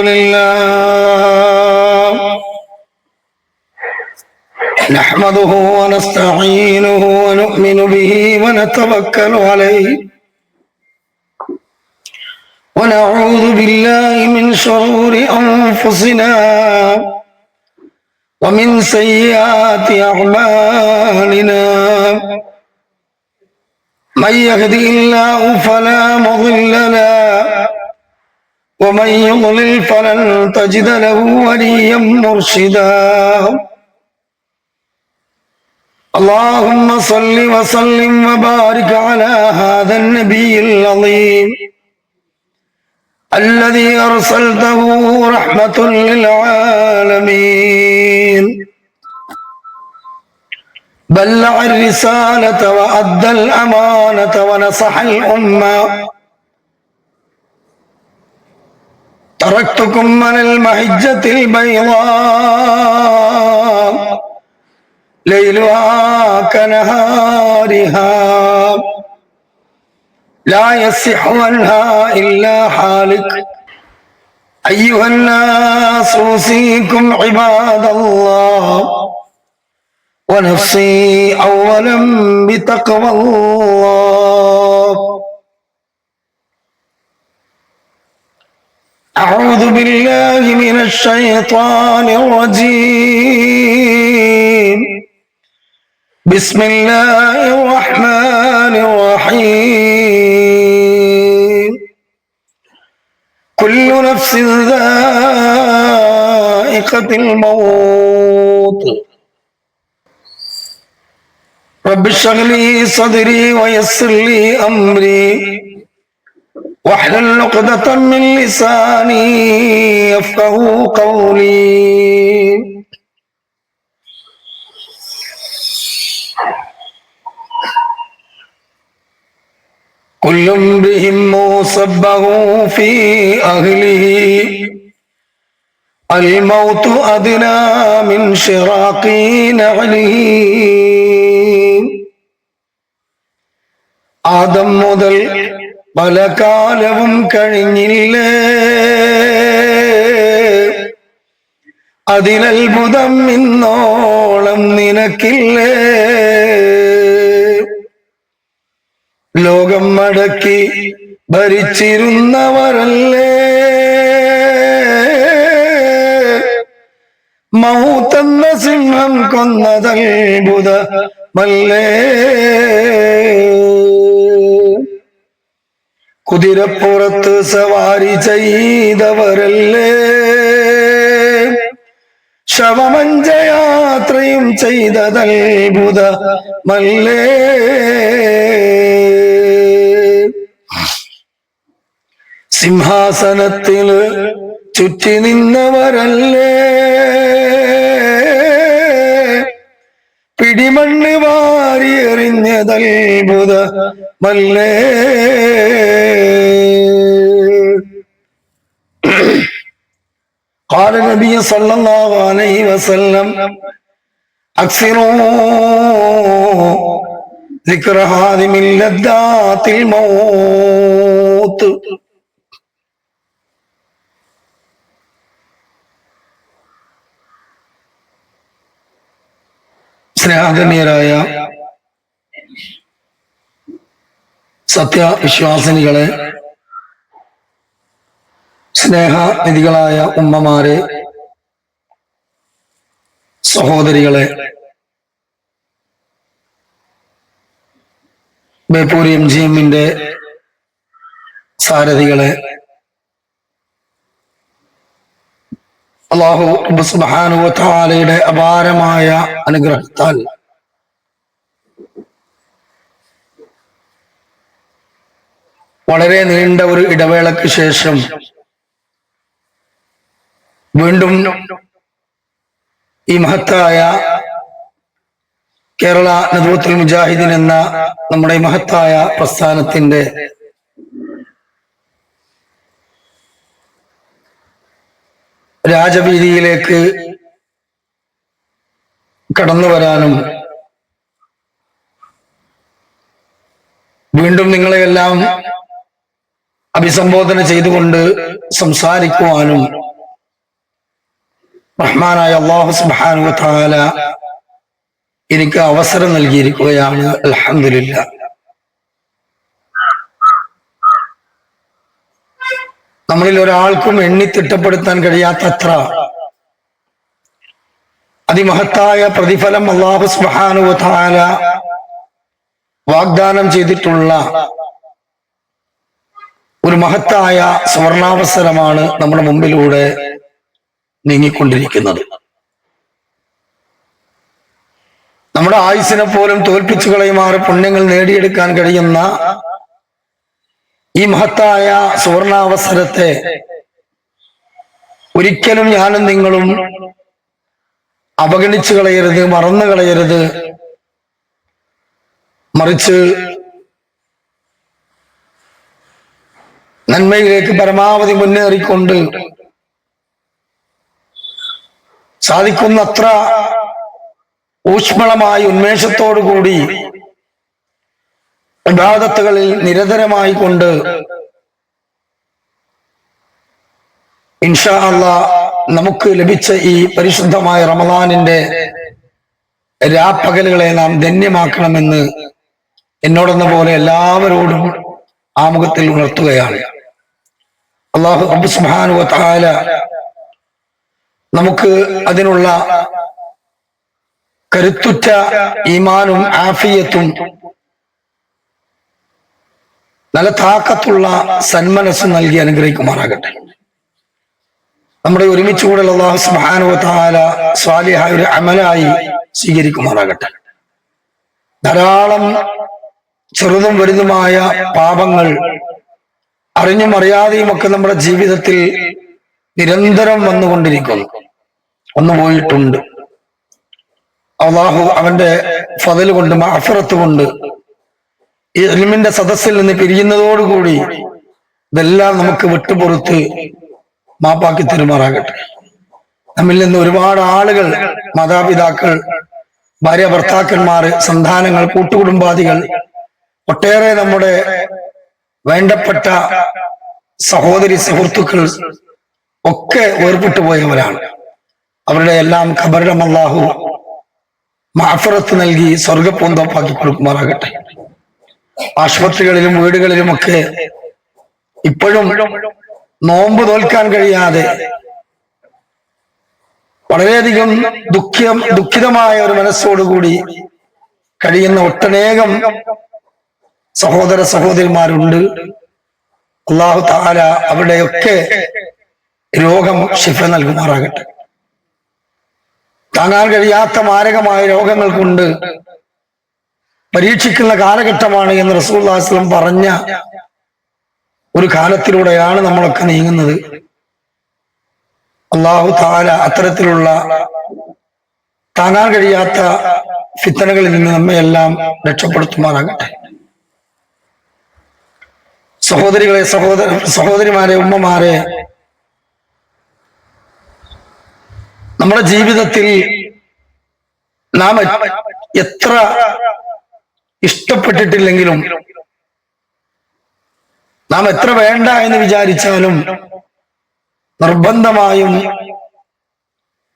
لله نحمده ونستعينه ونؤمن به ونتوكل عليه ونعوذ بالله من شرور أنفسنا ومن سيئات أعمالنا من يهده الله فلا مضل له ومن يضلل فلن تجد له وليا مرشدا اللهم صل وسلم وبارك على هذا النبي العظيم الذي أرسلته رحمة للعالمين بلغ الرسالة وأدى الأمانة ونصح الأمة تركتكم من المحجة البيضاء ليلها كنهارها لا يصح عنها إلا حالك أيها الناس أوصيكم عباد الله ونفسي أولا بتقوى الله أعوذ بالله من الشيطان الرجيم بسم الله الرحمن الرحيم كل نفس ذائقة الموت رب اشرح لي صدري ويسر لي أمري واحلل عقدة من لساني يفقهوا قولي كل امرئ مصبه في أهله الموت أدنى من شراق نعله ആദം മുതൽ പല കാലവും കഴിഞ്ഞില്ലേ അതിനത്ഭുതം ഇന്നോളം നിനക്കില്ലേ ലോകം മടക്കി ഭരിച്ചിരുന്നവരല്ലേ മൗത്തെന്ന സിംഹം കൊന്നതത്ഭുതമല്ലേ കുതിരപ്പുറത്ത് സവാരി ചെയ്തവരല്ലേ ശവമഞ്ചയാത്രയും ചെയ്തതത്ഭുതമല്ലേ സിംഹാസനത്തില് ചുറ്റി നിന്നവരല്ലേ പിടിമണ്ണ് വാരിയെറിഞ്ഞതത്ഭുതമല്ലേ قال النبي صلى الله عليه وسلم أكثروا ذكر هادم لذات الموت സ്നേഹധന്യരായ സത്യവിശ്വാസിനികളെ, സ്നേഹനിധികളായ ഉമ്മമാരെ, സഹോദരികളെ, ബേപ്പൂർ MGMന്റെ സാരഥികളെ, അല്ലാഹു സുബ്ഹാനഹു വ തആലയുടെ അപാരമായ അനുഗ്രഹത്താൽ വളരെ നീണ്ട ഒരു ഇടവേളയ്ക്ക് ശേഷം വീണ്ടും ഈ മഹത്തായ കേരള നദ്വത്തുൽ മുജാഹിദീൻ എന്ന നമ്മുടെ മഹത്തായ പ്രസ്ഥാനത്തിന്റെ രാജവീതിയിലേക്ക് കടന്നു വരാനും വീണ്ടും നിങ്ങളെയെല്ലാം അഭിസംബോധന ചെയ്തുകൊണ്ട് സംസാരിക്കുവാനും റഹ്മാനായ അല്ലാഹു സുബ്ഹാനഹു വ തആല എനിക്ക് അവസരം നൽകിയിരിക്കുകയാണ്. അൽഹംദുലില്ലാ. നമ്മളിൽ ഒരാൾക്കും എണ്ണി തിട്ടപ്പെടുത്താൻ കഴിയാത്തത്ര അതിമഹത്തായ പ്രതിഫലം അല്ലാഹു സുബ്ഹാനഹു വ തആല വാഗ്ദാനം ചെയ്തിട്ടുള്ള ഒരു മഹത്തായ സുവർണാവസരമാണ് നമ്മുടെ മുമ്പിലൂടെ നീങ്ങിക്കൊണ്ടിരിക്കുന്നത്. നമ്മുടെ ആയുസ്സിനെ പോലും തോൽപ്പിച്ചു കളയുമാറ് പുണ്യങ്ങൾ നേടിയെടുക്കാൻ കഴിയുന്ന ഈ മഹത്തായ സുവർണാവസരത്തെ ഒരിക്കലും ഞാനും നിങ്ങളും അവഗണിച്ചു കളയരുത്, മറന്നു കളയരുത്. മറിച്ച് നന്മയിലേക്ക് പരമാവധി മുന്നേറിക്കൊണ്ട് സാധിക്കുന്നത്ര ഊഷ്മളമായി ഉന്മേഷത്തോടുകൂടി ഇബാദത്തുകളിൽ നിരതരമായി കൊണ്ട് ഇൻഷാ അല്ലാഹ് നമുക്ക് ലഭിച്ച ഈ പരിശുദ്ധമായ റമദാനിന്റെ രാപ്പകലുകളെ നാം ധന്യമാക്കണമെന്ന് എന്നോടെന്ന പോലെ എല്ലാവരോടും ആമുഖത്തിൽ ഉണർത്തുകയാണ്. അല്ലാഹു റബ്ബ് സുബ്ഹാനഹു വ തആല നമുക്ക് അതിനുള്ള കരുത്തുറ്റ ഈമാനും ആഫിയത്തും നല്ല താക്കത്തുള്ള സന്മനസ്സും നൽകി അനുഗ്രഹിക്കുമാറാകട്ടെ. നമ്മുടെ ഒരുമിച്ചുകൂടൽ അല്ലാഹു സുബ്ഹാനഹു വ തആല സ്വാലിഹായ ഒരു അമലായി സ്വീകരിക്കുമാറാകട്ടെ. ധാരാളം ചെറുതും വലുതുമായ പാപങ്ങൾ അറിഞ്ഞും അറിയാതെയും ഒക്കെ നമ്മുടെ ജീവിതത്തിൽ നിരന്തരം വന്നുകൊണ്ടിരിക്കുന്നു. ഒന്ന് പോയിട്ടുണ്ട്. അല്ലാഹു അവന്റെ ഫദല് കൊണ്ട് മഅഫിറത്ത് കൊണ്ട് ഈ ഇൽമിന്റെ സദസ്സിൽ നിന്ന് പിരിയുന്നതോടുകൂടി ഇതെല്ലാം നമുക്ക് വിട്ടുപുറത്ത് മാപ്പാക്കി തരുമാറാകട്ടെ. നമ്മിൽ നിന്ന് ഒരുപാട് ആളുകൾ, മാതാപിതാക്കൾ, ഭാര്യ ഭർത്താക്കന്മാർ, സന്താനങ്ങൾ, കൂട്ടുകുടുംബാദികൾ, ഒട്ടേറെ നമ്മുടെ വേണ്ടപ്പെട്ട സഹോദരി സുഹൃത്തുക്കൾ ഒക്കെ വേർപെട്ടു പോയവരാണ്. അവരുടെ എല്ലാം ഖബറിടം അല്ലാഹു മഅഫിറത്ത് നൽകി സ്വർഗപ്പൂന്തോപ്പാക്കി കൊടുക്കുമാറാകട്ടെ. ആശുപത്രികളിലും വീടുകളിലുമൊക്കെ ഇപ്പോഴും നോമ്പ് തോൽക്കാൻ കഴിയാതെ വളരെയധികം ദുഃഖിതമായ ഒരു മനസ്സോടുകൂടി കഴിയുന്ന ഒട്ടനേകം സഹോദര സഹോദരിമാരുണ്ട്. അല്ലാഹു തആല അവിടെയൊക്കെ രോഗം ശിഫ നൽകുമാറാകട്ടെ. താങ്ങാൻ കഴിയാത്ത മാരകമായ രോഗങ്ങൾ കൊണ്ട് പരീക്ഷിക്കുന്ന കാലഘട്ടമാണ് എന്ന് റസൂലുള്ളാഹി സ്വല്ലല്ലാഹു അലൈഹി വസല്ലം പറഞ്ഞ ഒരു കാലത്തിലൂടെയാണ് നമ്മളൊക്കെ നീങ്ങുന്നത്. അല്ലാഹു തആല അത്തരത്തിലുള്ള താങ്ങാൻ കഴിയാത്ത ഫിത്തനകളിൽ നിന്ന് നമ്മയെല്ലാം രക്ഷപ്പെടുത്തുമാറാകട്ടെ. സഹോദരികളെ, സഹോദരിമാരെ, ഉമ്മമാരെ, നമ്മുടെ ജീവിതത്തിൽ നാം എത്ര ഇഷ്ടപ്പെട്ടിട്ടില്ലെങ്കിലും, നാം എത്ര വേണ്ട എന്ന് വിചാരിച്ചാലും നിർബന്ധമായും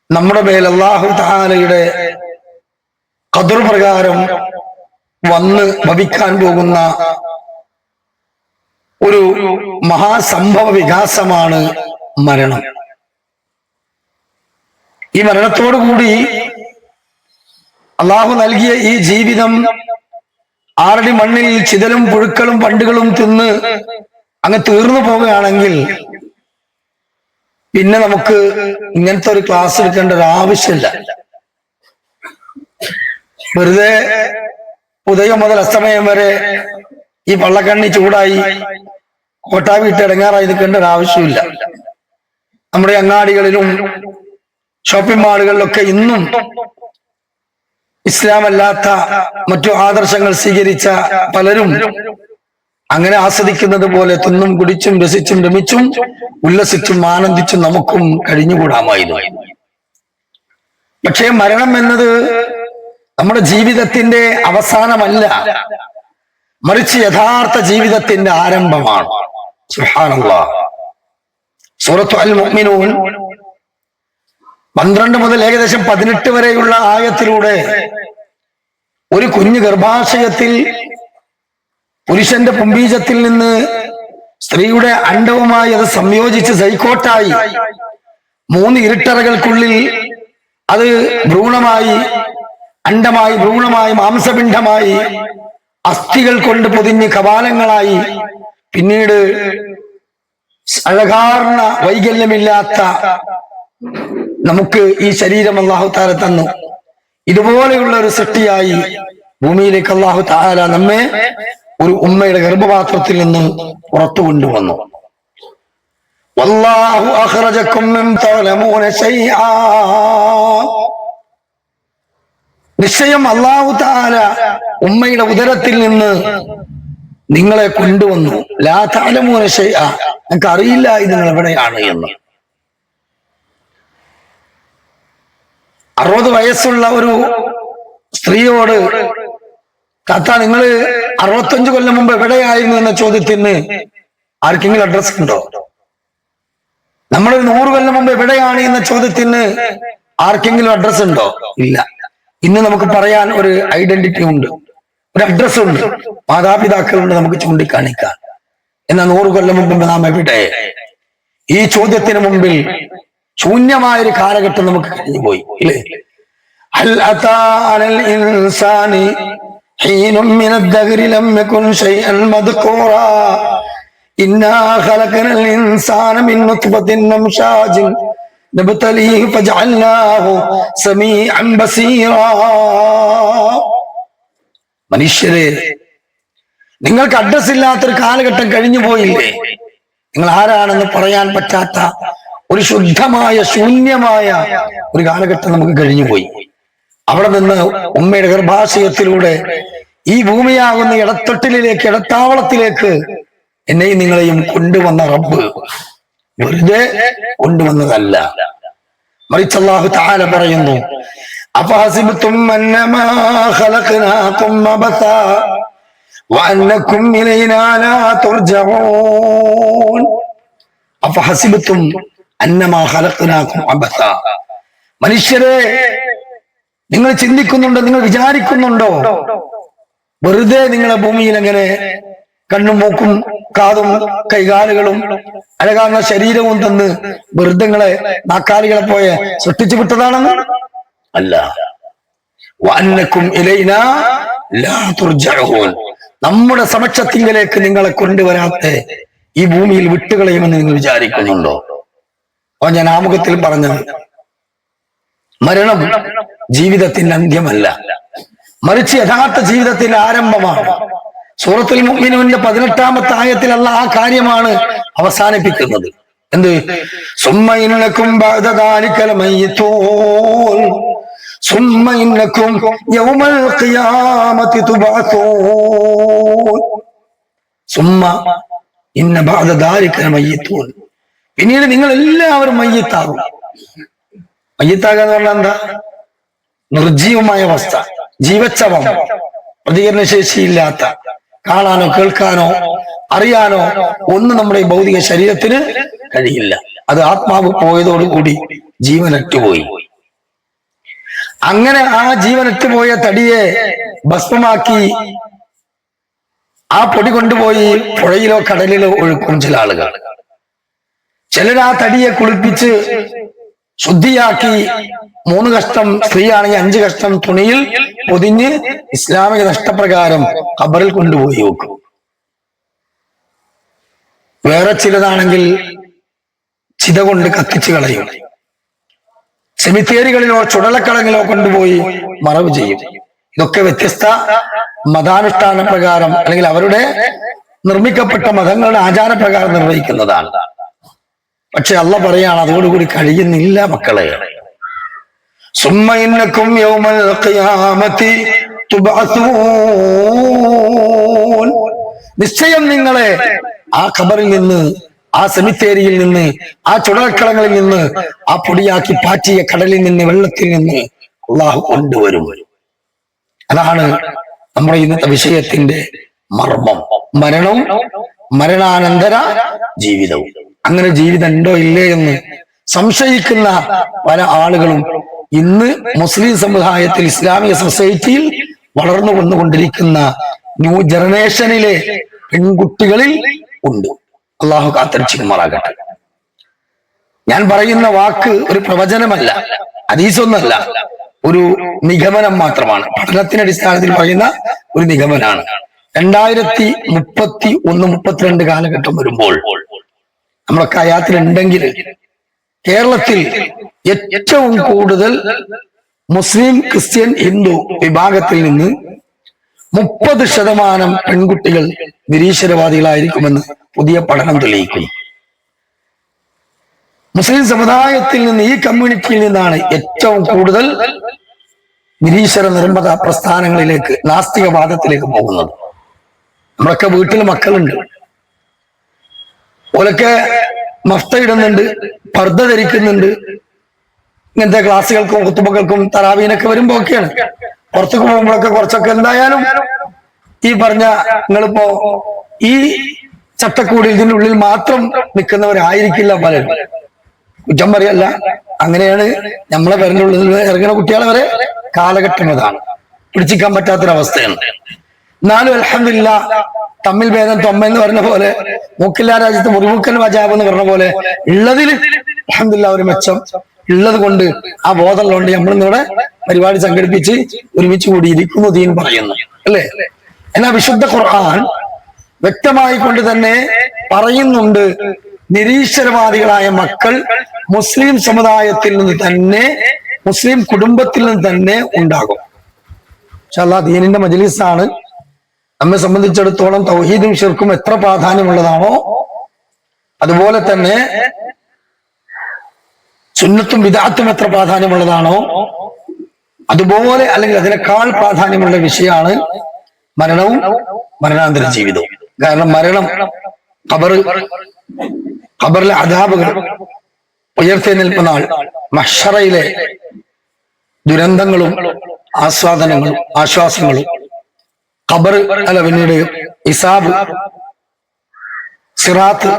നമ്മുടെ മേൽ അല്ലാഹു തആലയുടെ ഖദർ പ്രകാരം വന്ന് ഭവിക്കാൻ പോകുന്ന ഒരു മഹാസംഭവ വികാസമാണ് മരണം. ഈ മരണത്തോടുകൂടി അല്ലാഹു നൽകിയ ഈ ജീവിതം ആറടി മണ്ണിൽ ചിതലും പുഴുക്കളും പണ്ടുകളും തിന്ന് അങ്ങ് തീർന്നു പോവുകയാണെങ്കിൽ പിന്നെ നമുക്ക് ഇങ്ങനത്തെ ഒരു ക്ലാസ് എടുക്കേണ്ട ഒരു ആവശ്യമില്ല. വെറുതെ ഉദയം മുതൽ അസ്തമയം വരെ ഈ പള്ളക്കണ്ണി ചൂടായി കോട്ടാ വീട്ട് ഇടങ്ങാറായി നിൽക്കേണ്ട ഒരു ആവശ്യമില്ല. നമ്മുടെ അങ്ങാടികളിലും ഷോപ്പിംഗ് മാളുകളിലൊക്കെ ഇന്നും ഇസ്ലാം അല്ലാത്ത മറ്റു ആദർശങ്ങൾ സ്വീകരിച്ച പലരും അങ്ങനെ ആസ്വദിക്കുന്നത് പോലെ തിന്നും കുടിച്ചും രസിച്ചും രമിച്ചും ഉല്ലസിച്ചും ആനന്ദിച്ചും നമുക്കും കഴിഞ്ഞുകൂടാമായിരുന്നു. പക്ഷേ മരണം എന്നത് നമ്മുടെ ജീവിതത്തിന്റെ അവസാനമല്ല, മറിച്ച് യഥാർത്ഥ ജീവിതത്തിന്റെ ആരംഭമാണ്. സുബ്ഹാനല്ലാഹ്. സൂറത്തു അൽ മുഅ്മിനൂൻ 12 മുതൽ ഏകദേശം 18 വരെയുള്ള ആയത്തിലൂടെ ഒരു കുഞ്ഞ് ഗർഭാശയത്തിൽ പുരുഷന്റെ പുംബീജത്തിൽ നിന്ന് സ്ത്രീയുടെ അണ്ഡവുമായി അത് സംയോജിച്ച് സൈക്കോട്ടായി 3 ഇരുട്ടറകൾക്കുള്ളിൽ അത് ഭ്രൂണമായി, അണ്ഡമായി, ഭ്രൂണമായി, മാംസപിണ്ഡമായി, അസ്ഥികൾ കൊണ്ട് പൊതിഞ്ഞ് കപാലങ്ങളായി, പിന്നീട് അഴകാർന്ന വൈകല്യമില്ലാത്ത നമുക്ക് ഈ ശരീരം അല്ലാഹു തആല തന്നു. ഇതുപോലെയുള്ള ഒരു സൃഷ്ടിയായി ഭൂമിയിലേക്ക് അല്ലാഹു തആല നമ്മെ ഒരു ഉമ്മയുടെ ഗർഭപാത്രത്തിൽ നിന്ന് പുറത്തു കൊണ്ടുവന്നു. വല്ലാഹു അഖ്റജകും മിൻ തഅലമൂന ശൈആ. നിശ്ചയം അല്ലാഹു തആല ഉമ്മയുടെ ഉദരത്തിൽ നിന്ന് നിങ്ങളെ കൊണ്ടുവന്നു. ലാ തഅലമൂന ശൈആ, നിങ്ങൾക്ക് അറിയില്ല നിങ്ങൾ എവിടെയാണ് എന്ന്. 60 വയസ്സുള്ള ഒരു സ്ത്രീയോട് താത്ത നിങ്ങൾ 65 കൊല്ലം മുമ്പ് എവിടെയായിരുന്നു എന്ന ചോദ്യത്തിന് ആർക്കെങ്കിലും അഡ്രസ് ഉണ്ടോ? നമ്മൾ 100 കൊല്ലം മുമ്പ് എവിടെയാണ് എന്ന ചോദ്യത്തിന് ആർക്കെങ്കിലും അഡ്രസ് ഉണ്ടോ? ഇല്ല. ഇന്ന് നമുക്ക് പറയാൻ ഒരു ഐഡന്റിറ്റി ഉണ്ട്, ഒരു അഡ്രസ് ഉണ്ട്, മാതാപിതാക്കളുണ്ട്, നമുക്ക് ചൂണ്ടിക്കാണിക്കാൻ. എന്നാൽ 100 കൊല്ലം മുമ്പ് നാം എവിടെ? ഈ ചോദ്യത്തിന് മുമ്പിൽ ശൂന്യമായൊരു കാലഘട്ടം നമുക്ക് കഴിഞ്ഞുപോയി, ഇല്ലേ? ഹൽ അതാ അലൽ ഇൻസാനി ഹീനും മിനദ് ദഹ്രി ലം യകുൻ ശൈഅൻ മദ്കൂറാ ഇന്നാ ഖലഖനൽ ഇൻസാന മിൻ നുത്ഫത്തിൻ അംശാജിൻ നബ്തലീഹി ഫജഅൽനാഹു സമീഅൻ ബസീറാ. മനുഷ്യരെ, നിങ്ങൾക്ക് അഡ്രസ് ഇല്ലാത്തൊരു കാലഘട്ടം കഴിഞ്ഞു പോയില്ലേ? നിങ്ങൾ ആരാണെന്ന് പറയാൻ പറ്റാത്ത ഒരു ശുദ്ധമായ, ശൂന്യമായ ഒരു കാലഘട്ടം നമുക്ക് കഴിഞ്ഞുപോയി. അവിടെ നിന്ന് ഉമ്മയുടെ ഗർഭാശയത്തിലൂടെ ഈ ഭൂമിയാകുന്ന ഇടത്തൊട്ടിലേക്ക്, ഇടത്താവളത്തിലേക്ക് എന്നെയും നിങ്ങളെയും കൊണ്ടുവന്ന റബ്ബ് വെറുതെ കൊണ്ടുവന്നതല്ല. മറിച്ച് അല്ലാഹു തആല പറയുന്നു, അഫഹസിബ്തും അന്നമാ ഖലഖനാകും അബസാ വഅന്നകും ഇലൈനാ ലാ തുർജഊൻ. അഫഹസിബ്തും അന്നമാ ഖലഖനാകും അബസാ. മനുഷ്യരെ, നിങ്ങൾ ചിന്തിക്കുന്നുണ്ടോ, നിങ്ങൾ വിചാരിക്കുന്നുണ്ടോ വെറുതെ നിങ്ങളെ ഭൂമിയിൽ എങ്ങനെ കണ്ണും മൂക്കും കാതും കൈകാലുകളും അഴകാർന്ന ശരീരവും തന്ന് വെറുതെ നിങ്ങളെ നാക്കാലികളെ പോയ സൃഷ്ടിച്ചു വിട്ടതാണെന്ന്? അല്ല. വഅന്നകും ഇലൈനാ ലാ തുർജഊൻ. നമ്മുടെ സമക്ഷത്തിലേക്ക് നിങ്ങളെ കൊണ്ടുവരാത്ത ഈ ഭൂമിയിൽ വിട്ടുകളയുമെന്ന് നിങ്ങൾ വിചാരിക്കുന്നുണ്ടോ? അപ്പൊ ഞാൻ ആമുഖത്തിൽ പറഞ്ഞത്, മരണം ജീവിതത്തിന്റെ അന്ത്യമല്ല, മറിച്ച് യഥാർത്ഥ ജീവിതത്തിന്റെ ആരംഭമാണ്. സൂറത്തുൽ മുഅ്മിനൂന്റെ 18-ാമത്തെ ആയത്തിൽ അല്ലാഹ് ആ കാര്യമാണ് അവസാനിപ്പിക്കുന്നത്. എന്ത്? സുമ്മ ഇന്നകും ബഅദ ദാലിക ലമയ്യിതൂൻ സുമ്മ ഇന്നകും യൗമൽ ഖിയാമത്തി തുബഅസൂൻ സുമ്മ ഇന്ന ബഅദ ദാലിക ലമയ്യിതൂൻ. പിന്നീട് നിങ്ങൾ എല്ലാവരും മയ്യിത്താകും. മയ്യിത്താകാന്ന് പറഞ്ഞാൽ എന്താ? നിർജീവമായ അവസ്ഥ, ജീവച്ഛവം, പ്രതികരണശേഷിയില്ലാത്ത, കാണാനോ കേൾക്കാനോ അറിയാനോ ഒന്നും നമ്മുടെ ഈ ഭൗതിക ശരീരത്തിന് കഴിയില്ല. അത് ആത്മാവ് പോയതോടുകൂടി ജീവനറ്റുപോയി. അങ്ങനെ ആ ജീവനറ്റുപോയ തടിയെ ഭസ്മമാക്കി ആ പൊടി കൊണ്ടുപോയി പുഴയിലോ കടലിലോ ഒഴുക്കും ചില ആളുകൾ. ചിലർ ആ തടിയെ കുളിപ്പിച്ച് ശുദ്ധിയാക്കി 3 കഷ്ടം, സ്ത്രീയാണെങ്കിൽ 5 കഷ്ടം തുണിയിൽ പൊതിഞ്ഞ് ഇസ്ലാമിക നഷ്ടപ്രകാരം ഖബറിൽ കൊണ്ടുപോയി വെക്കും. വേറെ ചിലതാണെങ്കിൽ ചിത കൊണ്ട് കത്തിച്ചു കളയും. സെമിത്തേരികളിലോ ചുടലക്കളങ്ങളിലോ കൊണ്ടുപോയി മറവ് ചെയ്യും. ഇതൊക്കെ വ്യത്യസ്ത മതാനുഷ്ഠാന പ്രകാരം അല്ലെങ്കിൽ അവരുടെ നിർമ്മിക്കപ്പെട്ട മതങ്ങളുടെ ആചാരപ്രകാരം നിർവഹിക്കുന്നതാണ്. പക്ഷെ അള്ളാഹ് പറയാണ്, അതോടുകൂടി കഴിയുന്നില്ല മക്കളെ. സുമ്മ ഇന്നകും യൗമൽ ഖിയാമത്തി തുബഅസൂൻ. നിശ്ചയം നിങ്ങളെ ആ ഖബറിൽ നിന്ന്, ആ സെമിത്തേരിയിൽ നിന്ന്, ആ ചുടലക്കളങ്ങളിൽ നിന്ന്, ആ പൊടിയാക്കി പാറ്റിയ കടലിൽ നിന്ന്, വെള്ളത്തിൽ നിന്ന് അള്ളാഹു കൊണ്ടുവരും. അതാണ് നമ്മുടെ ഇന്നത്തെ വിഷയത്തിന്റെ മർമ്മം. മരണവും മരണാനന്തര ജീവിതവും. അങ്ങനെ ജീവിതം ഉണ്ടോ ഇല്ലേ എന്ന് സംശയിക്കുന്ന പല ആളുകളും ഇന്ന് മുസ്ലിം സമുദായത്തിൽ, ഇസ്ലാമിക സൊസൈറ്റിയിൽ വളർന്നു വന്നുകൊണ്ടിരിക്കുന്ന ന്യൂ ജനറേഷനിലെ പെൺകുട്ടികളിൽ ഉണ്ട്. അള്ളാഹു കാത്തിരക്ഷിക്കുമാറാകട്ടെ. ഞാൻ പറയുന്ന വാക്ക് ഒരു പ്രവചനമല്ല, ഹദീസൊന്നല്ല, ഒരു നിഗമനം മാത്രമാണ്. പഠനത്തിന്റെ അടിസ്ഥാനത്തിൽ പറയുന്ന ഒരു നിഗമനാണ്. 2031-32 കാലഘട്ടം വരുമ്പോൾ നമ്മളൊക്കെ അയാത്തിലുണ്ടെങ്കിൽ കേരളത്തിൽ ഏറ്റവും കൂടുതൽ മുസ്ലിം, ക്രിസ്ത്യൻ, ഹിന്ദു വിഭാഗത്തിൽ നിന്ന് 30% പെൺകുട്ടികൾ നിരീശ്വരവാദികളായിരിക്കുമെന്ന് പുതിയ പഠനം തെളിയിക്കുന്നു. മുസ്ലിം സമുദായത്തിൽ നിന്ന്, ഈ കമ്മ്യൂണിറ്റിയിൽ നിന്നാണ് ഏറ്റവും കൂടുതൽ നിരീശ്വര നിർമ്മത പ്രസ്ഥാനങ്ങളിലേക്ക്, നാസ്തികവാദത്തിലേക്ക് പോകുന്നത്. നമ്മളൊക്കെ വീട്ടിൽ മക്കളുണ്ട്, ഓലൊക്കെ മഫ്ത ഇടുന്നുണ്ട്, പർദ്ദ ധരിക്കുന്നുണ്ട്. ഇങ്ങനത്തെ ക്ലാസ്സുകൾക്കും കുത്തുബകൾക്കും തറാവീനൊക്കെ വരുമ്പോ ഒക്കെയാണ്. പുറത്തേക്ക് പോകുമ്പോഴൊക്കെ കുറച്ചൊക്കെ എന്തായാലും ഈ പറഞ്ഞ, നിങ്ങളിപ്പോ ഈ ചട്ടക്കൂടിൽ ഇതിൻ്റെ ഉള്ളിൽ മാത്രം നിൽക്കുന്നവരായിരിക്കില്ല പലരും. കുറ്റം പറയല്ല, അങ്ങനെയാണ് നമ്മളെ പേരൻ്റെ ഉള്ളിൽ ഇറങ്ങുന്ന കുട്ടികളെ വരെ കാലഘട്ടം അതാണ്. പിടിച്ചിക്കാൻ പറ്റാത്തൊരവസ്ഥയാണ്. എന്നാലും അൽഹംദുലില്ലാ, തമ്മിൽ ഭേദം തൊമ്മ എന്ന് പറഞ്ഞ പോലെ, മൂക്കില്ലാ രാജ്യത്ത് മുറിമുക്കൻ വജാബ് എന്ന് പറഞ്ഞ പോലെ ഉള്ളതിൽ അൽഹംദുലില്ലാ ഒരു മെച്ചം ഉള്ളത് കൊണ്ട്, ആ ബോധമുള്ളതുകൊണ്ട് നമ്മളിന്നിവിടെ പരിപാടി സംഘടിപ്പിച്ച് ഒരുമിച്ച് കൂടിയിരിക്കുന്നു ദീൻ പറയുന്നു, അല്ലേ? എന്നാൽ വിശുദ്ധ ഖുർആൻ വ്യക്തമായി കൊണ്ട് തന്നെ പറയുന്നുണ്ട്, നിരീശ്വരവാദികളായ മക്കൾ മുസ്ലിം സമുദായത്തിൽ നിന്ന് തന്നെ, മുസ്ലിം കുടുംബത്തിൽ നിന്ന് തന്നെ ഉണ്ടാകും. ഇൻഷാ അല്ലാഹ് ദീനിന്റെ മജ്‌ലിസാണ്. നമ്മെ സംബന്ധിച്ചിടത്തോളം തൗഹീദും ശിർക്കും എത്ര പ്രാധാന്യമുള്ളതാണോ അതുപോലെ തന്നെ സുന്നത്തും ബിദ്അത്തും എത്ര പ്രാധാന്യമുള്ളതാണോ അതുപോലെ, അല്ലെങ്കിൽ അതിനേക്കാൾ പ്രാധാന്യമുള്ള വിഷയമാണ് മരണവും മരണാന്തര ജീവിതവും. കാരണം മരണം, ഖബറിലെ അദാബുകൾ, ഉയർത്തെഴുന്നേൽപ്പ് നാൾ, മഹ്ശറയിലെ ദുരന്തങ്ങളും ആസ്വാദനങ്ങളും ആശ്വാസങ്ങളും, ഖബർ അല്ല പിന്നീട് ഹിസാബ്, സിറാത്ത്,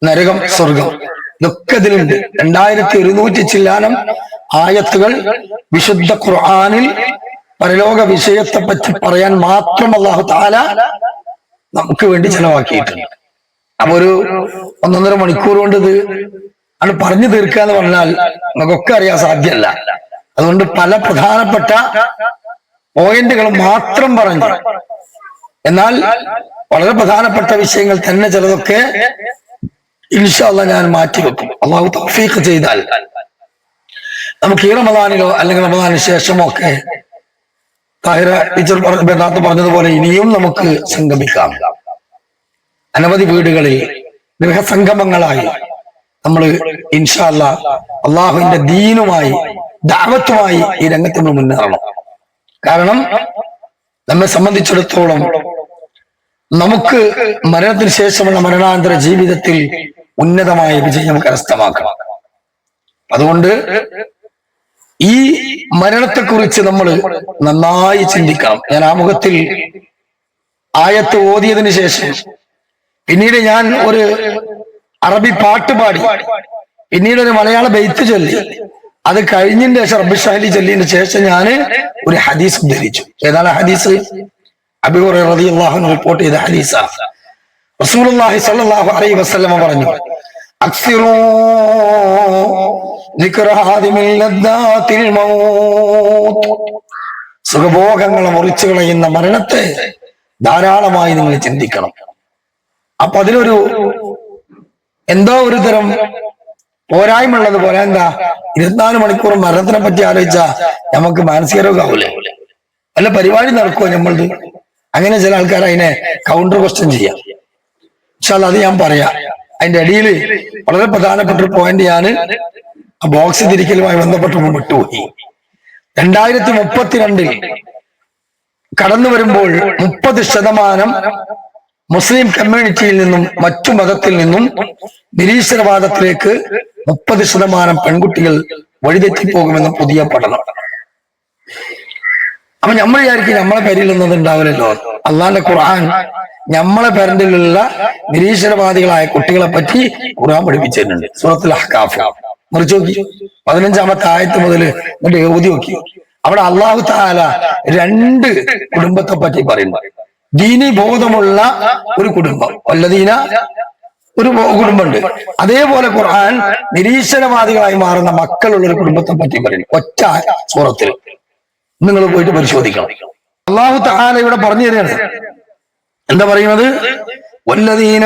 നരകം, സ്വർഗം, ഇതൊക്കെ ഇതിലുണ്ട്. 2100 ചില്ലാനം ആയത്തുകൾ വിശുദ്ധ ഖുർആനിൽ പരലോക വിഷയത്തെ പറ്റി പറയാൻ മാത്രം അല്ലാഹു തആല നമുക്ക് വേണ്ടി ചെലവാക്കിയിട്ടുണ്ട്. അപ്പൊ ഒരു 1.5 മണിക്കൂർ കൊണ്ട് ഇത് ആണ് പറഞ്ഞു തീർക്കുക എന്ന് പറഞ്ഞാൽ നമുക്കൊക്കെ അറിയാൻ സാധ്യമല്ല. അതുകൊണ്ട് പല പ്രധാനപ്പെട്ട പോയിന്റുകൾ മാത്രം പറഞ്ഞു, എന്നാൽ വളരെ പ്രധാനപ്പെട്ട വിഷയങ്ങൾ തന്നെ ചിലതൊക്കെ ഇൻഷാ അല്ലാഹ് ഞാൻ മാറ്റിവെക്കും. അള്ളാഹു തൗഫീഖ് ചെയ്താൽ നമുക്ക് ഈ റമദാനിലോ അല്ലെങ്കിൽ റമദാനിന് ശേഷമോ ഒക്കെ താഹിറ ടീച്ചർ പറഞ്ഞതുപോലെ ഇനിയും നമുക്ക് സംഗമിക്കാം. അനവധി വീടുകളിൽ ഗൃഹസംഗമങ്ങളായി നമ്മൾ ഇൻഷാ അല്ലാഹ് അള്ളാഹുവിന്റെ ദീനുമായി, ദഅവത്തുമായി ഈ രംഗത്ത് നമ്മൾ മുന്നേറണം. കാരണം നമ്മെ സംബന്ധിച്ചിടത്തോളം നമുക്ക് മരണത്തിന് ശേഷമുള്ള മരണാന്തര ജീവിതത്തിൽ ഉന്നതമായ വിജയം കരസ്ഥമാക്കണം. അതുകൊണ്ട് ഈ മരണത്തെക്കുറിച്ച് നമ്മൾ നന്നായി ചിന്തിക്കണം. ഞാൻ ആമുഖത്തിൽ ആയത്ത് ഓതിയതിനു ശേഷം പിന്നീട് ഞാൻ ഒരു അറബി പാട്ട് പാടി, പിന്നീട് ഒരു മലയാള ബെയ്ത്ത് ചൊല്ലി, അത് കഴിഞ്ഞതിന് ശേഷം റബ്ബി ഷ്റഹ് ചൊല്ലിയതിന് ശേഷം ഞാൻ ഒരു ഹദീസ് ഉദ്ധരിച്ചു. ഏതാണ് ഹദീസ്? അബൂ ഹുറൈറ റളിയല്ലാഹു അൻഹു റിപ്പോർട്ട് ചെയ്ത ഹദീസാണ്. റസൂലുള്ളാഹി സ്വല്ലല്ലാഹു അലൈഹി വസല്ലം പറഞ്ഞു, അക്സിറൂ ദിക്റ ഹാദിമിൽ ലദ്ദാത്തിൽ മൗത്ത്, സുഖഭോഗങ്ങളെ മുറിച്ചു കളയുന്ന മരണത്തെ ധാരാളമായി നിങ്ങൾ ചിന്തിക്കണം. അപ്പൊ അതിലൊരു എന്തോ ഒരു തരം പോരായ്മ ഉള്ളത് പോലെ, എന്താ 24 മണിക്കൂർ മരണത്തിനെ പറ്റി ആലോചിച്ചാ നമുക്ക് മാനസിക രോഗമാവൂലേ? വല്ല പരിപാടി നടക്കുമോ നമ്മളത്? അങ്ങനെ ചില ആൾക്കാർ അതിനെ കൗണ്ടർ ക്വസ്റ്റ്യൻ ചെയ്യാം. പക്ഷെ അത് ഞാൻ പറയാം. അതിന്റെ അടിയിൽ വളരെ പ്രധാനപ്പെട്ട ഒരു പോയിന്റ് ഞാൻ ആ ബോക്സ് തിരിക്കലുമായി ബന്ധപ്പെട്ട് വിട്ടുപോയി. 2032 കടന്നു വരുമ്പോൾ 30% മുസ്ലിം കമ്മ്യൂണിറ്റിയിൽ നിന്നും മറ്റു മതത്തിൽ നിന്നും നിരീശ്വരവാദത്തിലേക്ക് 30% പെൺകുട്ടികൾ വഴിതെറ്റിപ്പോകുമെന്ന പുതിയ പഠനം. അപ്പൊ നമ്മൾ വിചാരിക്കും നമ്മളെ പേരിൽ ഒന്നും ഉണ്ടാവില്ലല്ലോ. അള്ളാന്റെ ഖുർആൻ നമ്മളെ പേരന്റിലുള്ള നിരീശ്വരവാദികളായ കുട്ടികളെ പറ്റി ഖുർആൻ പഠിപ്പിച്ചിട്ടുണ്ട്. സൂറത്തുൽ അഹ്കാഫ് മറിച്ച് നോക്കി 15-ാമത്തെ ആയത്ത് മുതൽ എന്നിട്ട് ഓതി നോക്കി. അവിടെ അല്ലാഹു തആല 2 കുടുംബത്തെ പറ്റി പറയുന്നു. ദീനി ബോധമുള്ള ഒരു കുടുംബം, വല്ലദീന ഒരു കുടുംബമുണ്ട്. അതേപോലെ ഖുർആൻ നിരീശ്വരവാദികളായി മാറുന്ന മക്കളുള്ള ഒരു കുടുംബത്തെ പറ്റി പറയുന്നു ഒറ്റ സൂറത്തിൽ. നിങ്ങൾ പോയിട്ട് പരിശോധിക്കണം. അല്ലാഹു തആല ഇവിടെ പറഞ്ഞു തരികയാണ്. എന്താ പറയുന്നത്? വല്ലദീന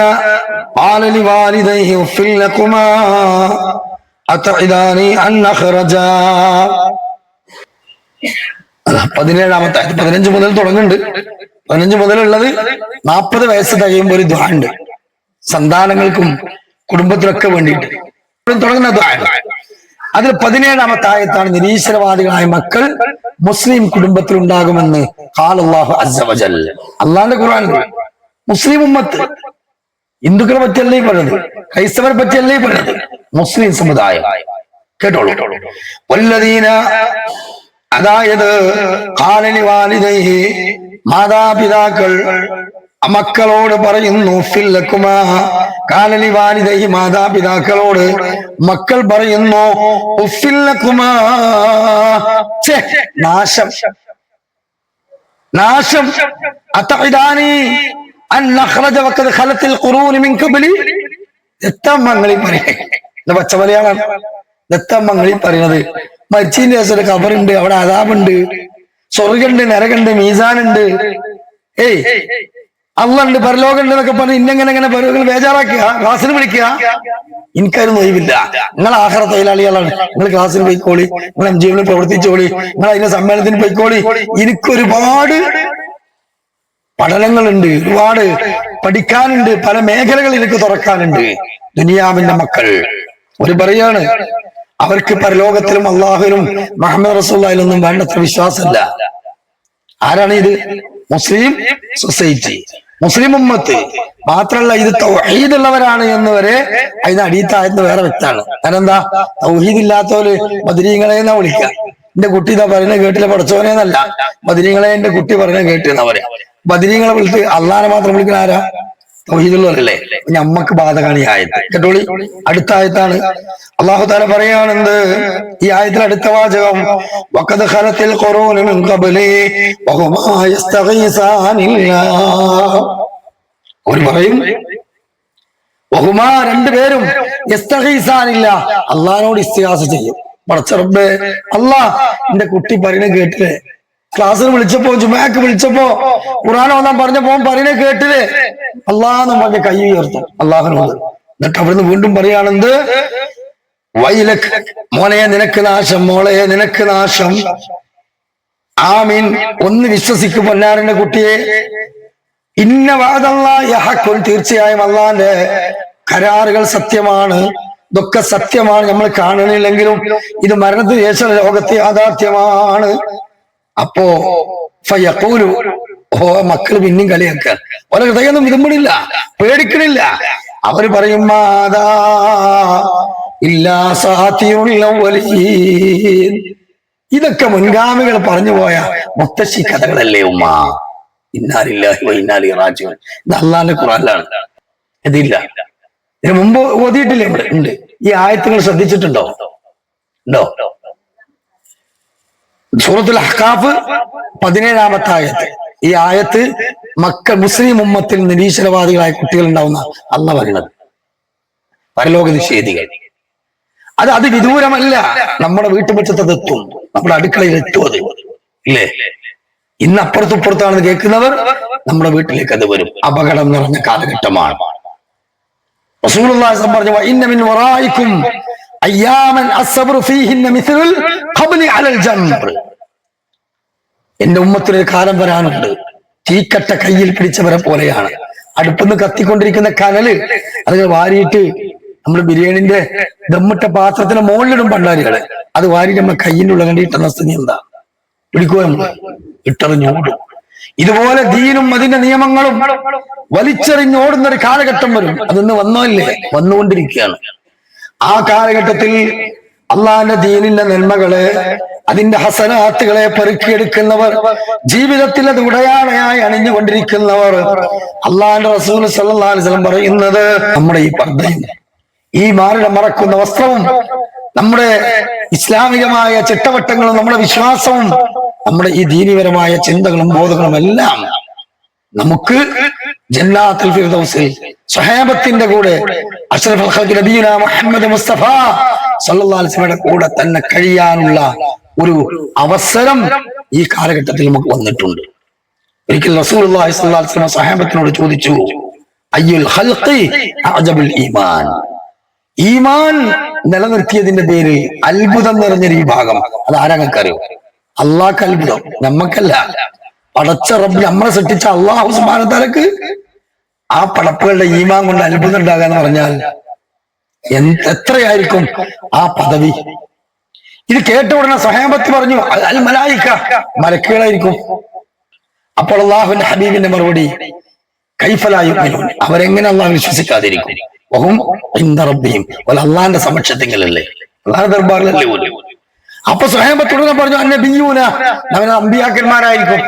ഖാല ലിവാലിദൈഹി ഉഫിൽ ലകുമാ അതഇദാനി അൻ അഖ്റജാ. 17-ാമത്തെ 15 മുതൽ തുടങ്ങുന്നുണ്ട്. 15 മുതലുള്ളത് 40 വയസ്സ് കഴിയുമ്പോൾ ഒരു ദുആ ഉണ്ട്, സന്താനങ്ങൾക്കും കുടുംബത്തിനൊക്കെ വേണ്ടിയിട്ട് തുടങ്ങുന്ന ദുആ. അതിൽ 17-ാമത്തെ ആയത്താണ് നിരീശ്വരവാദികളായ മക്കൾ മുസ്ലിം കുടുംബത്തിൽ ഉണ്ടാകുമെന്ന് ഖാലല്ലാഹു അസ്സ വജൽ. അള്ളാന്റെ ഖുർആൻ മുസ്ലിം ഉമ്മത്ത്, ഹിന്ദുക്കളെ പറ്റിയല്ലേ പറഞ്ഞത്, ക്രൈസ്തവരെ പറ്റിയല്ലേ പറഞ്ഞത്, മുസ്ലിം സമുദായം. കേട്ടോളൂ. വല്ലദീന, അതായത് ഖാല ലിവാലിദൈഹി, മാതാപിതാക്കൾ മക്കളോട് പറയുന്നു, ഫില്ലക്കുമാ ഖാല ലിവാലിദൈഹി, മാതാപിതാക്കളോട് മക്കൾ പറയുന്നു, ഉഫില്ലക്കുമാ, നാശം നാശം, അതഇദാനി അൻ നഖ്റജ വഖദ് ഖലത്തിൽ ഖുറൂൻ മിൻ ഖബ്ലി. ദത്തമ്മങ്ങളിൽ പറയുന്നത് പച്ച മലയാളാണ്. ദത്തമ്മങ്ങളിൽ പറയുന്നത് മരിച്ചതിന്റെ ശേഷം ഒരു ഖബറുണ്ട്, അവിടെ അദാബുണ്ട്, സ്വർഗമുണ്ട്, നരകമുണ്ട്, മീസാനുണ്ട്, അള്ളണ്ട്, പരലോകമുണ്ട് എന്നൊക്കെ പറഞ്ഞ് ഇന്നെങ്ങനെ പരലോകം ബേജാറാക്കുക, ക്ലാസ്സിന് വിളിക്കുക. എനിക്കാരും നോയില്ല. നിങ്ങൾ ആഖിറ തൊഴിലാളികളാണ്, നിങ്ങൾ ക്ലാസ്സിന് പോയിക്കോളി, നിങ്ങൾ MGM പ്രവർത്തിച്ചോളി, നിങ്ങൾ അതിന്റെ സമ്മേളനത്തിന് പോയിക്കോളി. എനിക്കൊരുപാട് പഠനങ്ങളുണ്ട്, ഒരുപാട് പഠിക്കാനുണ്ട്, പല മേഖലകൾ എനിക്ക് തുറക്കാനുണ്ട്. ദുനിയാവിന്റെ മക്കൾ ഒരു പറയാണ്, അവർക്ക് പരലോകത്തിലും അള്ളാഹുവിലും മുഹമ്മദ് റസൂലുള്ളാഹിലൊന്നും വേണ്ടത്ര വിശ്വാസമില്ല. ആരാണ് ഇത്? മുസ്ലിം സൊസൈറ്റി, മുസ്ലിം ഉമ്മത്ത്. മാത്രല്ല ഇത് തൗഹീദ് ഉള്ളവരാണ് എന്ന് വരെ അതിന് അടിയത്തായെന്ന് വേറെ വ്യക്തമാണ്. കാരണം എന്താ? തൗഹീദ് ഇല്ലാത്തവര് ബദരീങ്ങളെ എന്നാ വിളിക്കുക. എന്റെ കുട്ടി ഇതാ പറയുന്നത് കേട്ടില്ല, പഠിച്ചവനെന്നല്ല, ബദരീങ്ങളെ എന്റെ കുട്ടി പറയുന്നത് കേട്ടെന്നാ പറയാ. ബദരീങ്ങളെ വിളിച്ച് അള്ളാനെ മാത്രം വിളിക്കുന്ന ആരാ? തൗഹീദുള്ളവരല്ലേ. ഞമ്മക്ക് ബാധകാണ് ഈ ആയത്ത്. കേട്ടോളി, അടുത്ത ആയത്താണ്. അല്ലാഹു തആല പറയാണെന്ത് ഈ ആയത്തിൽ? അടുത്ത വാചകം, വഖദ് ഖലത്തിൽ ഖുറൂന മിൻ ഖബ്ലി വഹുമാ യസ്തഗീസാനില്ലാഹ്. അവർ പറയും, വഹുമാ, 2 പേരും, യസ്തഗീസാനില്ലാഹ്, അള്ളാഹിനോട് ഇസ്തിഗാസ ചെയ്യും. പടച്ച റബ്ബേ, അല്ലാഹ് എന്റെ കുട്ടി പറയുന്നത് കേട്ടില്ലേ, ക്ലാസ്സിൽ വിളിച്ചപ്പോ, ജുമാക്ക് വിളിച്ചപ്പോ, ഖുർആൻ ഓതാൻ പറഞ്ഞപ്പോ പറയുന്നത് കേട്ടില്ലേ, അള്ളാഹ് പറഞ്ഞ കൈ ഉയർത്തും അള്ളാഹുനോട്. എന്നിട്ട് അവിടുന്ന് വീണ്ടും പറയാണെന്ത്? വൈലക്, മോനെ നിനക്ക് നാശം, മോളെ നിനക്ക് നാശം. ആമീൻ, ഒന്ന് വിശ്വസിക്കും പൊന്നാരന്റെ കുട്ടിയെ. ഇന്ന വഅദല്ലാഹി ഹഖ്ഖുൻ, തീർച്ചയായും അള്ളാന്റെ കരാറുകൾ സത്യമാണ്, ഇതൊക്കെ സത്യമാണ്. നമ്മൾ കാണണില്ലെങ്കിലും ഇത് മരണത്തിന് ശേഷം ലോകത്തെ യാഥാർത്ഥ്യമാണ്. അപ്പോ ഫയഖൂലു, മക്കൾ പിന്നെയും കളിയാക്കാൻ ഓരോ ഹൃദയൊന്നും വിതുമ്പണില്ല, പേടിക്കണില്ല. അവര് പറയും, മാതാ ഇല്ലാ സാത്തിയുൽ അവ്വലീൻ, ഇതൊക്കെ മുൻഗാമികൾ പറഞ്ഞു പോയ മുത്തശ്ശി കഥകളല്ലേ ഉമ്മ. ഇന്നാ ലില്ലാഹി വ ഇന്നാ ഇലൈഹി റാജിഊൻ. ഇത് അല്ലാഹുവിന്റെ ഖുർആനിലാണ്, ഇതില്ല. ഇതിന് മുമ്പ് ഓതിയിട്ടില്ലേ? ഇവിടെ ഉണ്ട്. ഈ ആയത്തുകൾ ശ്രദ്ധിച്ചിട്ടുണ്ടോ? ഉണ്ടോ? സൂറത്തുൽ അഹ്കാഫ് 17-ാമത്തെ ആയത്ത്. ഈ ആയത്ത് മക്കൾ, മുസ്ലിം ഉമ്മത്തിൽ നിരീശ്വരവാദികളായ കുട്ടികൾ ഉണ്ടാവുന്ന അള്ളാഹ് പറയുന്നത്, പരലോക നിഷേധികൾ. അത് വിദൂരമല്ല, നമ്മുടെ വീട്ടുമുറ്റത്ത് എത്തും, നമ്മുടെ അടുക്കളയിൽ എത്തും. അത് ഇല്ലേ? ഇന്ന് അപ്പുറത്തുപ്പുറത്താണെന്ന് കേൾക്കുന്നവർ നമ്മുടെ വീട്ടിലേക്ക് അത് വരും. അപകടം നിറഞ്ഞ കാലഘട്ടമാണ്. റസൂലുള്ളാഹി പറഞ്ഞു, ഇന്ന മിൻ വറായിക്കും അയ്യാമൻ അസ്സബ്റു ഫീഹിന്ന മിസ്ലുൽ ഖബ്ലി അലൽ ജംർ. എന്റെ ഉമ്മത്തിനൊരു കാലം വരാനുണ്ട്, തീക്കട്ട കയ്യിൽ പിടിച്ചവരെ പോലെയാണ്. അടുപ്പിന്ന് കത്തിക്കൊണ്ടിരിക്കുന്ന കനല് അത് വാരിയിട്ട് നമ്മൾ ബിരിയാണിന്റെ ദമ്മിട്ട പാത്രത്തിന് മുകളിലിടും പണ്ടാരികള്. അത് വാരി നമ്മൾ കയ്യിന്റെ ഉള്ള കണ്ടിട്ടുന്ന സ്ഥിതി എന്താ? പിടിക്കുക, നമ്മൾ ഇട്ടെറിഞ്ഞോടും. ഇതുപോലെ ദീനും അതിന്റെ നിയമങ്ങളും വലിച്ചെറിഞ്ഞോടുന്ന ഒരു കാലഘട്ടം വരും. അതിന്ന് വന്നോ ഇല്ലേ? വന്നുകൊണ്ടിരിക്കുകയാണ്. ആ കാലഘട്ടത്തിൽ അള്ളാന്റെ ദീനിന്റെ നന്മകളെ, അതിന്റെ ഹസനാത്തുകളെ പെറുക്കിയെടുക്കുന്നവർ, ജീവിതത്തിൽ അത് ഉടയാടയായി അണിഞ്ഞുകൊണ്ടിരിക്കുന്നവർ, അള്ളാന്റെ റസൂൽ സല്ലല്ലാഹു അലൈഹി വസല്ലം പറയുന്നത് നമ്മുടെ ഈ പർദ്ദയും ഈ മാറിട മറക്കുന്ന വസ്ത്രവും നമ്മുടെ ഇസ്ലാമികമായ ചിട്ടവട്ടങ്ങളും നമ്മുടെ വിശ്വാസവും നമ്മുടെ ഈ ദീനീപരമായ ചിന്തകളും ബോധങ്ങളും എല്ലാം നമുക്ക് ജന്നാത്തുൽ ഫിർദൗസിൽ സ്വഹാബത്തിന്റെ കൂടെ അഷ്റഫുൽ ഖൽഖ് നബിയുനാ മുഹമ്മദ് മുസ്തഫ സല്ലല്ലാഹു അലൈഹി വസല്ലമയുടെ കൂടെ തന്നെ കഴിയാനുള്ള ഒരു അവസരം ഈ കാലഘട്ടത്തിൽ നമുക്ക് വന്നിട്ടുണ്ട്. ഒരിക്കൽ റസൂലുള്ളാഹി സ്വല്ലല്ലാഹു അലൈഹി വസല്ലം സ്വഹാബത്തിനോട് ചോദിച്ചു, അയ്യുൽ ഖൽഖി അഅജബുൽ ഈമാൻ, ഈമാൻ നിലനിർത്തിയതിന്റെ പേരിൽ അത്ഭുതം നിറഞ്ഞൊരു വിഭാഗം അത് ആരാങ്ങൾക്കറിയോ? അള്ളാഹ്ക്ക് അത്ഭുതം, നമ്മക്കല്ല. പടച്ച റബ്ബ് നമ്മളെ സൃഷ്ടിച്ച അള്ളാഹു സുബ്ഹാനഹു വ തആലക്ക് ആ പടപ്പുകളുടെ ഈമാൻ കൊണ്ട് അത്ഭുതം ഉണ്ടാകുക എന്ന് പറഞ്ഞാൽ എത്രയായിരിക്കും ആ പദവി? ഇത് കേട്ട ഉടനെ സ്വഹാബത്ത് പറഞ്ഞു, അൽ മലായിക, മലക്കുകളായിരിക്കും. അപ്പോൾ അള്ളാഹുവിന്റെ ഹബീബിന്റെ മറുപടി, കൈഫ ലാ യുഅ്മിനൂൻ, അവരെങ്ങനെ അള്ളാഹു വിശ്വസിക്കാതിരിക്കും? വഹും ഇൻദ റബ്ബിഹിം, അള്ളാഹിന്റെ സമക്ഷത്തിലല്ലേ, അള്ളാഹിന്റെ ദർബാറിലല്ലേ പോലും. അപ്പൊ സ്വഹാബത്ത് ഉടനെ പറഞ്ഞു, അന്നബിയൂന, അവന് അമ്പിയാക്കന്മാരായിരിക്കും.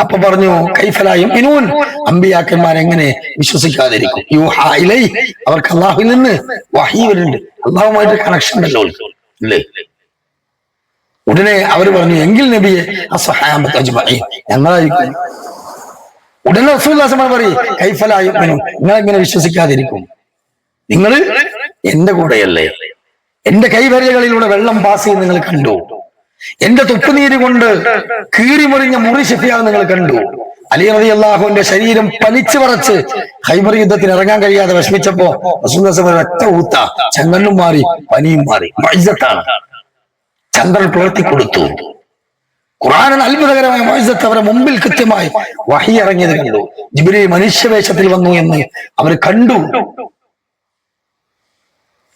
അപ്പൊ പറഞ്ഞു, കൈഫ ലാ യുഅ്മിനൂൻ, അമ്പിയാക്കന്മാരെങ്ങനെ വിശ്വസിക്കാതിരിക്കും? യൂഹാ ഇലൈഹി, അവർക്ക് അള്ളാഹുവിൽ നിന്ന് വഹീ വരുന്നുണ്ട്, അള്ളാഹുമായിട്ട് കണക്ഷൻ ഉണ്ടല്ലോ അല്ലേ? ഉടനെ അവര് പറഞ്ഞു, എങ്കിൽ നബിയെ അസ്വഹാബത്ത് അജ്മഈൻ, ഞങ്ങളായിരിക്കും. ഉടനെ റസൂലുള്ളാഹി സ്വല്ലല്ലാഹു അലൈഹി വസല്ലം പറയും, കൈഫ ലാ യുഅ്മിനൂൻ, നിങ്ങൾ എങ്ങനെ വിശ്വസിക്കാതിരിക്കും? നിങ്ങൾ എന്റെ കൂടെയല്ലേ? എന്റെ കൈവരകളിലൂടെ വെള്ളം പാസ് ചെയ്ത് നിങ്ങൾ കണ്ടു, എന്റെ തുപ്പുനീര് കൊണ്ട് കീറിമുറിഞ്ഞ മുറി ശിഫിയാവ് നിങ്ങൾ കണ്ടു. അലി റളിയല്ലാഹുവിന്റെ ശരീരം പനിച്ചു പറച്ച് ഖൈബർ യുദ്ധത്തിന് ഇറങ്ങാൻ കഴിയാതെ വിഷമിച്ചപ്പോ റസൂലുള്ളാഹി സ്വല്ലല്ലാഹു അലൈഹി വസല്ലം ഒറ്റ ഊത്ത, ചങ്ങലും മാറി, പനിയും മാറി. മുഅ്ജിസത്താണ്, ചന്ദ്രൻ പുലർത്തി കൊടുത്തു. ഖുർആനിൽ അത്ഭുതകരമായ മുഅ്ജിസത്ത് അവരുടെ മുമ്പിൽ കൃത്യമായി വഹി ഇറങ്ങിയത് കണ്ടു. ജിബ്രീൽ മനുഷ്യവേഷത്തിൽ വന്നു എന്ന് അവർ കണ്ടു.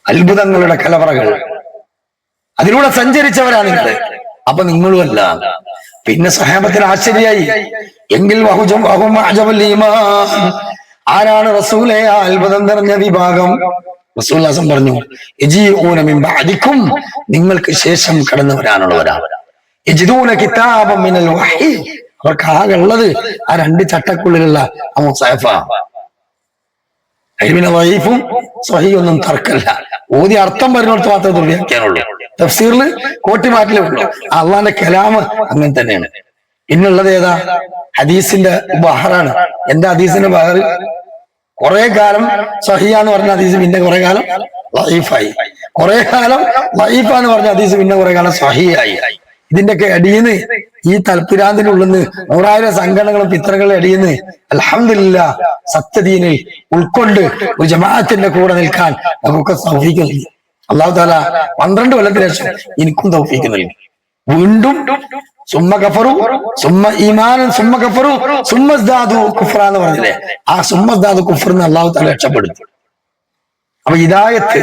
അത്ഭുതങ്ങളുടെ കലവറകൾ, അതിലൂടെ സഞ്ചരിച്ചവരാണ് നിങ്ങൾ. അപ്പൊ നിങ്ങളുമല്ല. പിന്നെ സ്വഹാബത്തിന് ആശ്ചര്യമായി, എങ്കിൽ ആരാണ് റസൂലേ ആ അത്ഭുതം നിറഞ്ഞ വിഭാഗം? റസൂലുള്ളാഹി പറഞ്ഞു, യജീഊന മിൻ ബഅദികും, നിങ്ങൾക്ക് ശേഷം കടന്നു വരാനുള്ളവരാണ്. യജിദൂന കിതാബൻ മിനൽ വഹി, അവർക്ക് ആകെ ഉള്ളത് ആ രണ്ട് ചട്ടക്കുള്ളിലുള്ള ആ മുസാഫ. വൈഫും സ്വഹീഹൊന്നും തർക്കല്ല, ഓതി അർത്ഥം വരുന്നിടത്ത് മാത്രമേ ദുർവ്യാഖ്യാനുള്ളൂ. തഫ്സീറിൽ കോട്ടി മാറ്റിലേ ഉള്ളൂ. അള്ളാന്റെ കലാമ് അങ്ങനെ തന്നെയാണ്. പിന്നുള്ളത് ഏതാ? ഹദീസിന്റെ ബഹറാണ്. എന്താ ഹദീസിന്റെ ബഹർ? കുറെ കാലം സ്വഹീഹാന്ന് പറഞ്ഞ ഹദീസ് പിന്നെ കുറെ കാലം ലഈഫായി, കുറെ കാലം ലഈഫാന്ന് പറഞ്ഞ ഹദീസ് പിന്നെ കുറെ കാലം സ്വഹീഹായി. ഇതിന്റെയൊക്കെ അടിയിന്ന്, ഈ തൽപ്പിരാന്തിന്റെ ഉള്ളിന്ന് 100,000 സംഘടനകളും പിത്രകളും അടിയിന്ന് അൽഹംദുലില്ലാഹ് സത്യദീനിൽ ഉൾക്കൊണ്ട് ഒരു ജമാഅത്തിന്റെ കൂടെ നിൽക്കാൻ നമുക്ക് തൗഫീഖ് നൽകി. അല്ലാഹു തആല 12 കൊല്ലത്തിന് ശേഷം എനിക്കും തൗഫീഖ് നൽകി. വീണ്ടും സുമ്മ കഫറു സുമ്മ ഈമാനൻ സുമ്മ കഫറു സുമ്മ ഇസ്ദാദു കുഫ്റ എന്ന് പറഞ്ഞില്ലേ, ആ സുമ്മ ഇസ്ദാദു കുഫ്റിനെ അല്ലാഹു തആല രക്ഷപ്പെടുത്തി. അപ്പൊ ഹിദായത്ത്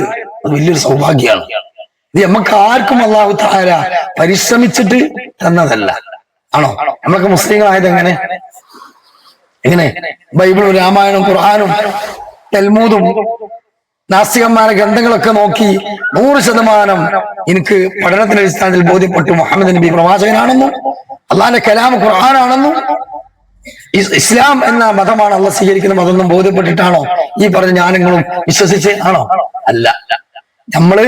വലിയൊരു സൗഭാഗ്യമാണ്. ഇത് നമുക്ക് ആർക്കും അല്ലാഹു തആല പരിശ്രമിച്ചിട്ട് തന്നതല്ല. ആണോ? നമുക്ക് മുസ്ലിങ്ങളായത് എങ്ങനെ? ബൈബിളും രാമായണവും ഖുർആനും തൽമൂദും നാസ്തികന്മാരുടെ ഗ്രന്ഥങ്ങളൊക്കെ നോക്കി 100% എനിക്ക് പഠനത്തിന്റെ അടിസ്ഥാനത്തിൽ ബോധ്യപ്പെട്ടു മുഹമ്മദ് നബി പ്രവാചകനാണെന്നും അള്ളാന്റെ കലാം ഖുർആനാണെന്നും ഇസ്ലാം എന്ന മതമാണ് അള്ളാഹ് സ്വീകരിക്കുന്ന മതമെന്നും ബോധ്യപ്പെട്ടിട്ടാണോ ഈ പറഞ്ഞ ഞാനിങ്ങളും വിശ്വസിച്ച്? ആണോ? അല്ല. നമ്മള്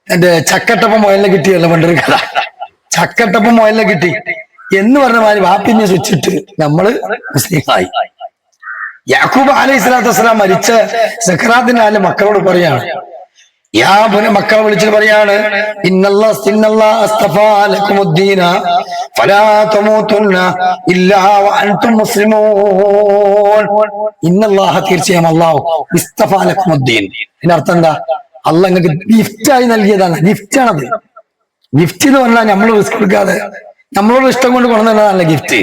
എന്റെ ചക്കട്ടപ്പം മുയലിനെ കിട്ടിയല്ല പണ്ടൊരു കഥ. ചക്കട്ടപ്പം മുയലിനെ കിട്ടി എന്ന് പറഞ്ഞ മാതിരി വാപ്പിനെ വെച്ചിട്ട് നമ്മള് മുസ്ലിങ്ങളായി. യാക്കൂബ് അലൈഹി സ്വലാത്തു വസ്സലാം മരിച്ച സക്കറാത്തിന്റെ ആല് മക്കളോട് പറയാണ്, മക്കളെ വിളിച്ചിട്ട് പറയാണ്, തീർച്ചയായും അല്ലാഹു ഇസ്തഫാ ലക്കുമുദ്ദീൻ. ഇതിന്റെ അർത്ഥം എന്താ? അള്ളാഹ് നിങ്ങൾക്ക് ഗിഫ്റ്റായി നൽകിയതാണ്. ഗിഫ്റ്റാണത്. ഗിഫ്റ്റ് എന്ന് പറഞ്ഞാൽ നമ്മൾ റിസ്ക് എടുക്കാതെ നമ്മളോട് ഇഷ്ടം കൊണ്ട് കൊണ്ടുവന്നതാണ് ഗിഫ്റ്റ്.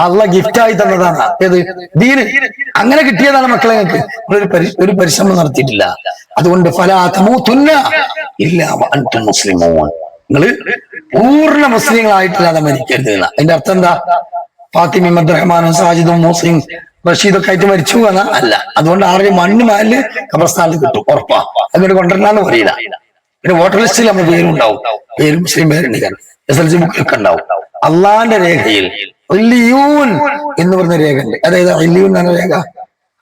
അള്ളാഹ് ഗിഫ്റ്റായി തന്നതാണ്. ഏത്? ദീന്. അങ്ങനെ കിട്ടിയതാണ് മക്കളെ. നിങ്ങൾക്ക് ഒരു പരിശ്രമം നടത്തിയിട്ടില്ല. അതുകൊണ്ട് ഫലാ തമൂതുന്ന ഇല്ലാ വഅൻതും മുസ്ലിമൂൻ, നിങ്ങൾ പൂർണ്ണ മുസ്ലിങ്ങളായിട്ടില്ലാതെ മരിക്കരുത്. അതിന്റെ അർത്ഥം എന്താ? ഫാത്തിമയും അബ്ദുറഹ്മാനും സാജിദും മൂസയും റഷീദൊക്കെ ആയിട്ട് മരിച്ചു എന്നാ? അല്ല. അതുകൊണ്ട് ആരുടെ മണ്ണ് മാലില് ഖബർസ്ഥാനത്ത് കിട്ടും, ഉറപ്പാ. അതുകൊണ്ട് കൊണ്ടുവരണമെന്ന് പറയില്ല. പിന്നെ വോട്ടർ ലിസ്റ്റിൽ നമ്മുടെ പേരുണ്ടാവും, പേര് മുസ്ലിം പേരുണ്ട്, SLC ബുക്കിലൊക്കെ ഉണ്ടാവും. അള്ളാന്റെ രേഖയിൽ ഇല്ലിയൂൻ എന്ന് പറഞ്ഞ രേഖ ഉണ്ട്. അതേതാ ഇല്ലിയൂൻ എന്ന രേഖ?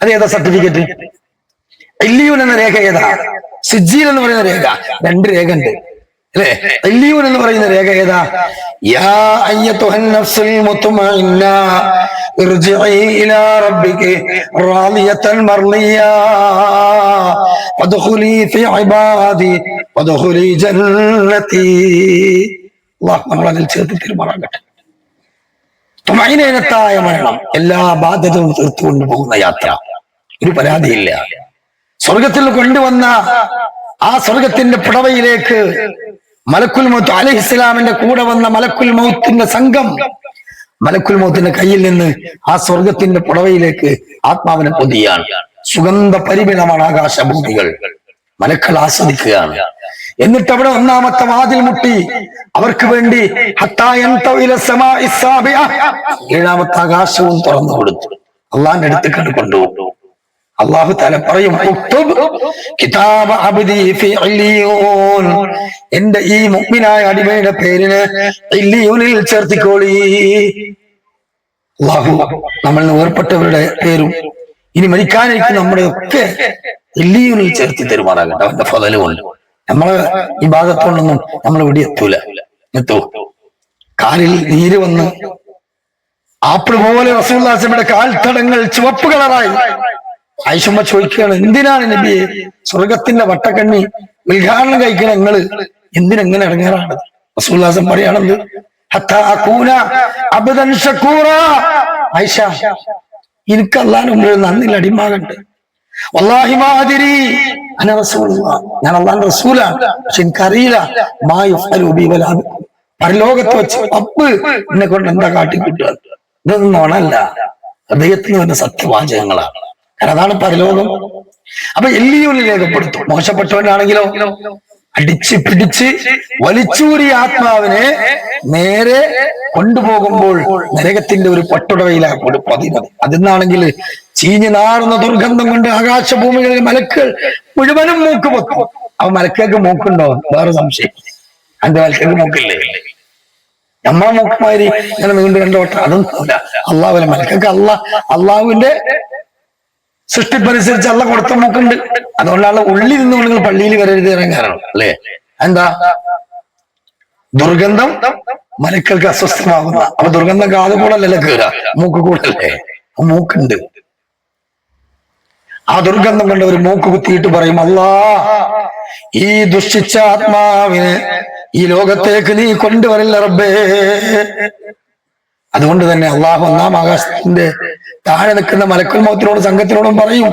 അതേതാ സർട്ടിഫിക്കറ്റ്? ഇല്ലിയൂൻ എന്ന രേഖ ഏതാ? സിജ്ജീൽ എന്ന് പറയുന്ന രേഖ. രണ്ട് രേഖ ഉണ്ട് അല്ലെ? ഇല്ലിയൂൻ എന്ന് പറയുന്ന രേഖ ഏതാ? യാ അയ്യത്തുഹൻ നഫ്സുൽ മുത്മഇന്ന ഇർജിഇ ഇലാ റബ്ബികി റാളിയതൻ മർളിയാ വദ്ഖുലി ഫീ ഇബാദി വദ്ഖുലി ജന്നതി. അല്ലാഹു നമ്മളെ അതിൽ ചേർത്ത് തീരുമാനാകട്ടെ. തുമഈനത്തായ മരണം, എല്ലാ ബാധ്യതകളും തീർത്തുകൊണ്ട് പോകുന്ന യാത്ര, ഒരു പരാതിയില്ല. സ്വർഗത്തിൽ കൊണ്ടുവന്ന ആ സ്വർഗത്തിന്റെ പുടവയിലേക്ക് മലക്കുൽ മൗത്ത് അലൈഹിസ്സലാമിന്റെ കൂടെ വന്ന മലക്കുൽ മൗത്തിന്റെ സംഘം മലക്കുൽ മൗത്തിന്റെ കയ്യിൽ നിന്ന് ആ സ്വർഗത്തിന്റെ പുടവയിലേക്ക് ആത്മാവിനെ പൊതിയാണ്. സുഗന്ധ പരിമളമാണ് ആകാശഭൂമികൾ. മലക്കൾ ആസ്വദിക്കുകയാണ്. എന്നിട്ട് അവിടെ ഒന്നാമത്തെ വാതിൽ മുട്ടി അവർക്ക് വേണ്ടി ഏഴാമത്തെ ആകാശവും തുറന്നു കൊടുത്തു. അള്ളാന്റെ അടുത്ത് കൊണ്ടുപോകും. അള്ളാഹു തആല പറയും, കിതാബ അബ്ദി ഫീ ഇല്ലിയൂൻ, എന്റെ ഈ മുഅ്മിനായ അടിമയുടെ പേരിന് ഇല്ലിയൂനിൽ ചേർത്തിക്കോളി. അള്ളാഹു നമ്മളിൽ വേർപ്പെട്ടവരുടെ പേരും ഇനി മരിക്കാനിരിക്കുന്ന നമ്മുടെ ഒക്കെ ഇല്ലിയൂനിൽ ചേർത്തി തരുമാറാകട്ടെ അവന്റെ ഫളല് കൊണ്ട്. നമ്മളെ ഈ ഭാഗത്തോണ്ടൊന്നും നമ്മൾ ഇവിടെ എത്തൂ. കാലിൽ നീര് വന്ന് ആപ്പിൾ പോലെ റസൂലുള്ളാഹിയുടെ കാൽത്തടങ്ങൾ ചുവപ്പ് കളറായി. ആയിഷമ്മ ചോദിക്കുകയാണ്, എന്തിനാണ് നബിയെ സ്വർഗത്തിന്റെ വട്ടക്കണ്ണി ഉദ്ഘാടനം കഴിക്കണ നിങ്ങള് എന്തിനെങ്ങനെ ഇറങ്ങാറാണ്? റസൂലുള്ളാഹി പറയാണെന്ന്, ആയിഷ, എനിക്ക് അള്ളാഹിന്റെ മുമ്പിൽ നന്ദിയിൽ അടിമാകണ്ട്. വല്ലാഹി മാ അദ്രി അന റസൂലുള്ളാഹ്, ഞാൻ അള്ളാഹിന്റെ റസൂലാണ്, പക്ഷെ എനിക്കറിയില്ല മാ യുഫ്അലു ബി വലാ ബികും, പരലോകത്ത് വെച്ച് അപ്പ് എന്നെ കൊണ്ട് എന്താ കാട്ടിക്കിട്ടുക. ഇതൊന്നും നോണല്ല, ഹൃദയത്തിന് തന്നെ സത്യവാചകങ്ങളാണ്. കാരണം അതാണ് പരലോകം. അപ്പൊ എല്ലിയൂരിൽ രേഖപ്പെടുത്തും. മോശപ്പെട്ടവനാണെങ്കിലോ അടിച്ച് പിടിച്ച് വലിച്ചൂരിയ ആത്മാവിനെ നേരെ കൊണ്ടുപോകുമ്പോൾ നരകത്തിന്റെ ഒരു പട്ടുടവയിലാണ് പതിവ്. അതിന്നാണെങ്കിൽ ചീഞ്ഞു നാറുന്ന ദുർഗന്ധം കൊണ്ട് ആകാശഭൂമികളിൽ മലക്കുകൾ മുഴുവനും മൂക്ക് പൊത്തും. അപ്പൊ മലക്കൾക്ക് മൂക്കുണ്ടോ? വേറെ സംശയം. അതിന്റെ മലക്കൾക്ക് മൂക്കില്ലേ? നമ്മളെ മൂക്കുമാതിരി ഇങ്ങനെ വീണ്ടും കണ്ടോട്ടെ, അതൊന്നുമില്ല. അള്ളാഹുവിനെ മലക്കൊക്കെ അള്ളാഹുവിന്റെ സൃഷ്ടിപ്പനുസരിച്ച് അള്ള കൊടുത്ത മൂക്കുണ്ട്. അതുകൊണ്ടാണ് ഉള്ളിൽ നിന്ന് നിങ്ങൾ പള്ളിയിൽ വരരുത് ഇറങ്ങാൻ കാരണം അല്ലേ? എന്താ? ദുർഗന്ധം മലക്കൾക്ക് അസ്വസ്ഥമാകുന്ന. അപ്പൊ ദുർഗന്ധം കാത് കൂടല്ലല്ലേ കയറുക, മൂക്ക് കൂടല്ലേ? മൂക്കുണ്ട്. ആ ദുർഗന്ധം കൊണ്ട് ഒരു മൂക്ക് കുത്തിയിട്ട് പറയും, അല്ലാ, ഈ ദുഷിച്ച ആത്മാവിനെ ഈ ലോകത്തേക്ക് നീ കൊണ്ടുവരില്ല റബ്ബേ. അതുകൊണ്ട് തന്നെ അള്ളാഹു ഒന്നാം ആകാശത്തിന്റെ താഴെ നിൽക്കുന്ന മലക്കുൽ മൗത്തിനോടും സംഘത്തിനോടും പറയും,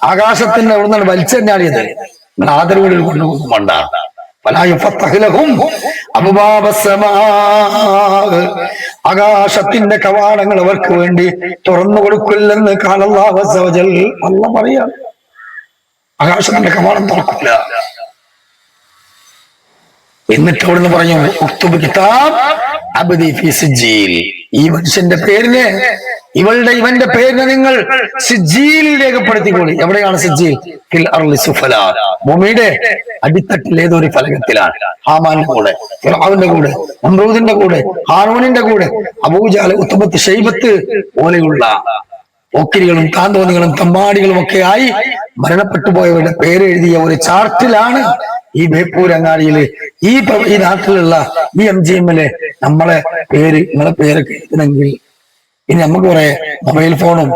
ആകാശത്തിന്റെ അവിടെ നിന്നാണ് വലിച്ചെണ്ണാടിയത്, നിങ്ങൾ ആദരവുകളിൽ കൊണ്ടുപോകുന്നുണ്ട. ആകാശത്തിന്റെ കവാടങ്ങൾ അവർക്ക് വേണ്ടി തുറന്നു കൊടുക്കില്ലെന്ന് അല്ല പറയാ. ആകാശത്തിന്റെ കവാടം തുറക്കില്ല. എന്നിട്ട് അവിടുന്ന് പറഞ്ഞു, ഈ മനുഷ്യന്റെ പേരിന് ഇവന്റെ പേരിനെ നിങ്ങൾ സിജ്ജീൽ രേഖപ്പെടുത്തിക്കോളി. എവിടെയാണ് സിജ്ജീൽ? ഫിൽ അർളി സുഫലാ, ഭൂമിയുടെ അടിത്തട്ടിൽ ഏതൊരു ഫലകത്തിലാണ്. ഹാമാന്റെ കൂടെ, ഫിർഔന്റെ കൂടെ, നമ്രൂദിന്റെ കൂടെ, ഹാറൂനിന്റെ കൂടെ, അബൂജഹൽ, ഉത്ബത്ത്, ഷൈബത്ത് പോലെയുള്ള പോക്കിരികളും താന്തോന്നികളും തമ്മാടികളും ഒക്കെ ആയി മരണപ്പെട്ടു പോയവരുടെ പേര് എഴുതിയ ഒരു ചാർട്ടിലാണ് ഈ ബേപ്പൂരങ്ങാടിയില് ഈ നാട്ടിലുള്ള ഈ MGM-ല് നമ്മളെ പേര്, നിങ്ങളെ പേരൊക്കെ എഴുതണമെങ്കിൽ ഇനി നമുക്ക് കുറെ മൊബൈൽ ഫോണും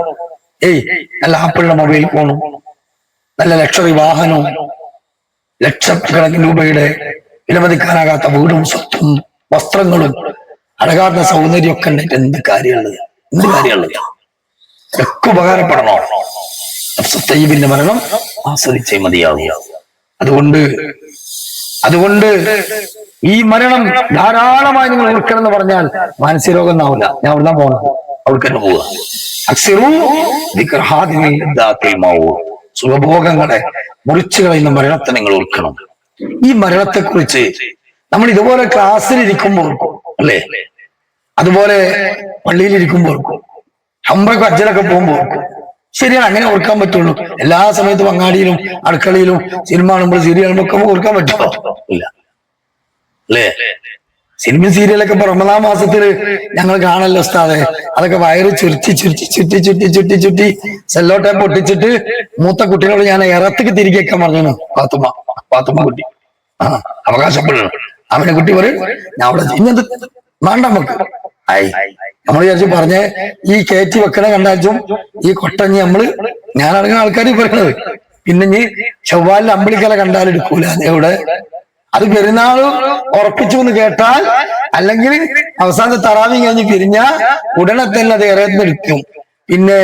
നല്ല ആപ്പിളിന്റെ മൊബൈൽ ഫോണും നല്ല ലക്ഷറി വാഹനവും ലക്ഷക്കണക്കിന് രൂപയുടെ വിലമതിക്കാനാകാത്ത വീടും സ്വത്തും വസ്ത്രങ്ങളും അടകാത്ത സൗന്ദര്യം ഒക്കെ ഉണ്ടായിട്ട് എന്ത് കാര്യമുള്ളത്? ഒക്കെ ഉപകാരപ്പെടണോ? തയ്യിബിന്റെ മരണം ആസ്വദിച്ചേ മതിയാവുക. അതുകൊണ്ട് ഈ മരണം ധാരാളമായി നിങ്ങൾ ഓർക്കണം എന്ന് പറഞ്ഞാൽ മാനസിക രോഗം ഒന്നാവില്ല. ഞാൻ അവിടുന്ന് പോകണം, അവൾക്ക് തന്നെ പോവുക. സുഖഭോഗങ്ങളെ മുറിച്ചു കളയുന്ന മരണത്തെ നിങ്ങൾ ഓർക്കണം. ഈ മരണത്തെ കുറിച്ച് നമ്മൾ ഇതുപോലെ ക്ലാസ്സിലിരിക്കുമ്പോൾ ഓർക്കും അല്ലേ? അതുപോലെ പള്ളിയിലിരിക്കുമ്പോൾ ഓർക്കും, ഹംറക്ക് അജ്ജലൊക്കെ പോകുമ്പോൾ ഓർക്കും. ശരിയാണ്, അങ്ങനെ ഓർക്കാൻ പറ്റുള്ളൂ. എല്ലാ സമയത്തും അങ്ങാടിയിലും അടുക്കളയിലും സിനിമ കാണുമ്പോൾ സീരിയൽ കാണുമ്പോൾ ഒക്കെ ഓർക്കാൻ പറ്റുമോ? ഇല്ല അല്ലേ? സിനിമ സീരിയലൊക്കെ ഇപ്പൊ റമദാൻ മാസത്തില് ഞങ്ങൾ കാണല്ലോ ഉസ്താദെ. അതൊക്കെ വയറ് ചുരുട്ടി സെല്ലോ ടേപ്പ് ഒട്ടിച്ചിട്ട് മൂത്ത കുട്ടികളോട് ഞാൻ ഇറത്തേക്ക് തിരികെക്കാൻ പറഞ്ഞു. പാത്തുമ്മ കുട്ടി അവകാശപ്പെടുന്നു. അവനെ കുട്ടി പറയും ഞാൻ അവിടെ ഇന്നത് വേണ്ട നമുക്ക്. നമ്മൾ വിചാരിച്ചു പറഞ്ഞ ഈ കയറ്റി വെക്കണ കണ്ടാച്ചും ഈ കൊട്ടഞ്ഞ് ഞാനടങ്ങുന്ന ആൾക്കാർ പറയണത്. പിന്നെ ഇനി ചൊവ്വാലിൽ അമ്പിളിക്കല കണ്ടാലെടുക്കൂല എവിടെ. അത് പെരുന്നാള് ഉറപ്പിച്ചു എന്ന് കേട്ടാൽ, അല്ലെങ്കിൽ അവസാനത്തെ തറാവി കഴിഞ്ഞ് പിരിഞ്ഞ ഉടനെ തന്നെ അത് ഇറയത്തിന് എടുക്കും. പിന്നെ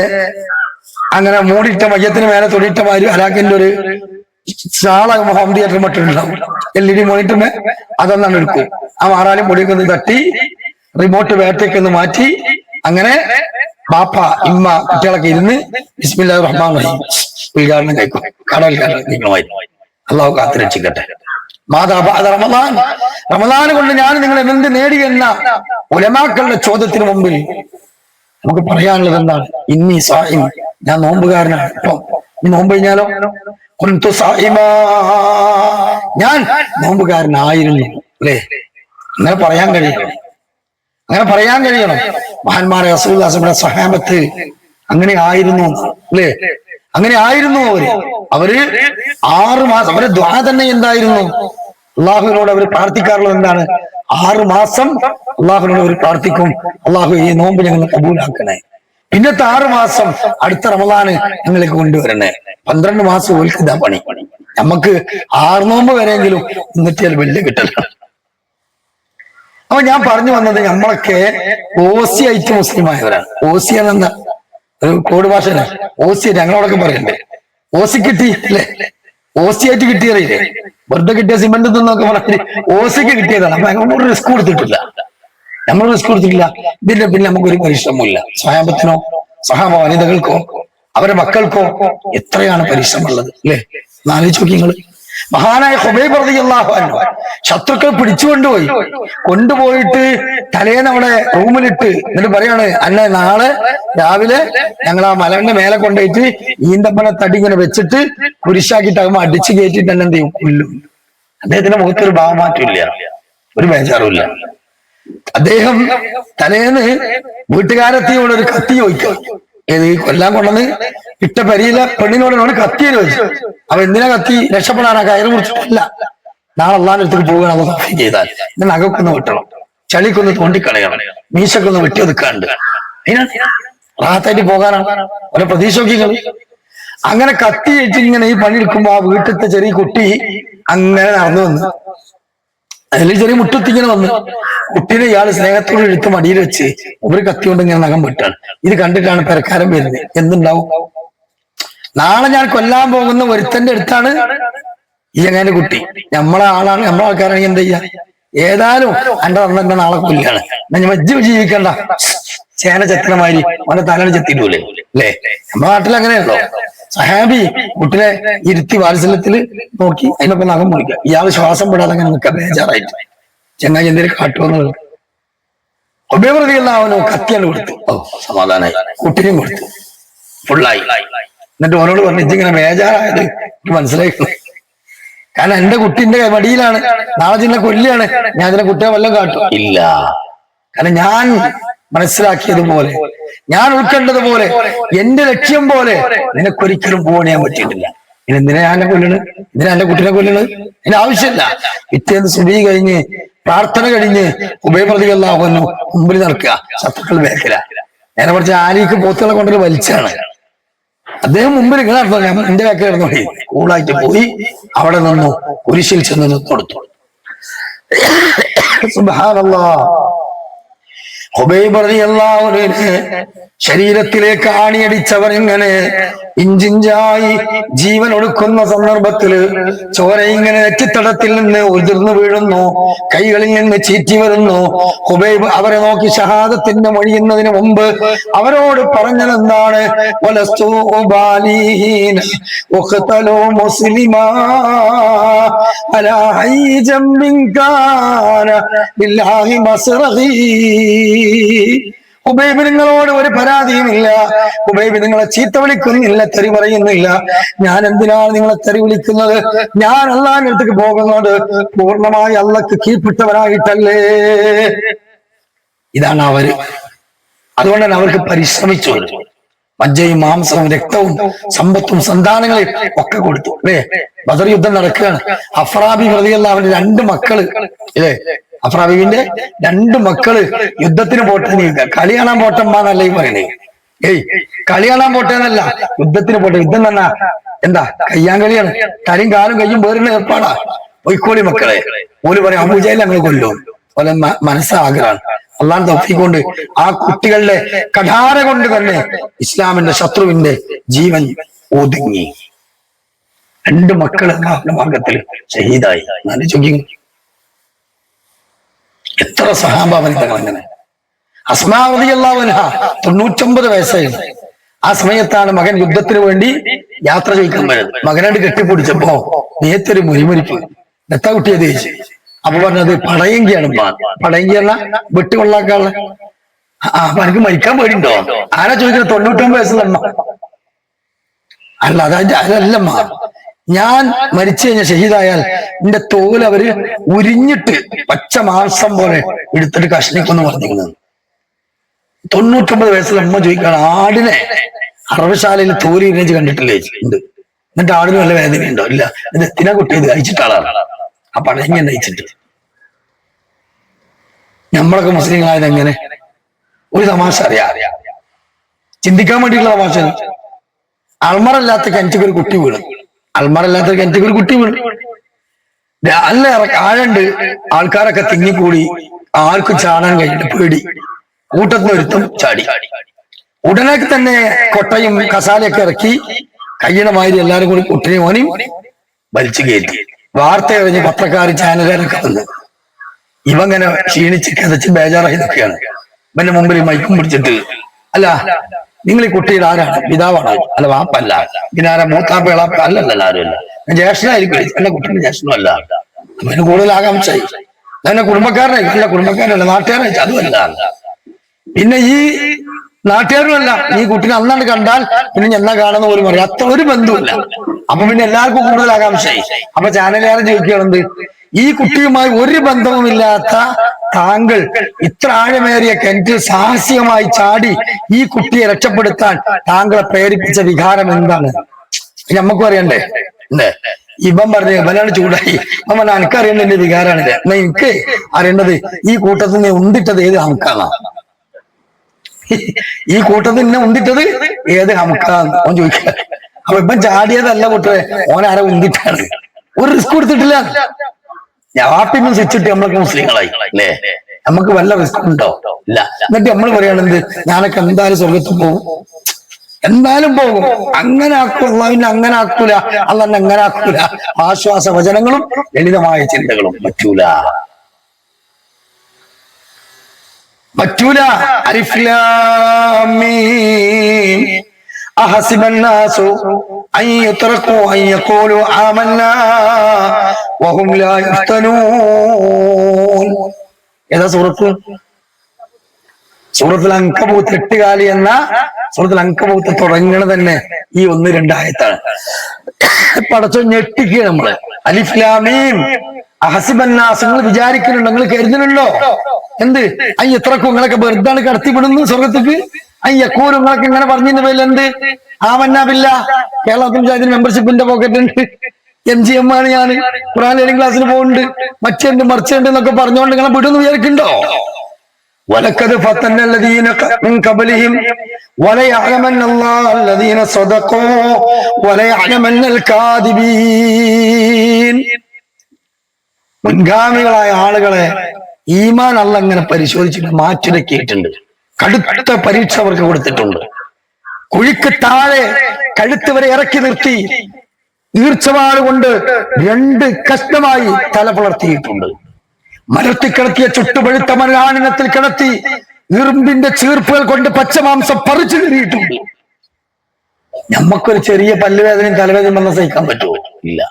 അങ്ങനെ മൂടിയിട്ട മയ്യത്തിന് മേലെ തൊടിയിട്ട മാതിരി അലാക്കിന്റെ ഒരു ചാള ഹോം തിയേറ്റർ മറ്റുണ്ടാവും, LED മോണിറ്ററിന് അതൊന്നാണ് എടുക്കും. ആ മാറാലും പൊടിയൊക്കെ ഒന്ന് തട്ടി റിമോട്ട് ബാറ്ററിയൊക്കെ ഒന്ന് മാറ്റി അങ്ങനെ ബാപ്പ ഇമ്മ കുട്ടികളൊക്കെ ഇരുന്ന് ബിസ്മില്ലാഹിർ റഹ്മാനിർ റഹീം ഉദ്ഘാടനം കഴിക്കും. അള്ളാഹു കാത്തുരക്ഷിക്കട്ടെ. റമദാൻ കൊണ്ട് ഞാൻ നിങ്ങൾ എന്ത് നേടി എന്ന ഉലമാക്കളുടെ ചോദ്യത്തിന് മുമ്പിൽ നമുക്ക് പറയാനുള്ളത് എന്താണ്? ഇന്നി സായിം, ഞാൻ നോമ്പുകാരനാണ്. ഇപ്പം നോമ്പ് കഴിഞ്ഞാലോ കുന്തു സായിമാ, ഞാൻ നോമ്പുകാരനായിരുന്നു. അല്ലേ? അങ്ങനെ പറയാൻ കഴിയണം, അങ്ങനെ പറയാൻ കഴിയണം. മഹാന്മാരെ റസൂലുള്ളാഹിയുടെ സ്വഹാബത്ത് അങ്ങനെ ആയിരുന്നു. അല്ലേ? അങ്ങനെ ആയിരുന്നു അവര് 6 മാസം അവരെ ദ്വാ തന്നെ എന്തായിരുന്നു? അള്ളാഹുവിനോട് അവർ പ്രാർത്ഥിക്കാറുള്ളത് എന്താണ്? 6 മാസം അള്ളാഹുവിനോട് അവർ പ്രാർത്ഥിക്കും, അള്ളാഹു ഈ നോമ്പ് ഞങ്ങൾ കബൂലാക്കണേ. പിന്നത്തെ 6 മാസം അടുത്ത റമദാന് ഞങ്ങൾക്ക് കൊണ്ടുവരണേ. 12 മാസം ഓൽക്കിതാ പണി. നമുക്ക് 6 നോമ്പ് വരെയെങ്കിലും ഇന്നത്തെ വലിയ കിട്ടല. അപ്പൊ ഞാൻ പറഞ്ഞു വന്നത്, നമ്മളൊക്കെ ഓസി ആയിട്ട് മുസ്ലിമായവരാണ്. ഓസി എന്ന ഒരു കോഡ് ഭാഷയാണ് ഓസി. ഞങ്ങളോടൊക്കെ പറയണ്ടേ ഓസി കിട്ടി അല്ലേ? ഓസി ആയിട്ട് കിട്ടിയറിയില്ലേ? വെറുതെ കിട്ടിയ സിമന്റ് എന്നൊക്കെ പറഞ്ഞിട്ട് ഓസിക്ക് കിട്ടിയതാണ്. അപ്പൊ ഞങ്ങൾ റിസ്ക് കൊടുത്തിട്ടില്ല. ഇതിന്റെ പിന്നെ നമുക്കൊരു പരിശ്രമമില്ല. സ്വഹാബത്തിനോ സ്വഹാബ വനിതകൾക്കോ അവരുടെ മക്കൾക്കോ എത്രയാണ് പരിശ്രമമുള്ളത് അല്ലേ? ആലോചിച്ച് നോക്കി നിങ്ങൾ. മഹാനായ ഖുബൈബ് റളിയല്ലാഹു അൻഹു ശത്രുക്കൾ കൊണ്ടുപോയിട്ട് തലേന്ന് അവിടെ റൂമിലിട്ട് എന്നിട്ട് പറയാണ്, അന്നെ നാളെ രാവിലെ ഞങ്ങൾ ആ മലന്റെ മേലെ കൊണ്ടുപോയിട്ട് ഈന്തപ്പന തടി ഇങ്ങനെ വെച്ചിട്ട് കുരിശാക്കിട്ടാകുമ്പോ അടിച്ചു കയറ്റിട്ട് തന്നെ എന്ത് ചെയ്യും? കൊല്ലും. അദ്ദേഹത്തിന്റെ മുഖത്തൊരു ഭാവമാറ്റമില്ല, ഒരു ബേജാറുമില്ല. അദ്ദേഹം തലേന്ന് വീട്ടുകാരെത്തിയോട് ഒരു കത്തി ചോദിക്കും. ഏത് കൊല്ലാൻ കൊണ്ടെന്ന് ഇട്ട പരിയിലെ പെണ്ണിനോട് കത്തിയെ ചോദിച്ചു. അപ്പൊ എന്തിനാ കത്തി? രക്ഷപ്പെടാനാ, കയറ് മുറിച്ചിട്ടില്ല. നാളെ അള്ളാന്റെ അടുത്തേക്ക് പോവുകയാണ്. അത് സഫി ചെയ്താൽ ഇന്ന് നഖക്കൊന്ന് വെട്ടണം, ചളിക്കൊന്ന് തോണ്ടിക്കളയണം, മീശക്കൊന്ന് വെട്ടി ഒതുക്കാണ്ട് റാത്തായിട്ട് പോകാനാണ് ഓരോ പ്രതീക്ഷ നോക്കികൾ. അങ്ങനെ കത്തി വെച്ച് ഇങ്ങനെ ഈ പണിയെടുക്കുമ്പോ ആ വീട്ടിലത്തെ ചെറിയ കുട്ടി അങ്ങനെ നടന്നു വന്ന് അതിൽ ചെറിയ മുട്ടുത്തിങ്ങനെ വന്ന് കുട്ടീനെ ഇയാള് സ്നേഹത്തോട് എടുത്ത് മടിയിൽ വെച്ച് ഒരു കത്തി കൊണ്ട് ഇങ്ങനെ നഖം വെട്ടാണ്. ഇത് കണ്ടിട്ടാണ് പെരക്കാരൻ വരുന്നത്. എന്തുണ്ടാവും? നാളെ ഞാൻ കൊല്ലാൻ പോകുന്ന ഒരുത്തന്റെ അടുത്താണ് ഈ ചങ്ങാന്റെ കുട്ടി. നമ്മളെ ആളാണ്, നമ്മളെ ആൾക്കാരാണെങ്കിൽ എന്താ ചെയ്യാ? ഏതായാലും എന്റെ തന്നെ നാളെ കൊല്ലാണ്, മജ്ജ ജീവിക്കണ്ട, ചേന ചെത്തണമാതിരി അവന്റെ തലയിൽ ചെത്തിയിട്ടൂലേ അല്ലേ? നമ്മുടെ നാട്ടിൽ അങ്ങനെയല്ലോ. സഹാബി കുട്ടിനെ ഇരുത്തി വാത്സല്യത്തില് നോക്കി അതിനൊപ്പം നഖം മുറിക്കുക. ഇയാള് ശ്വാസം വിടാതെ അങ്ങനെ നിൽക്കുക ബേജാറായിട്ട്. ചെങ്ങായി എന്തെങ്കിലും കാട്ടുമെന്നുള്ളത്. ഖുബൈബ് റളിയല്ലാഹു അൻഹു കത്തിയാണ് കൊടുത്തു. സമാധാനായി. കുട്ടിനെയും കൊടുത്തു. ഫുള്ളായി. എന്നിട്ട് ഓനോട് പറഞ്ഞു, ഇതിങ്ങനെ ബേജാറായത് എനിക്ക് മനസ്സിലായിട്ടുണ്ട്. കാരണം എന്റെ കുട്ടിന്റെ മടിയിലാണ്, നാളെ ചിന്ന കൊല്ലിയാണ്, ഞാൻ ഇതിനെ കുട്ടിയെ വല്ലതും കാട്ടും ഇല്ല. കാരണം ഞാൻ മനസ്സിലാക്കിയതുപോലെ, ഞാൻ ഉൾക്കൊണ്ടതുപോലെ, എന്റെ ലക്ഷ്യം പോലെ നിനക്കൊരിക്കലും പോകാൻ പറ്റിയിട്ടില്ല. എന്തിനാ ഞാൻ എന്നെ കൊല്ലണ്? എന്തിനാ എന്റെ കുട്ടിനെ കൊല്ലണ്? അതിന് ആവശ്യമില്ല. പിറ്റേന്ന് സുബഹി കഴിഞ്ഞ് പ്രാർത്ഥന കഴിഞ്ഞ് ഖുബൈബ് റളിയല്ലാഹു അൻഹു മുമ്പിൽ നടക്കുക, ശത്രുക്കൾ ബേക്കില. നേരെ കുറച്ച് ആലിക്ക് പോത്തുകളെ കൊണ്ടൊരു വലിച്ചാണ്. അദ്ദേഹം മുമ്പിൽ ഇങ്ങനെ നടന്നു, എന്റെ ബാക്കിൽ കിടന്നു പോയി. കൂളായിട്ട് പോയി അവിടെ നിന്നു കുരിശിൽ ചെന്ന് കൊടുത്തു. സുബ്ഹാനല്ലാഹ്. ഖുബൈബ് റളിയല്ലാഹു അൻഹു ശരീരത്തിലേക്ക് ആണിയടിച്ചവർ ഇങ്ങനെ ഇഞ്ചിഞ്ചായി ജീവൻ ഒടുക്കുന്ന സന്ദർഭത്തില് ചോര ഇങ്ങനെ നെറ്റിത്തടത്തിൽ നിന്ന് ഉതിർന്നു വീഴുന്നു, കൈകളിൽ നിന്ന് ചീറ്റി വരുന്നു. ഖുബൈബ് അവരെ നോക്കി ഷഹാദത്തിന്റെ മൊഴിയുന്നതിന് മുമ്പ് അവരോട് പറഞ്ഞത് എന്താണ്? ഹുബൈബ് നിങ്ങളോട് ഒരു പരാതിയുമില്ല. ഹുബൈബ് നിങ്ങളെ ചീത്ത വിളിക്കുന്നില്ല, തെറി പറയുന്നില്ല. ഞാൻ എന്തിനാണ് നിങ്ങളെ തെറി വിളിക്കുന്നത്? ഞാൻ അള്ളാഹിന്റെ അടുത്തേക്ക് പോകുന്നത് പൂർണ്ണമായി അള്ളാഹ്ക്ക് കീഴ്പ്പെട്ടവരായിട്ടല്ലേ. ഇതാണ് അവര്. അതുകൊണ്ട് തന്നെ അവർക്ക് പരിശ്രമിച്ചു. മജ്ജയും മാംസവും രക്തവും സമ്പത്തും സന്താനങ്ങളെയും ഒക്കെ കൊടുത്തു അല്ലേ. ബദർ യുദ്ധം നടക്കുകയാണ്. അഫ്രാബി റളിയല്ലാഹു അവന്റെ 2 മക്കള് അല്ലേ, അഫ്രാബിന്റെ 2 മക്കള് യുദ്ധത്തിന് പോട്ടെ. കളി കാണാൻ പോട്ടെമ്പാന്നല്ല ഈ പറയണേ. കളി കാണാൻ പോട്ടേന്നല്ല, യുദ്ധത്തിന് പോട്ടെ. യുദ്ധം തന്നെ എന്താ കയ്യാങ്കളിയാണ്. കരയും കാലും കയ്യും വേറുള്ള ഏർപ്പാടാ. പൊയ്ക്കോളി മക്കളെ. ഓല് പറയും അബൂജഹൽ ഞങ്ങൾ കൊല്ലും. ഓലെ മനസ്സാഗ്രഹാണ്. അള്ളാഹു തൗഫീഖ് കൊണ്ട് ആ കുട്ടികളുടെ കഠാര കൊണ്ട് തന്നെ ഇസ്ലാമിന്റെ ശത്രുവിന്റെ ജീവൻ ഒതുങ്ങി. 2 മക്കൾ അള്ളാഹുവിന്റെ മാർഗത്തിൽ ഷഹീദായി. എത്ര സഹാബാവനിതകൾ അങ്ങനെ. അസ്മാ റളിയല്ലാഹു അൻഹ 99 വയസ്സായി. ആ സമയത്താണ് മകൻ യുദ്ധത്തിന് വേണ്ടി യാത്ര ചോദിക്കാൻ വരുന്നത്. മകനായിട്ട് കെട്ടിപ്പൊടിച്ചപ്പോ നേത്തൊരു മുരിമുരിപ്പ്. എത്താ കുട്ടിയത് ചോദിച്ചു. അപ്പൊ പറഞ്ഞത് പടയങ്കിയാണ്. പടയങ്കി പറഞ്ഞ വെട്ടുകൊള്ളാക്കാനുള്ള. അപ്പൊ എനിക്ക് മരിക്കാൻ പേടിയുണ്ടോ? ആരാ ചോദിക്കുന്നത്? 99 വയസ്സുള്ള അല്ല, അതല്ലമ്മ. ഞാൻ മരിച്ചു കഴിഞ്ഞ ഷഹീദായാൽ എന്റെ തോൽ അവര് ഉരിഞ്ഞിട്ട് പച്ച മാംസം പോലെ എടുത്തിട്ട് കഷ്ണിക്കൊന്ന് പറഞ്ഞിരിക്കുന്നത്. 99 വയസ്സിൽ അമ്മ ചോദിക്കാണ്, ആടിനെ അറവശാലയിൽ തോല് ഇരിഞ്ഞ് കണ്ടിട്ടില്ലേ? ഉണ്ട്. എന്നിട്ട് ആടിന് വല്ല വേദനയുണ്ടോ? ഇല്ല. ഇത് എത്തിനാ കുട്ടിയത് അയച്ചിട്ടാളാണ്. ആ പടയങ്ങി നയിച്ചിട്ട്. നമ്മളൊക്കെ മുസ്ലിങ്ങളായത് എങ്ങനെ? ഒരു തമാശ അറിയാം, ചിന്തിക്കാൻ വേണ്ടിയിട്ടുള്ള തമാശ. അൾമറല്ലാത്ത കിണറ്റിക്ക് ഒരു കുട്ടി വീണ്. അൾമറല്ലാത്ത കിണറ്റിക്ക് ഒരു കുട്ടി വീണ്. അല്ല ആഴണ്ട്. ആൾക്കാരൊക്കെ തിങ്ങിക്കൂടി. ആർക്കും ചാടാൻ കഴിഞ്ഞിട്ട് പേടി. കൂട്ടത്തിന് ഒരുത്തും ചാടി. ഉടനെ തന്നെ കൊട്ടയും കസാലയൊക്കെ ഇറക്കി കയ്യണമാതിരി എല്ലാരും കൂടി കുട്ടിനെ ഓനെയും വലിച്ചു കയറ്റി. വാർത്ത കഴിഞ്ഞ് പത്രക്കാർ ചാനലുകാരൊക്കെ വന്ന് ഇവങ്ങനെ ക്ഷീണിച്ച് കതച്ച് ബേജാറായി നിൽക്കുകയാണ്. ഇവന്റെ മുമ്പിൽ മൈക്കും പിടിച്ചിട്ട്, അല്ല നിങ്ങൾ ഈ കുട്ടിയുടെ ആരാണ്? പിതാവാണ്? അല്ല വാപ്പല്ല. പിന്നെ ആരാ? മൂത്താപ്പ ഇളാപ്പ? അല്ലല്ല, ആരുമല്ല. ജ്യേഷ്ഠനായിരിക്കും. എന്റെ കുട്ടിയുടെ ജ്യേഷ്ഠനും അല്ല. അവന് കൂടുതൽ ആകാംക്ഷയായി. എന്നെ കുടുംബക്കാരനായി? അല്ല കുടുംബക്കാരല്ല, നാട്ടുകാരായി? അതുമല്ല. പിന്നെ ഈ നാട്ടുകാരുമല്ല, ഈ കുട്ടിനെ അന്നാണ്ട് കണ്ടാൽ പിന്നെ എന്നാ കാണുന്ന പോലും പറയും. അത്ര ഒരു ബന്ധുവില്ല. അപ്പൊ പിന്നെ എല്ലാവർക്കും കൂടുതൽ ആകാംക്ഷയായി. അപ്പൊ ചാനലുകാരൻ ചോദിക്കുകയാണെന്ത്, ഈ കുട്ടിയുമായി ഒരു ബന്ധവുമില്ലാത്ത താങ്കൾ ഇത്ര ആഴമേറിയ കിണറ്റിൽ സാഹസികമായി ചാടി ഈ കുട്ടിയെ രക്ഷപ്പെടുത്താൻ താങ്കളെ പ്രേരിപ്പിച്ച വികാരം എന്താണ്? നമുക്കും അറിയണ്ടേ? ഇവൻ പറഞ്ഞു, ഇവനാണ് ചൂടായി. അവൻ എനിക്കറിയേണ്ട എന്റെ വികാരമാണിത്. എന്നാ എനിക്ക് അറിയേണ്ടത് ഈ കൂട്ടത്തിൽ നിന്ന് ഉണ്ടിട്ടത് ഏത് ഹംക്കാന്നാ? ഈ കൂട്ടത്തിൽ നിന്നെ ഉണ്ടിട്ടത് ഏത് ഹംക്കാന്ന് ഓൻ ചോദിക്കുക. അപ്പൊ ഇപ്പം ചാടിയതല്ല കൂട്ടരെ, ഓനാരെ ഉന്തിട്ടാണ്. ഒരു റിസ്ക് കൊടുത്തിട്ടില്ല. വാപ്പിന്നും സ്വിച്ചിട്ട് നമ്മളൊക്കെ മുസ്ലിങ്ങളായി അല്ലേ? നമുക്ക് വല്ല റിസ്ക് ഉണ്ടോ? ഇല്ല. എന്നിട്ട് നമ്മൾ പറയുകയാണെന്ത്, ഞാനൊക്കെ എന്തായാലും സ്വർഗത്തിൽ പോകും, എന്തായാലും പോകും. അങ്ങനെ ആക്കൂല, പിന്നെ അങ്ങനെ ആക്കൂല, അന്നെ അങ്ങനെ ആക്കൂല. ആശ്വാസ വചനങ്ങളും ലളിതമായ ചിന്തകളും പറ്റൂല. അലിഫ് ലാം മീം أحسب الناس أن يتركوا أن يقولوا آمنا وهم لا يفتنون. ഏതാ സൂറത്ത്? സൂറത്തുൽ അൻകബൂത്ത് 8 എന്ന സൂറത്തുൽ അൻകബൂത്ത് തുടങ്ങുന്നത് തന്നെ ഈ 1-2 ആയത്താണ്. പടച്ചോ ഞെട്ടിക്കുക നമ്മള്. അലിഫ് ലാം മീം അഹസിബന്നാസ്. നിങ്ങൾ വിചാരിക്കുന്നുണ്ടോ, നിങ്ങൾ കരുതുന്നുണ്ടോ എന്ത്? അയ്യത്രക്കും നിങ്ങളൊക്കെ വെറുതാണ് കടത്തിവിടുന്നു സ്വർഗത്തേക്ക്. അയ്യക്കൂരും നിങ്ങളൊക്കെ ഇങ്ങനെ പറഞ്ഞതിന്റെ പേരിൽ എന്ത്? ആമന്നാബില്ല. കേരള പഞ്ചായത്തിന് മെമ്പർഷിപ്പിന്റെ പോക്കറ്റ് ഉണ്ട്, MGM ആണ് ഞാൻ, ഖുർആൻ ലേണിംഗ് ക്ലാസ്സിന് പോകുന്നുണ്ട്, മറ്റുണ്ട് മറിച്ചുണ്ട് എന്നൊക്കെ പറഞ്ഞുകൊണ്ട് നിങ്ങളെ വിടുന്ന് വിചാരിക്കുന്നുണ്ടോ? വലക്കത് ഫതന്ന അല്ലദീന മിൻ ഖബലിഹിം വലയഅലമന്ന അല്ലാഹു അല്ലദീന സദഖൂ വലയഅലമന്നൽ കാദിബീൻ. മുൻഗാമികളായ ആളുകളെ ഈമാൻ അല്ലാഹ് ഇങ്ങനെ പരിശോധിച്ചിട്ട് മാറ്റിരക്കിയിട്ടുണ്ട്. കടുത്ത പരീക്ഷ അവർക്ക് കൊടുത്തിട്ടുണ്ട്. കുഴിക്ക് താഴെ കഴുത്ത് വരെ ഇറക്കി നിർത്തി ഈർച്ചവാട് കൊണ്ട് 2 കഷ്ണമായി തല പുലർത്തിയിട്ടുണ്ട്. മലർത്തിക്കിടത്തിയ ചുട്ടുപഴുത്ത മരണത്തിൽ കിടത്തി ഇരുമ്പിന്റെ ചീർപ്പുകൾ കൊണ്ട് പച്ചമാംസം പറിച്ചു കയറിയിട്ടുണ്ട്. ഞമ്മക്കൊരു ചെറിയ പല്ലുവേദനയും തലവേദനയും വന്ന സഹിക്കാൻ പറ്റുമോ? ഇല്ല.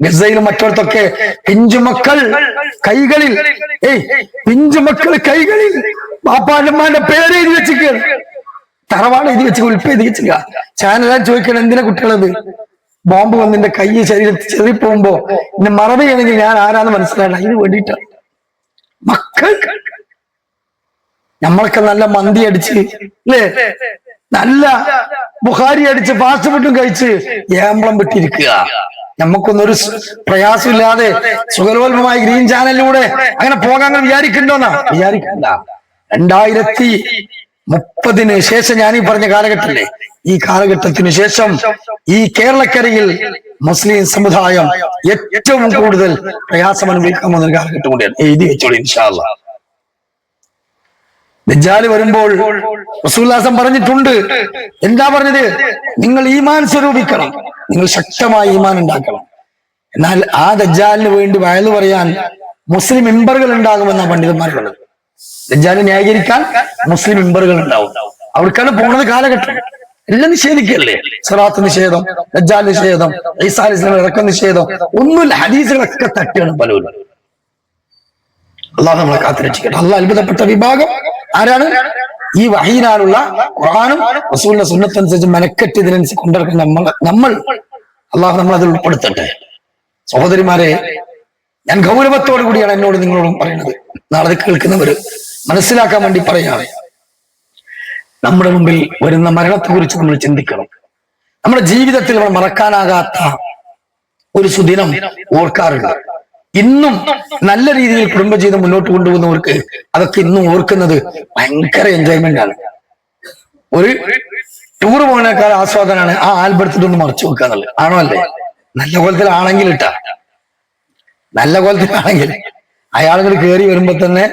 ഗസയിലും മറ്റോടത്തൊക്കെ പിഞ്ചുമക്കൾ കൈകളിൽ ബാപ്പാന്റെമാന്റെ പേര് എഴുതി വെച്ചിരിക്കുകയാണ്, തറവാട് എഴുതി വെച്ച് ഉൽപ്പ എഴുതി വെച്ചില്ല. ചാനലാൻ ചോദിക്കണം എന്തിനാ കുട്ടികളത്? ബോംബ് വന്ന് എന്റെ കൈ ശരീരത്തിൽ ചെറിപ്പോകുമ്പോ എന്നെ മറവിയാണെങ്കിൽ ഞാൻ ആരാന്ന് മനസ്സിലായില്ല. അതിന് വേണ്ടിയിട്ടാണ്. മക്കൾ നമ്മളൊക്കെ നല്ല മന്തി അടിച്ച് അല്ലേ, നല്ല ബുഖാരി അടിച്ച് ഫാസ്റ്റ് ഫുഡും കഴിച്ച് ഏമ്പളം വിട്ടിരിക്കുക. നമുക്കൊന്നൊരു പ്രയാസമില്ലാതെ സുഖലോൽപമായി ഗ്രീൻ ചാനലിലൂടെ അങ്ങനെ പോകാൻ വിചാരിക്കണ്ടോന്നാ? വിചാരിക്കണ്ട. 2030 ശേഷം ഞാൻ ഈ പറഞ്ഞ കാലഘട്ടത്തിലെ ഈ കാലഘട്ടത്തിന് ശേഷം ഈ കേരളക്കരയിൽ മുസ്ലിം സമുദായം ഏറ്റവും കൂടുതൽ പ്രയാസം അനുഭവിക്കാൻ പോകുന്ന കാലഘട്ടം കൂടിയാണ്. എഴുതി വെച്ചോളൂ ഇൻഷാ അല്ലാഹ്. ദജ്ജാൽ വരുമ്പോൾ റസൂലുള്ളാഹി പറഞ്ഞിട്ടുണ്ട്. എന്താ പറഞ്ഞത്? നിങ്ങൾ ഈമാൻ സ്വരൂപിക്കണം, നിങ്ങൾ ശക്തമായ ഈമാൻ ഉണ്ടാക്കണം. എന്നാൽ ആ ദജ്ജാലിന് വേണ്ടി വയലു പറയാൻ മുസ്ലിം മെമ്പറുകൾ ഉണ്ടാകുമെന്നാണ് പണ്ഡിതന്മാർ പറഞ്ഞത്. ദജ്ജാലിനെ ന്യായീകരിക്കാൻ മുസ്ലിം മെമ്പറുകൾ ഉണ്ടാവും. അവർക്കാണ് പോണത് കാലഘട്ടം. എല്ലാം നിഷേധിക്കല്ലേ? സിറാത്ത് നിഷേധം, ദജ്ജാൽ നിഷേധം, ഈസാ അലൈഹിസ്സലാം ഇറക്കം നിഷേധം, ഒന്നുമില്ല. ഹദീസുകളൊക്കെ തട്ടുകയാണ് പലരും. അള്ളാഹു നമ്മളെ കാത്തിരക്ഷിക്കട്ടെ. അള്ളാഹ് അത്ഭുതപ്പെട്ട വിഭാഗം ആരാണ്? ഈ വഹീനാലുള്ള ഖുർആനും റസൂലിന്റെ സുന്നത്തനുസരിച്ച് മെനക്കെട്ട് ഇതിനനുസരിച്ച് കൊണ്ടിറക്കുന്ന നമ്മൾ അള്ളാഹു നമ്മൾ അതിൽ ഉൾപ്പെടുത്തട്ടെ. സഹോദരിമാരെ, ഞാൻ ഗൗരവത്തോടു കൂടിയാണ് എന്നോട് നിങ്ങളോടും പറയുന്നത്. നാളെ കേൾക്കുന്നവര് മനസ്സിലാക്കാൻ വേണ്ടി പറയാണ്. നമ്മുടെ മുമ്പിൽ വരുന്ന മരണത്തെ കുറിച്ച് നമ്മൾ ചിന്തിക്കണം. നമ്മുടെ ജീവിതത്തിൽ നമ്മൾ മറക്കാനാകാത്ത ഒരു സുദിനം ഓർക്കാറുണ്ട്. ഇന്നും നല്ല രീതിയിൽ കുടുംബജീവിതം മുന്നോട്ട് കൊണ്ടുപോകുന്നവർക്ക് അതൊക്കെ ഇന്നും ഓർക്കുന്നത് ഭയങ്കര എൻജോയ്മെന്റ് ആണ്. ഒരു ടൂർ പോകുന്നേക്കാൾ ആസ്വാദനാണ് ആ ആൽബർത്തിട്ടൊന്ന് മറച്ചു വെക്കുക എന്നുള്ളത്. ആണോ അല്ലേ? നല്ല കോലത്തിലാണെങ്കിൽ നല്ല കോലത്തിലാണെങ്കിൽ അയാളുകൾ കയറി വരുമ്പോ തന്നെ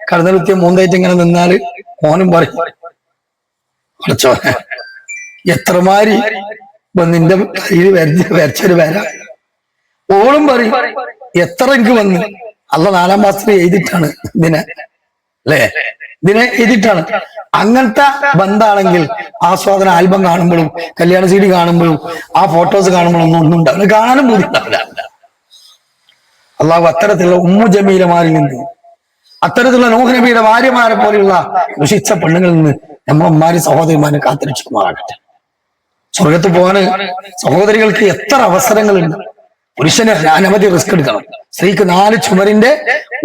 കടന്നലുത്തിയ മൂന്നായിട്ട് ഇങ്ങനെ നിന്നാല് ഓനും പറയും, കുറച്ചോ എത്രമാരി നിന്റെ കയ്യിൽ വരച്ചൊരു വര. ഓളും പറയും എത്ര എനിക്ക് വന്ന് അല്ല 4-ാം മാസത്തിൽ എഴുതിയിട്ടാണ് ഇതിനെ എഴുതിയിട്ടാണ്. അങ്ങനത്തെ ബന്ധാണെങ്കിൽ ആസ്വാദന ആൽബം കാണുമ്പോഴും കല്യാണ സീഡി കാണുമ്പോഴും ആ ഫോട്ടോസ് കാണുമ്പോഴും ഒന്നും ഉണ്ടാവില്ല, കാണാനും ബുദ്ധിമുട്ടാവില്ല. അള്ളാഹു അത്തരത്തിലുള്ള ഉമ്മു ജമീലമാരിൽ നിന്ന്, അത്തരത്തിലുള്ള നൂഹ് നബിയുടെ ഭാര്യമാരെ പോലെയുള്ള ദുഷിച്ച പെണ്ണുങ്ങളിൽ നിന്ന് നമ്മളമ്മാരും സഹോദരിമാരെ കാത്തിരക്ഷിക്കുമാറാകട്ടെ. സ്വർഗത്ത് പോകാന് സഹോദരികൾക്ക് എത്ര അവസരങ്ങളുണ്ട്. പുരുഷന് അനവധി റിസ്ക് എടുക്കണം. സ്ത്രീക്ക് 4 ചുമരിന്റെ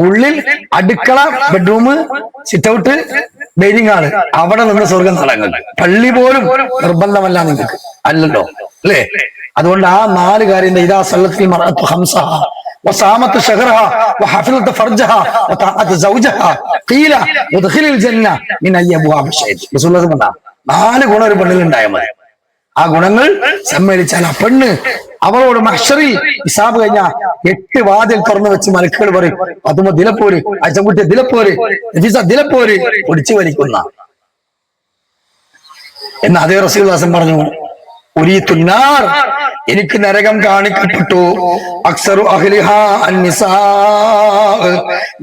ഉള്ളിൽ അടുക്കള, bedroom, sit out, dining hall, അവിടെ നിന്ന് സ്വർഗം നടങ്ങൾ. പള്ളി പോലും നിർബന്ധമല്ല നിങ്ങൾക്ക്, അല്ലല്ലോ അല്ലേ? അതുകൊണ്ട് ആ 4 കാര്യം ഇതാ സല്ലത്തിൽ മറഅത്തു ഖംസഹ വസാമത്ത് ശഹറഹ വഹഫിലത്ത് ഫർജഹ വതഅത്ത് സൗജഹ ഖീല ഉദ്ഖിലിൽ ജന്ന മിൻ അയ്യി അബ്വാബി ശൈഅ. റസൂലുള്ളാഹി പറഞ്ഞ 4 ഗുണം ഒരു പെണ്ണിൽ ഉണ്ടായാൽ മതി. ആ ഗുണങ്ങൾ സമ്മേളിച്ചാൽ ആ പെണ്ണ് അവളോട് മഹ്ശറിൽ ഹിസാബ് കഴിഞ്ഞ 8 വാതിൽ തുറന്നു വെച്ച് മലക്കുകൾ പറയും, അതുമ്പോ ദിലപ്പോര്, അച്ചൻകുട്ടിയെ ദിലപ്പോര്, ദിലപ്പോര് പൊടിച്ചു വലിക്കുന്ന എന്ന് അതേ റസൂലുള്ളാഹി പറഞ്ഞു. ഉരീത്തുന്നാർ, എനിക്ക് നരകം കാണിക്കപ്പെട്ടു. അക്സറു അഹ്ലിഹാ അന്നിസാ,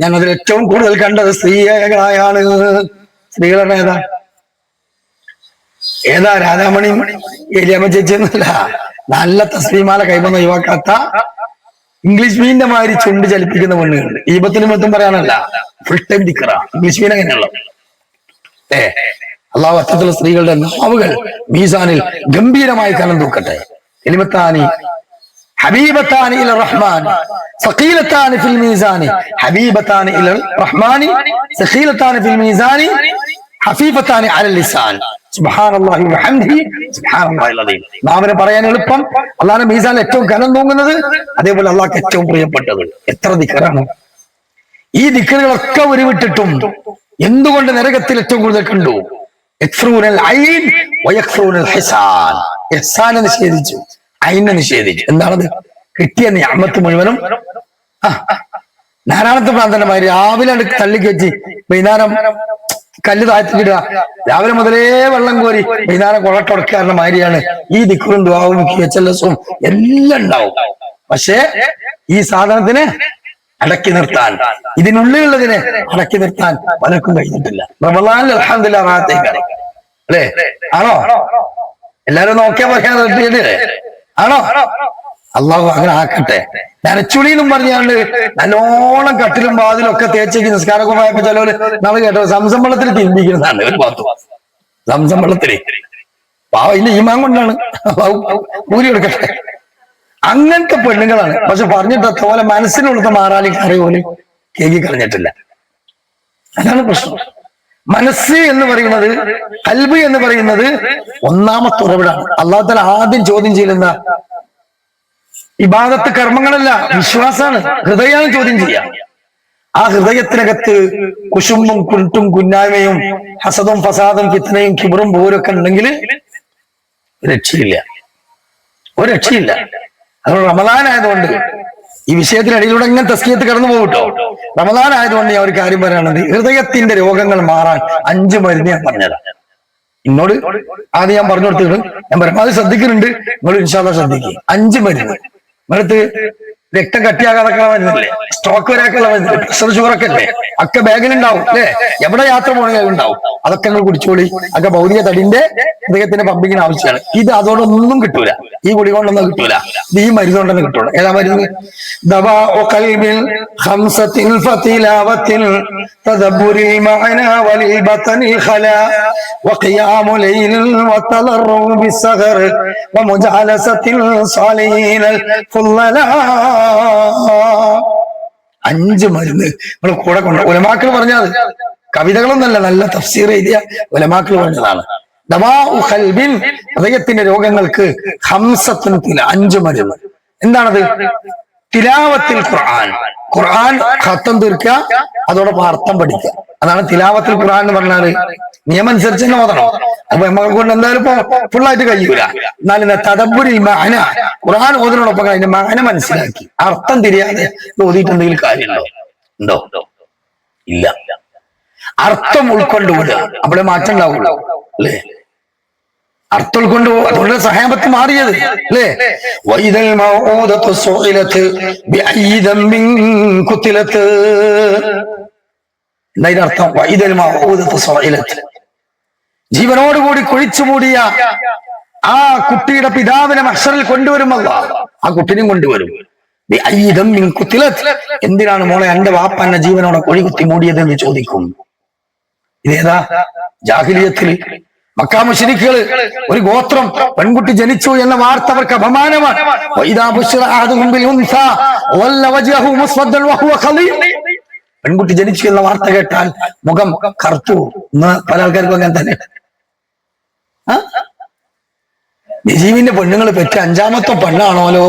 ഞാൻ അതിൽ ഏറ്റവും കൂടുതൽ കണ്ടത് സ്ത്രീകളായാണ്. സ്ത്രീകളുടെ ഏതാ രാധാമണി ഏലിയാമ്മ ചേച്ചി എന്നല്ല, നല്ല തസ്ലീമാല കൈവന്ന് ഒഴിവാക്കാത്ത ഇംഗ്ലീഷ് മീനിന്റെ മാതിരി ചുണ്ട് ചലിപ്പിക്കുന്ന പെണ്ണുകളുണ്ട്. ഈപത്തിനും മൊത്തം പറയാനല്ല, ഫുൾ ടൈം ദിക്റ. ഇംഗ്ലീഷ് മീൻ അങ്ങനെയുള്ള അള്ളാഹു അത്തരത്തിലുള്ള സ്ത്രീകളുടെ നാവുകൾ മീസാനിൽ ഗംഭീരമായി കലം തൂക്കട്ടെ. കലിമത്താനി ഹബീബത്താനി ഇല റഹ്മാൻ സഖീലത്താനി ഫിൽ മീസാനി, ഹബീബത്താനി ഇല റഹ്മാനി സഖീലത്താനി ഫിൽ മീസാനി ഹഫീഫത്താനി അലൽ ലിസാൻ. സുബ്ഹാനല്ലാഹി വഹംദിഹി സുബ്ഹാനല്ലാഹിൽ അദീം. നാവിനെ പറയാൻ എളുപ്പം, അള്ളാഹുവിന്റെ മീസാനിൽ ഏറ്റവും കനം തൂങ്ങുന്നത്, അതേപോലെ അള്ളാഹ്ക്ക് ഏറ്റവും പ്രിയപ്പെട്ടത്. എത്ര ദിക്റാണ്! ഈ ദിക്റുകളൊക്കെ ഉരുവിട്ടിട്ടും എന്തുകൊണ്ട് നരകത്തിൽ ഏറ്റവും കൂടുതൽ കണ്ടു? ഇഹ്സാനെ നിഷേധിച്ചു, ഐനെ നിഷേധിച്ചു. എന്താണത്? കിട്ടിയ നിഅമത്ത് മുഴുവനും നാരായണത്തെ പ്രാന്തന്മാര് രാവിലെ തള്ളിക്കയറ്റി വൈകുന്നേരം കല്ല് താഴ്ത്തിക്കിടുക, രാവിലെ മുതലേ വെള്ളം കോരി വൈകുന്നേരം കൊളട്ടുടക്കാരുടെ മാതിരിയാണ് ഈ ദിക്റും ദുആവും QHLS-ഉം എല്ലാം ഉണ്ടാവും. പക്ഷേ ഈ സാധനത്തിന് അടക്കി നിർത്താൻ, ഇതിനുള്ളിലുള്ളതിനെ അടക്കി നിർത്താൻ പലർക്കും കഴിഞ്ഞിട്ടില്ല. റമളാനിൽ അൽഹംദുലില്ലാഹ് റാഹത്തേക്കാണ് അല്ലേ? ആണോ? എല്ലാരും നോക്കിയാ പറയാൻ ആണോ? അള്ളാഹു അങ്ങനെ ആക്കട്ടെ. നനച്ചുളിന്നും പറഞ്ഞാണ്ട് നല്ലോണം കട്ടിലും വാതിലും ഒക്കെ തേച്ചേക്ക് നിസ്കാരമൊക്കെ പോയപ്പോ ചിലവര് നമ്മൾ കേട്ടോ സംസം വെള്ളത്തിൽ തിരുമ്പിക്കുന്നതാണ് ഒരു ഭാഗത്ത്. സംസം വെള്ളത്തില് പാവ ഇല്ല ഈമാൻ കൊണ്ടാണ് ഊരി എടുക്കട്ടെ. അങ്ങനത്തെ പെണ്ണുങ്ങളാണ്. പക്ഷെ പറഞ്ഞിട്ട് പോലെ മനസ്സിനുള്ളത് മാറാലി കറി പോലും കേക്കി കളഞ്ഞിട്ടില്ല. അതാണ് പ്രശ്നം. മനസ്സ് എന്ന് പറയുന്നത്, കൽബ് എന്ന് പറയുന്നത് ഒന്നാമത്തെ ഉറവിടാണ്. അല്ലാഹു തആല ആദ്യം ചോദ്യം ചെയ്യുന്ന ഇബാദത്ത് കർമ്മങ്ങളല്ല, വിശ്വാസാണ്. ഹൃദയമാണ് ചോദ്യം ചെയ്യാം. ആ ഹൃദയത്തിനകത്ത് കുശുമ്പും കുരുട്ടും കുന്നായ്മയും ഹസദും ഫസാദും കിത്തനയും കിബറും പോരൊക്കെ ഉണ്ടെങ്കിൽ രക്ഷയില്ല, ഒരു രക്ഷയില്ല. അത് റമദാൻ ആയതുകൊണ്ട് ഈ വിഷയത്തിനിടയിലൂടെ ഇങ്ങനെ തസ്കിയത്ത് കടന്നു പോകട്ടോ. റമദാൻ ആയതുകൊണ്ട് ഞാൻ ഒരു കാര്യം പറയാനുള്ളത്, ഹൃദയത്തിന്റെ രോഗങ്ങൾ മാറാൻ 5 മരുന്ന് ഞാൻ പറഞ്ഞതാണ്. എന്നോട് ആദ്യം ഞാൻ പറഞ്ഞു കൊടുത്തിട്ട് ഞാൻ പരമാവധി ശ്രദ്ധിക്കുന്നുണ്ട്. നിങ്ങൾ ഇൻഷാ അല്ലാഹ് ശ്രദ്ധിക്കുക. 5 മരുന്ന് നിങ്ങളടുത്ത് രക്തം കട്ടിയാകാതൊക്കെ മരുന്നില്ലേ, സ്ട്രോക്ക് വരാക്കുള്ള മരുന്നില്ലേ, പ്രഷർ ഷുഗറൊക്കെ അല്ലേ, ഒക്കെ ബാഗിലുണ്ടാവും അല്ലേ, എവിടെ യാത്ര പോകണമെങ്കിൽ ഉണ്ടാവും. അതൊക്കെ നിങ്ങൾ കുടിച്ചോളി. ഒക്കെ ഭൗതിക തടിന്റെ ഹൃദയത്തിന്റെ പമ്പിങ്ങിന് ആവശ്യമാണ്. ഇത് അതോടൊന്നും കിട്ടൂല, ഈ ഗുളി കൊണ്ടൊന്നും കിട്ടൂല, ഇത് ഈ മരുന്ന് കൊണ്ടൊന്നും കിട്ടൂല. ഏതാ മരുന്ന്? ദവാഉ ഖൽബിൽ ഖംസത്തിൽ ഫതിലാവത്തിൽ തദബ്ബുരിൽ മഅന വലിൽ ബതനിൽ ഖലാ വഖിയാമു ലൈലിൽ വതലറു ബിസ്സഹർ വമുജാലസത്തിൽ സാലിഹിനൽ ഫുല്ലലാ. 5 മരുന്ന് നമ്മൾ കൂടെ കൊണ്ട് ഉലമാക്കൾ പറഞ്ഞത്, കവിതകളൊന്നല്ല, നല്ല തഫ്സീർ എഴുതിയ ഉലമാക്കൾ പറഞ്ഞതാണ്. ദവാഉ ഖൽബിൻ, ഹൃദയത്തിന്റെ രോഗങ്ങൾക്ക് 5 മരുന്ന്. എന്താണത്? തിലാവത്തിൽ ഖുർആൻ, ഖുർആൻ ഖത്തം തീർക്കുക, അതോടൊപ്പം അർത്ഥം പഠിക്കുക. അതാണ് തിലാവത്തിൽ ഖുർആൻ എന്ന് പറഞ്ഞാല് നിയമം അനുസരിച്ച് തന്നെ ഓതണം. അപ്പൊ നമ്മളെ കൊണ്ട് എന്തായാലും ഇപ്പൊ ഫുള്ളായിട്ട് കഴിയൂല. എന്നാലും തദബ്ബുരിൽ മഅന, ഖുർആൻ ഓതിനോടൊപ്പം അതിന്റെ മഅന മനസ്സിലാക്കി അർത്ഥം തിരിയാതെ ഓതിയിട്ട് എന്തെങ്കിലും കാര്യമുണ്ടോ? ഉണ്ടോ? ഇല്ല. അർത്ഥം ഉൾക്കൊണ്ടുവിടുക, അവിടെ മാറ്റം ഉണ്ടാവുള്ളൂ അല്ലേ? അർത്ഥം ഉൾക്കൊണ്ട്, അതുകൊണ്ട് സഹാബത്ത് മാറിയത് അല്ലേ? വൈദൽ മൗഊദതു സുഇലത് ബിഅയ്യി ദംബിൻ ഖുതിലത്. എന്താ അർത്ഥം? വൈദൽ മൗഊദതു സുഇലത്, ജീവനോടുകൂടി കുഴിച്ചു മൂടിയ ആ കുട്ടിയുടെ പിതാവിനെ മഹ്ശറിൽ കൊണ്ടുവരും അല്ലാഹ്. ആ കുട്ടിനെയും കൊണ്ടുവരും. ബിഅയ്യി ദംബിൻ ഖുതിലത്, എന്തിനാണ് മോളെ എന്റെ വാപ്പ എന്നെ ജീവനോടെ കുഴി കുത്തി മൂടിയത് എന്ന് ചോദിക്കും. ഇതേതാ? ജാഹിലിയത്തിൽ മക്കാ മുശ്രിക്കുകൾ ഒരു ഗോത്രം പെൺകുട്ടി ജനിച്ചു എന്ന വാർത്ത അവർക്ക് അപമാനമാണ്. പെൺകുട്ടി ജനിച്ചു എന്ന വാർത്ത കേട്ടാൽ മുഖം കറുത്തു. പല ആൾക്കാർക്കും അങ്ങനെ തന്നെ. നജീബിന്റെ പെണ്ണുങ്ങൾ പെറ്റ 5ാമത്തെ പെണ്ണാണോലോ.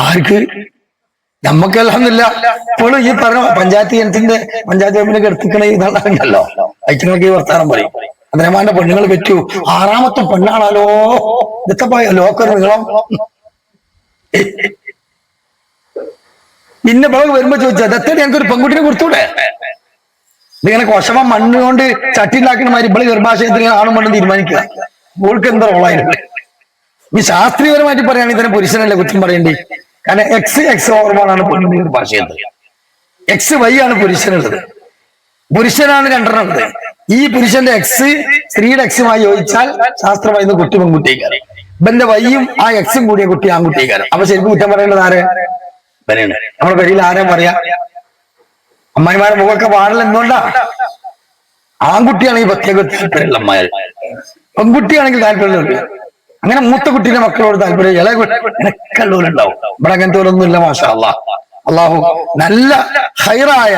ആർക്ക്? നമ്മക്ക് അൽഹംദുലില്ലാ ഇപ്പോഴും ഈ പറഞ്ഞ പഞ്ചായത്ത് ഗവൺമെന്റ് എടുത്തിക്കണ ഇതുണ്ടല്ലോ, ഐറ്റങ്ങൾക്ക് ഈ വർത്താനം പറയും. അബ്ദുറഹ്മാന്റെ പെണ്ണുങ്ങൾ പറ്റൂ, 6ാമത്തെ പെണ്ണാണല്ലോ. ഇതൊക്കെ പോയ ലോക്കർ നീളം. പിന്നെ ഇപ്പോൾ വരുമ്പോ ചോദിച്ചാൽ ദത്തടി ഞങ്ങൾക്കൊരു പെൺകുട്ടിനെ കൊടുത്തൂടെ? ഇതിങ്ങനെ കൊശമ മണ്ണ് കൊണ്ട് ചട്ടി ഉണ്ടാക്കുന്ന മാതിരി ഇപ്പോൾ ഗർഭാശയത്തിൽ ആണും പെണ്ണും തീരുമാനിക്കുക. ഓൾക്ക് എന്താ റോളായിരുന്നു? ഈ ശാസ്ത്രീയപരമായിട്ട് പറയുകയാണെങ്കിൽ തന്നെ പുരുഷനല്ലേ കുറ്റം പറയേണ്ടി. കാരണം എക്സ് ഹോർമോണാണ് പെണ്ണിന്റെ ഗർഭാശയത്തിൽ, XY ആണ് പുരുഷനുള്ളത്. പുരുഷനാണ് 2 ഉള്ളത്. ഈ പുരുഷന്റെ എക്സ് സ്ത്രീയുടെ എക്സുമായി യോജിച്ചാൽ ശാസ്ത്രമായി കുട്ടി പെൺകുട്ടിയേക്കാരം. ഇവന്റെ വയ്യും ആ എക്സും കൂടിയ കുട്ടി ആൺകുട്ടിയേക്കാരം. അപ്പൊ ശരിക്കും കുറ്റം പറയേണ്ടത് ആരെ? നമ്മുടെ പേരിൽ ആരാ പറയാ? അമ്മായിമാരുടെ മുഖമൊക്കെ പാടില്ല. എന്തുകൊണ്ടാ? ആൺകുട്ടിയാണെങ്കിൽ പ്രത്യേക താല്പര്യമുള്ള അമ്മാര്, പെൺകുട്ടിയാണെങ്കിൽ താല്പര്യമുള്ള. അങ്ങനെ മൂത്ത കുട്ടീന്റെ മക്കളോട് താല്പര്യം, ഇളയൊക്കെ ഉള്ളവരുണ്ടാവും. ഇവിടെ അങ്ങനത്തെ ഒന്നുമില്ല. മാഷാ അല്ലാഹ്. അള്ളാഹു നല്ല ഹൈറായ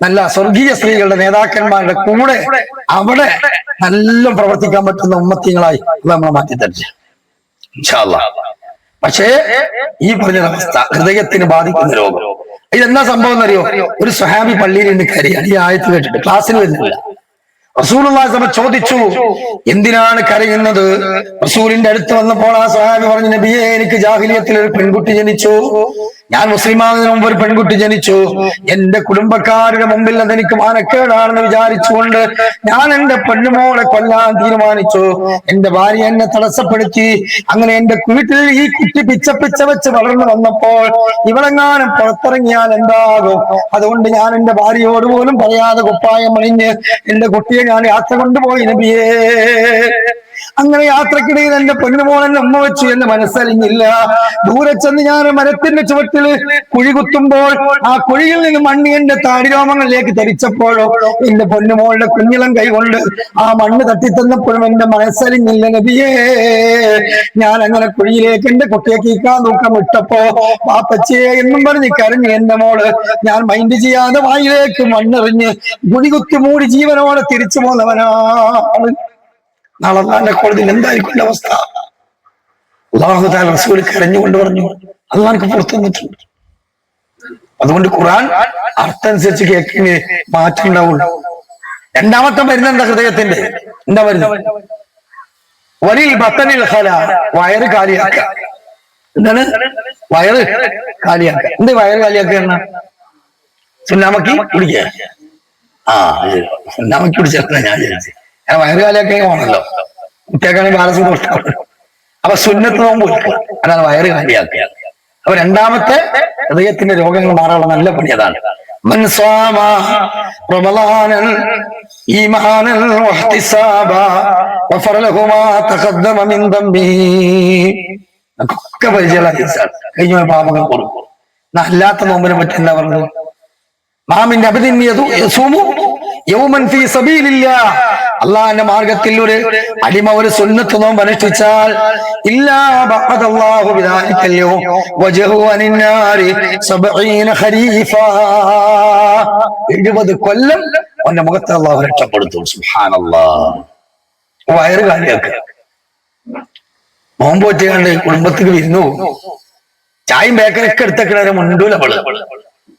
നല്ല സ്വർഗീയ സ്ത്രീകളുടെ നേതാക്കന്മാരുടെ കൂടെ അവിടെ നല്ല പ്രവർത്തിക്കാൻ പറ്റുന്ന ഉമ്മത്തികളായി നമ്മളെ മാറ്റി തരില്ല ഇൻഷാ അല്ലാഹ്. പക്ഷേ ഈ പറഞ്ഞൊരവസ്ഥ ഹൃദയത്തിന് ബാധിക്കുന്ന രോഗം, ഇതെന്താ സംഭവം എന്നറിയോ? ഒരു സ്വഹാബി പള്ളിയിൽ നിന്ന് കരയാണ്. ഈ ആയത്ത് കേട്ടിട്ട് ക്ലാസ്സിന് വരുന്നില്ല. റസൂലുള്ളാഹി സ്വല്ലല്ലാഹു അലൈഹി വസല്ലം ചോദിച്ചു, എന്തിനാണ് കരയുന്നത്? റസൂലിന്റെ അടുത്ത് വന്നപ്പോൾ ആ സ്വഹാബി പറഞ്ഞു, നബിയെ, എനിക്ക് ജാഹിലിയത്തിൽ ഒരു പെൺകുട്ടി ജനിച്ചു. ഞാൻ മുസ്ലിമാകുന്നതിന് മുമ്പ് ഒരു പെൺകുട്ടി ജനിച്ചു. എന്റെ കുടുംബക്കാരുടെ മുമ്പിൽ അതെനിക്ക് മാനക്കേടാണെന്ന് വിചാരിച്ചുകൊണ്ട് ഞാൻ എന്റെ പെണ്ണുമോളെ കൊല്ലാൻ തീരുമാനിച്ചു. എന്റെ ഭാര്യ എന്നെ തടസ്സപ്പെടുത്തി. അങ്ങനെ എന്റെ വീട്ടിൽ ഈ കുട്ടി പിച്ച വെച്ച് വളർന്നു വന്നപ്പോൾ ഇവളെങ്ങാനും പുറത്തിറങ്ങിയാൽ എന്താകും? അതുകൊണ്ട് ഞാൻ എന്റെ ഭാര്യയോട് പോലും പറയാതെ കുപ്പായം അണിഞ്ഞ് എന്റെ കുട്ടിയെ ഞാൻ യാത്ര കൊണ്ടുപോയി നബിയേ. അങ്ങനെ യാത്രക്കിടയിൽ എന്റെ പൊന്നുമോൻ എന്നെ ഉമ്മ വെച്ചു, എന്റെ മനസ്സറിഞ്ഞില്ല. ദൂരെ ചെന്ന് ഞാൻ മരത്തിന്റെ ചുവട്ടില് കുഴി കുത്തുമ്പോൾ ആ കുഴിയിൽ നിന്ന് മണ്ണ് എന്റെ താടിരോമങ്ങളിലേക്ക് ധരിച്ചപ്പോഴോ എന്റെ പൊന്നുമോളുടെ കുഞ്ഞിളം കൈകൊണ്ട് ആ മണ്ണ് തട്ടിത്തന്നപ്പോഴും എന്റെ മനസ്സറിഞ്ഞില്ല നബിയേ. ഞാൻ അങ്ങനെ കുഴിയിലേക്ക് എന്റെ കുട്ടിയെ കീക്കാൻ നോക്കാൻ വിട്ടപ്പോ പാപ്പച്ചയെ എന്നും പറഞ്ഞ് കരഞ്ഞു എന്റെ മോള്. ഞാൻ മൈൻഡ് ചെയ്യാതെ വായിലേക്ക് മണ്ണെറിഞ്ഞ് കുഴി കുത്തി മൂടി ജീവനോടെ തിരിച്ചു പോന്നവനാണ്. നാളെ അള്ളാന്റെ കോടതിയിൽ എന്തായിരിക്കും എന്റെ അവസ്ഥ? അല്ലാഹു തആല റസൂൽ കരഞ്ഞുകൊണ്ട് പറഞ്ഞു, അള്ളാഹ്ക്ക് പുറത്തു വന്നിട്ടുണ്ട്. അതുകൊണ്ട് ഖുർആൻ അർത്ഥം അനുസരിച്ച് കേൾക്കുന്ന മാറ്റം ഉണ്ടാവുള്ളൂ. രണ്ടാമത്തെ മരുന്ന് എന്താ? ഹൃദയത്തിന്റെ എന്താ മരുന്ന്? വലിൽ ബത്തനിൽ ഖല, വയറ് കാലിയാക്ക. എന്താണ് വയറ് കാലിയാക്ക? എന്ത് വയറ് കാലിയാക്ക എന്നാ? സുന്നാമക്കി കുടിക്കുക. സുന്നാമക്കി കുടിച്ചാൽ ഞാൻ വിചാരിച്ചു ഞാൻ വയറ് കാലിയാക്ക വേണമല്ലോ, കുട്ടിയാക്കാണെങ്കിൽ ബാലസുഖം ഇഷ്ടമാണ്. അപ്പൊ സുന്നത്ത് നോമ്പ് വെക്കുക, അതാണ് വയറ് കാലിയാക്കുക. അപ്പൊ രണ്ടാമത്തെ ഹൃദയത്തിന്റെ രോഗങ്ങൾ മാറാനുള്ള നല്ല പണി അതാണ്. من صام رمضانا إيمانا واحتسابا غفر له ما تقدم من ذنبه. ഒക്കെ പരിചയമുള്ള ഹദീസാണ്. കഴിഞ്ഞ പാപങ്ങൾ കൊടുക്കും. അല്ലാത്ത നോമ്പിനെ പറ്റി എന്താ പറഞ്ഞത്? മാമിന്റെ അബദിൻ യസൂമു യൗമൻ ഫീ സബീലില്ലാഹ്, അള്ളാഹിന്റെ മാർഗത്തിൽ ഒരു അടിമ ഒരു സുന്നത്ത് നോമ്പ് അനുഷ്ഠിച്ചാൽ ഇല്ലാ ബഅദല്ലാഹു ബിദാലിക്കൽ യൗം വജഹു അനിന്നാരി 70 ഖരീഫാ, 70 കൊല്ലം അവന്റെ മുഖത്തെ അള്ളാഹു രക്ഷപ്പെടുത്തും. സുബ്ഹാനല്ലാഹ്. വയറ് കാലിയാക്കുക. നോമ്പ് വെച്ചുകൊണ്ട് കുടുംബത്തിൽ വിരുന്നു ചായയും ബേക്കറിയൊക്കെ എടുത്തേക്കണവരെ മുണ്ടൂല പള്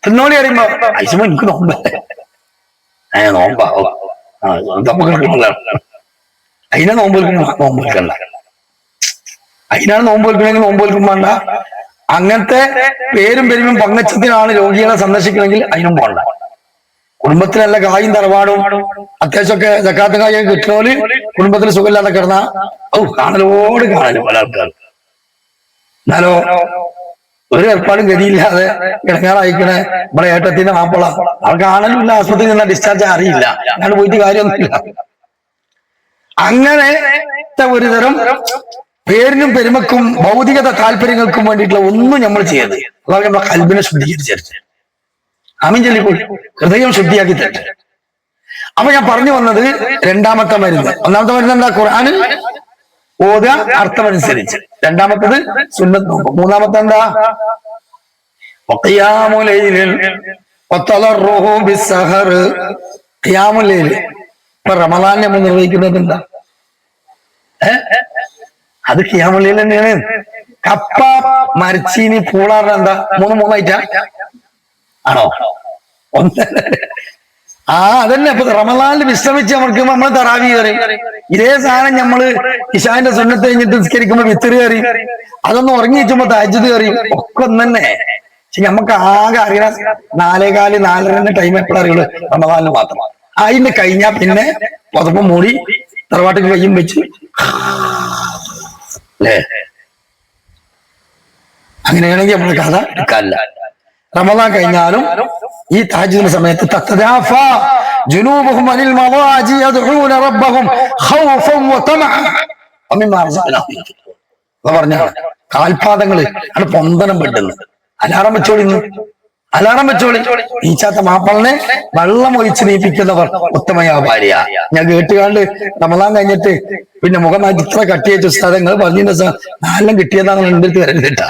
തിന്നോളി അറിയുമ്പോ അയച്ചുമ്പോ എനിക്ക് നോമ്പ് നോമ്പാ അതിനെ നോമ്പ് നോമ്പ് വെക്കണ്ട. അതിനാണ് നോമ്പ് വെക്കണമെങ്കിൽ നോമ്പ് വെക്കും വേണ്ട. അങ്ങനത്തെ പേരും പെരുമയും പങ്കച്ചത്തിനാണ് രോഗികളെ സന്ദർശിക്കണമെങ്കിൽ അതിനും പോണ്ട. കുടുംബത്തിൽ നല്ല കായും തറവാടും അത്യാവശ്യമൊക്കെ സക്കാത്ത് കായും കിട്ടുന്നോല് കുടുംബത്തിൽ സുഖമില്ലാതെ കിടന്ന കാണലോട് കാണലും പല ആൾക്കാർ. എന്നാലോ ഒരു ഏർപ്പാടും ഗതിയില്ലാതെ ഇടങ്ങാറായിക്കണേ ഇവിടെ ഏട്ടത്തിന്റെ മാപ്പിള അവർക്ക് കാണലുമില്ല, ആശുപത്രിയിൽ നിന്ന ഡിസ്ചാർജ് അറിയില്ല, ഞാൻ പോയിട്ട് കാര്യമൊന്നുമില്ല. അങ്ങനത്തെ ഒരു തരം പേരിനും പെരുമക്കും ഭൗതികത താല്പര്യങ്ങൾക്കും വേണ്ടിയിട്ടുള്ള ഒന്നും നമ്മൾ ചെയ്യരുത്. അതാണ് നമ്മളെ കൽബിനെ ശുദ്ധീകരിച്ചെടുത്ത് ആമീൻ ചൊല്ലിക്കോളി, ഹൃദയം ശുദ്ധിയാക്കി തട്ടെ. അപ്പൊ ഞാൻ പറഞ്ഞു വന്നത് രണ്ടാമത്തെ മരുന്ന്. ഒന്നാമത്തെ മരുന്ന് എന്താ? ഖുർആനിൽ ഓതുക അർത്ഥമനുസരിച്ച്. രണ്ടാമത്തത് സുന്നത്ത് നോക്കും. മൂന്നാമത്തെ എന്താ? ഖിയാമുൽ ലൈൽ വതളറുഹു ബിസ്സഹർ. ഖിയാമുൽ ലൈൽ ഇപ്പൊ റമളാനിൽ നമ്മൾ നിർവഹിക്കുന്നത് എന്താ? അത് ഖിയാമുൽ ലൈൽ തന്നെയാണ്. കപ്പ, മരച്ചീനി, പൂളാറിന് എന്താ? മൂന്നായിട്ടാ ആണോ? അതന്നെ. ഇപ്പൊ റമളാനിൽ വിശ്രമിച്ച് നമുക്ക് നമ്മള് തറാവി കയറി ഇതേ സാധനം നമ്മള് ഇശാന്റെ സുന്നത്ത് കഴിഞ്ഞിട്ട് നിസ്കരിക്കുമ്പോ വിത്തറ് കയറി, അതൊന്ന് ഉറങ്ങി വെച്ചുമ്പോ തഹജ്ജുദ് കയറി, ഒക്കെ ഒന്ന് തന്നെ. പക്ഷെ നമുക്ക് ആകെ അറിയണ 4:15, 4:30 ടൈം എപ്പോഴും അറിയുള്ളൂ റമളാനിൽ മാത്രം. അതിന് കഴിഞ്ഞാ പിന്നെ പുതപ്പ് മൂടി തറവാട്ടിൽ കയ്യും വെച്ച് അല്ലേ? അങ്ങനെയാണെങ്കിൽ നമ്മൾ കഥ എടുക്കാല്ല. റമളാൻ കഴിഞ്ഞാലും ഈ തഹജ്ജുദിന്റെ സമയത്ത് തതദാഫാ ജുനൂബുഹും അനിൽ മവാജി യദ്ഊന റബ്ബഹും ഖൗഫൻ വതമഅ വമിമ്മാ റസഖനാഹും യുൻഫിഖൂൻ. പറഞ്ഞാണ് കാൽപാദങ്ങള് അത് പൊന്തനം പെട്ടുന്നത്. Alarm വെച്ചോളി, alarm വെച്ചോളി. ഈച്ചാത്ത മാപ്പളിനെ വെള്ളം ഒഴിച്ച് നീപ്പിക്കുന്നവർ ഉത്തമയാ ഭാര്യ. ഞാൻ കേട്ടുകാണ്ട് റമളാൻ കഴിഞ്ഞിട്ട് പിന്നെ മുഖം മാറ്റി ഇത്ര കട്ടിയേറ്റ സ്ഥലങ്ങൾ പറഞ്ഞ നാലെല്ലാം കിട്ടിയതാണ് എൻ്റെ അടുത്ത് വരരുതിട്ടാ.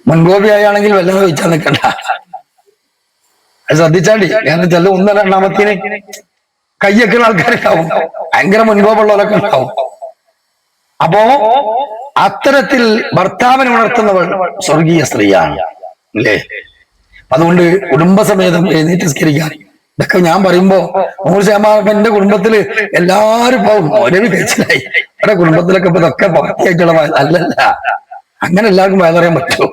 മുൻകോപിയായാണെങ്കിൽ വല്ലതും ചോദിച്ചാൽ നിൽക്കണ്ട, അത് ശ്രദ്ധിച്ചാണ്ടി. കാരണം ചില 1 2 കയ്യൊക്കെ ആൾക്കാരുണ്ടാവും, ഭയങ്കര മുൻകോപമുള്ളവരൊക്കെ ഉണ്ടാവും. അപ്പോ അത്തരത്തിൽ ഭർത്താവിനെ ഉണർത്തുന്നവൾ സ്വർഗീയ സ്ത്രീയാണ് അല്ലേ? അതുകൊണ്ട് കുടുംബസമേതം എഴുന്നേറ്റ് നിസ്കരിക്കാൻ. ഇതൊക്കെ ഞാൻ പറയുമ്പോ 100% എന്റെ കുടുംബത്തില് എല്ലാരും പോകും. ഒരവി കഴിച്ചിലായി എന്റെ കുടുംബത്തിലൊക്കെ ഇപ്പൊ ഇതൊക്കെ ബാക്കിയായിട്ടുള്ള അല്ലല്ല. അങ്ങനെ എല്ലാവർക്കും വയലറിയാൻ പറ്റുമോ?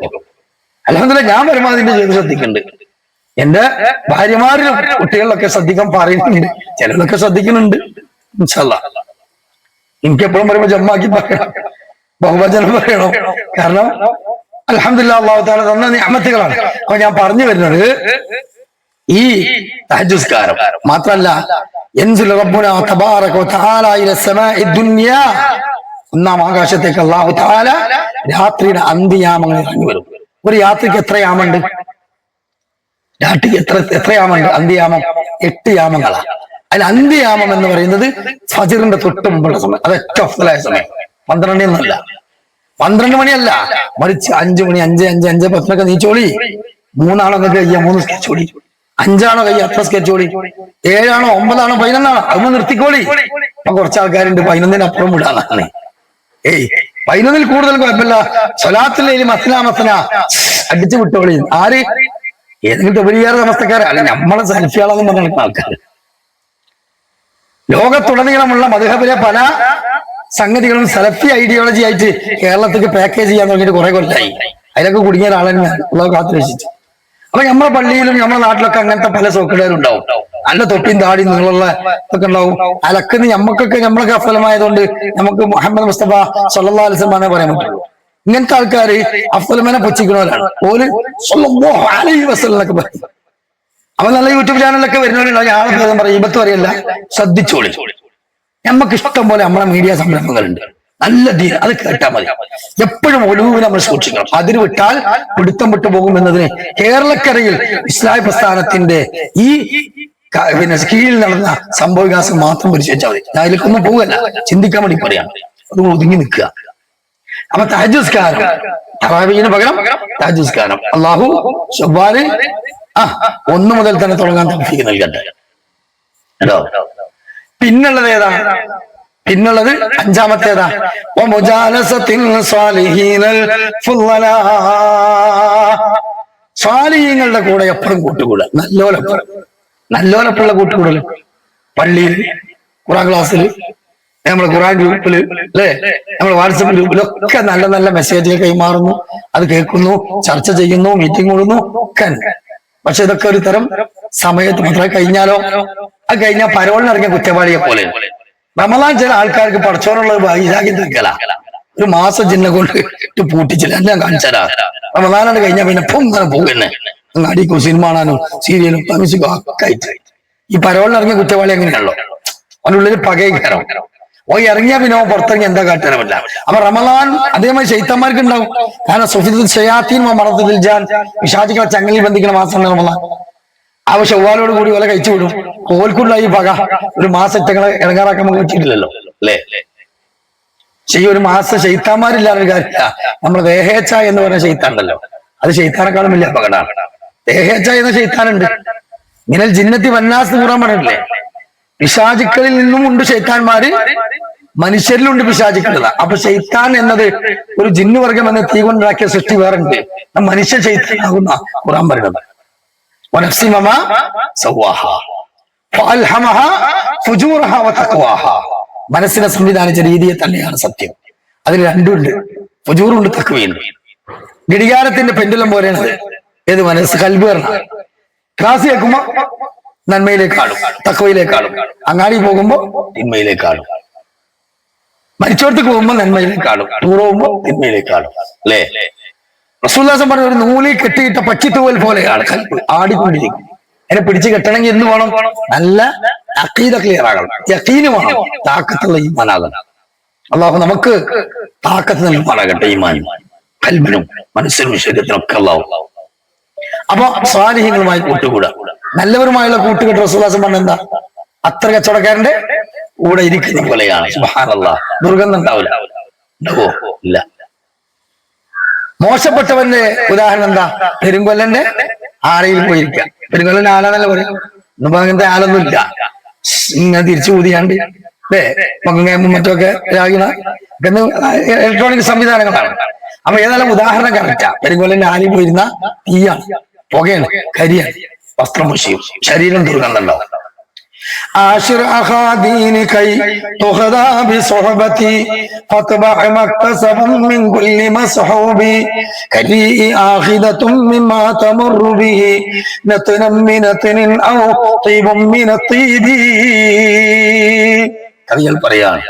അൽഹംദുലില്ലാഹ് ഞാൻ പരമാവധി ചെയ്ത് ശ്രദ്ധിക്കുന്നുണ്ട്. എന്റെ ഭാര്യമാരിലും കുട്ടികളിലൊക്കെ ശ്രദ്ധിക്കാൻ പറയുന്നുണ്ട്, ചിലരൊക്കെ ശ്രദ്ധിക്കുന്നുണ്ട്. ഇൻഷാ അല്ലാഹ് എനിക്കെപ്പോഴും പറയുമ്പോ ജമ്മാക്കി പറയണം, ബഹുവചനം പറയണം. കാരണം അൽഹംദുലില്ലാഹ് അല്ലാഹു തആല തന്ന നിഅമത്തുകളാണ്. അപ്പൊ ഞാൻ പറഞ്ഞു വരുന്നത് ഈ തഹജ്ജുദ് മാത്രല്ല യൻസിലു റബ്ബുനാ തബാറക വ തആല ഇല സമാഇ ദുനിയാ, ഒന്നാം ആകാശത്തേക്ക് അല്ലാഹു തആല രാത്രിയുടെ അന്ത്യയാമങ്ങളിൽ ഇറങ്ങി വരും. ഒരു യാത്രയ്ക്ക് എത്ര യാമുണ്ട്? രാത്രിക്ക് എത്ര യാമുണ്ട്? അന്ത്യയാമം 8 യാമങ്ങളാ. അതിൽ അന്ത്യയാമം എന്ന് പറയുന്നത് ഫജ്റിന്റെ തൊട്ട് മുമ്പുള്ള സമയം. അത് ഏറ്റവും അഫ്ളലായ സമയം. 12 ഒന്നല്ല, 12 മണിയല്ല, മറിച്ച് 5 മണി, 5:10 നീച്ചോളി. 3 ആണോ കഴിയാ 3 സ്കെച്ചോളി, 5 ആണോ കഴിയാ അത്ര സ്കെച്ചോളി, 7 ആണോ 9 ആണോ 11 ആണോ അതൊന്ന് നിർത്തിക്കോളി. അപ്പൊ കുറച്ച് ആൾക്കാരുണ്ട് 11 അപ്പുറം വിടാനാണ്. 11 കൂടുതൽ കുഴപ്പമില്ല, സ്വലാത്തിലെ മസന അടിച്ചു വിട്ടോളി. ആര്? ഏതെങ്കിലും ഉപരിയാറ സമസ്തക്കാരെ, അല്ല നമ്മളെ സെൽഫിയാളെന്ന് പറഞ്ഞ ആൾക്കാർ. ലോകത്തുടനീളമുള്ള മദ്ഹബിലെ പല സംഗതികളും സെലഫി ഐഡിയോളജി ആയിട്ട് കേരളത്തിലേക്ക് പാക്കേജ് ചെയ്യാൻ തുടങ്ങിയിട്ട് കുറെ കൊല്ലായി. അതിലൊക്കെ കുടുങ്ങിയ ഒരാളെ ഉള്ളത് കാത്തുരക്ഷിച്ചു. അപ്പൊ നമ്മുടെ പള്ളിയിലും നമ്മുടെ നാട്ടിലൊക്കെ അങ്ങനത്തെ പല സോക്കിടേരും ഉണ്ടാവും. നല്ല തൊപ്പിയും താടി നിങ്ങളുള്ള ഒക്കെ ഉണ്ടാവും. അലക്കുന്ന നമ്മളൊക്കെ അഫലമായതുകൊണ്ട് നമുക്ക് മുഹമ്മദ് മുസ്തഫ സല്ലല്ലാഹു അലൈഹി വസല്ലം പറയാൻ പറ്റുള്ളൂ. ഇങ്ങനത്തെ ആൾക്കാര് അഫ്സലുമാനെ പുച്ഛിക്കണവരാണ്. ഓല് സല്ലല്ലാഹു അലൈഹി വസല്ലം എന്നൊക്കെ പറയും. അപ്പൊ നല്ല യൂട്യൂബ് ചാനലിലൊക്കെ വരുന്നവരുണ്ടാവും. ആളെ ഭേദം പറയും, ഇബത്ത് പറയല്ല, ശ്രദ്ധിച്ചോളി. നമുക്ക് ഇഷ്ടം പോലെ നമ്മളെ മീഡിയ സംരംഭങ്ങളുണ്ട്, നല്ല ദീൻ, അത് കേട്ടാൽ മതി. എപ്പോഴും ഒലുവിൽ നമ്മൾ സൂക്ഷിക്കണം. അതിന് വിട്ടാൽ പിടുത്തം വിട്ടു പോകും എന്നതിന് കേരളക്കരയിൽ ഇസ്ലാഹി പ്രസ്ഥാനത്തിന്റെ ഈ കീഴിൽ നടന്ന സംഭവവികാസം മാത്രം പരിശോധിച്ചാൽ മതി. ഞാൻ അതിലേക്കൊന്നും പോകല്ല, ചിന്തിക്കാൻ വേണ്ടി പറയാം. അത് ഒതുങ്ങി നിൽക്കുക. അപ്പൊ തഹജ്ജുദ് തറാവീഹിന് പകരം തഹജ്ജുദ് അല്ലാഹു ശവ്വാല് 1 മുതൽ തന്നെ തുടങ്ങാൻ തൗഫീഖ് നൽകട്ടെ. കേട്ടോ? പിന്നുള്ളത് ഏതാ? പിന്നുള്ളത് 5-മത്തേതാ? സ്വാലിഹീങ്ങളുടെ കൂടെ എപ്പോഴും കൂട്ടുകൂടുക. നല്ലോലപ്പുള്ള കൂട്ടുകൂടൽ. പള്ളിയിൽ, ഖുർആൻ ക്ലാസ്സിൽ, നമ്മളെ ഖുർആൻ ഗ്രൂപ്പില്, അല്ലെ, നമ്മൾ വാട്സപ്പ് ഗ്രൂപ്പിലൊക്കെ നല്ല നല്ല മെസ്സേജുകൾ കൈമാറുന്നു, അത് കേൾക്കുന്നു, ചർച്ച ചെയ്യുന്നു, മീറ്റിംഗ് കൂടുന്നു ഒക്കെ. പക്ഷെ ഇതൊക്കെ ഒരു തരം സമയത്ത് മാത്രമേ. കഴിഞ്ഞാലോ അത് കഴിഞ്ഞാൽ പരോളിനിറങ്ങിയ കുറ്റവാളിയെ പോലെ. റമദാൻ ചില ആൾക്കാർക്ക് പടച്ചോനുള്ളത് വൈരാഗ്യം തീർക്കല. ഒരു മാസം ജിന്നെ കൊണ്ട് ഇട്ട് പൂട്ടിച്ചില്ല. ഞാൻ കാണിച്ചരാ. റമദാനാണ് കഴിഞ്ഞാൽ പിന്നെ ഇങ്ങനെ പോകുന്നേ അങ്ങാടിക്കും സിനിമ കാണാനും സീരിയലും മ്യൂസിക്കും ഒക്കെ ആയിട്ട്. ഈ പരോളിനിറങ്ങിയ കുറ്റവാളി എങ്ങനെയാണല്ലോ, അവനുള്ളിൽ പകയും ഓ ഇറങ്ങിയാ പിന്നെ പുറത്തിറങ്ങി എന്താ കാട്ടാനല്ല. അപ്പൊ റമദാൻ അതേമാതിരി ശൈത്താന്മാർക്ക് ഉണ്ടാവും. കാരണം സുഫിദുൽ ഷയാത്തീൻ മറത്തിൽ ജാൻ, പിശാചുക്കളെ ചങ്ങലിൽ ബന്ധിക്കുന്ന മാസമാണ് റമദാൻ. ആ ശവ്വാലോട് കൂടി പോലെ കഴിച്ചു വിടും. ഓൽക്കുള്ള ഈ പക ഒരു മാസറ്റങ്ങളെ ഇറങ്ങാറാക്കാൻ നമുക്ക് പറ്റിയിട്ടില്ലല്ലോ, അല്ലേ? പക്ഷെ ഈ ഒരു മാസം ശൈത്താന്മാരില്ലാതൊരു കാര്യമില്ല. നമ്മൾ ദേഹേച്ഛ എന്ന് പറഞ്ഞ ശൈത്താണ്ടല്ലോ, അത് ശൈത്താനെക്കാളും വലിയ അപകടമാണ്. ദേഹേച്ഛ എന്ന ശൈത്താനുണ്ട്. ഇങ്ങനെ ജിന്നത്തി വന്നാസ് കൂറാൻ പറഞ്ഞിട്ടില്ലേ? പിശാചുക്കളിൽ നിന്നും ഉണ്ട് ശൈത്താന്മാര്, മനുഷ്യരിലുണ്ട് പിശാചുക്കള. അപ്പൊ ശൈത്താൻ എന്നത് ഒരു ജിന്നുവർഗം എന്ന തീ കൊണ്ടുണ്ടാക്കിയ സൃഷ്ടി വേറെ ഉണ്ട്. മനുഷ്യ ശൈത്താനാകുന്ന ഖുർആൻ പറയുന്നത്. മനസ്സിനെ സംവിധാനിച്ച രീതിയെ തന്നെയാണ് സത്യം. അതിൽ രണ്ടുണ്ട്, ഫുജൂറുണ്ട്, തഖ്വയുണ്ട്. ഘടികാരത്തിന്റെ പെൻഡുലം പോലെയാണ് ഏത് മനസ്സ്. കൽബ് പറഞ്ഞ ക്ലാസ് കേൾക്കുമ്പോ നന്മയിലേക്കാളും തഖ്വയിലേക്കാളും, അങ്ങാടി പോകുമ്പോ തിന്മയിലേക്കാളും, മരിച്ചോടത്തേക്ക് പോകുമ്പോ നന്മയിലേക്കാളും, ടൂർ പോകുമ്പോ തിന്മയിലേക്കാളും, അല്ലേ? റസൂലുള്ളാഹി പറഞ്ഞ ഒരു നൂലിൽ കെട്ടിയിട്ട പക്ഷിത്തൂവൽ പോലെയാണ് കൽബ്, ആടിക്കൊണ്ടിരിക്കും. അതിനെ പിടിച്ച് കെട്ടണമെങ്കിൽ എന്ത് വേണം? നല്ല അഖീദ ക്ലിയർ ആകണം, യഖീന് വേണം, താക്കത്തുള്ള ഈമാനാകണം. അല്ലാഹു നമുക്ക് താക്കത്ത് നൽകുമാറാകട്ടെ. ഈമാനും കൽബിനും മനസ്സിനും ശരീരത്തിനും ഒക്കെ അല്ലാഹു. അപ്പൊ സ്വാലിഹീങ്ങളുമായി കൂട്ടുകൂടുക, നല്ലവരുമായുള്ള കൂട്ടുകെട്ട് റസൂലുള്ളാഹി പറഞ്ഞ എന്താ? അത്ര കച്ചവടക്കാരന്റെ കൂടെ ഇരിക്കുന്ന പോലെയാണ്. സുബ്ഹാനല്ലാഹ്. ദുർഗന്ധം ഉണ്ടാവില്ല. ഉണ്ടാവോ? ഇല്ല. മോശപ്പെട്ടവന്റെ ഉദാഹരണം എന്താ? പെരുങ്കൊല്ലന്റെ ആലയിൽ പോയിരിക്കുക. പെരുങ്കൊല്ലന്റെ ആലാന്നല്ല പറയും. ഇന്നിപ്പോ അങ്ങനത്തെ ആലൊന്നും ഇല്ല. ഇങ്ങനെ തിരിച്ചു കൂതിയാണ്ട്, അല്ലേ, മങ്ങും മറ്റൊക്കെ രാഗിണ ഇലക്ട്രോണിക് സംവിധാനങ്ങളാണ്. അപ്പൊ ഏതായാലും ഉദാഹരണം കറക്റ്റാ. പെരുങ്കൊല്ലന്റെ ആലയിൽ പോയിരുന്ന തീയാണ്, പുകയാണ്, കരിയാണ്, വസ്ത്രം മുഷിയും, ശരീരം ദുർഗന്ധമുണ്ടാവും. ആശിർ അഹാദീനി കൈ തുഹദാ ബിസുഹബതി ഫത്ബഅ മക്തസബൻ മിൻ കുല്ലി മസ്ഹൂബി കലി ആഖിദതും മിമ്മാ തമറു ബിഹി നതനം മിൻ നതനിൻ ഔ തീബും മിൻ തീബി. കവികൾ പറയാണ്,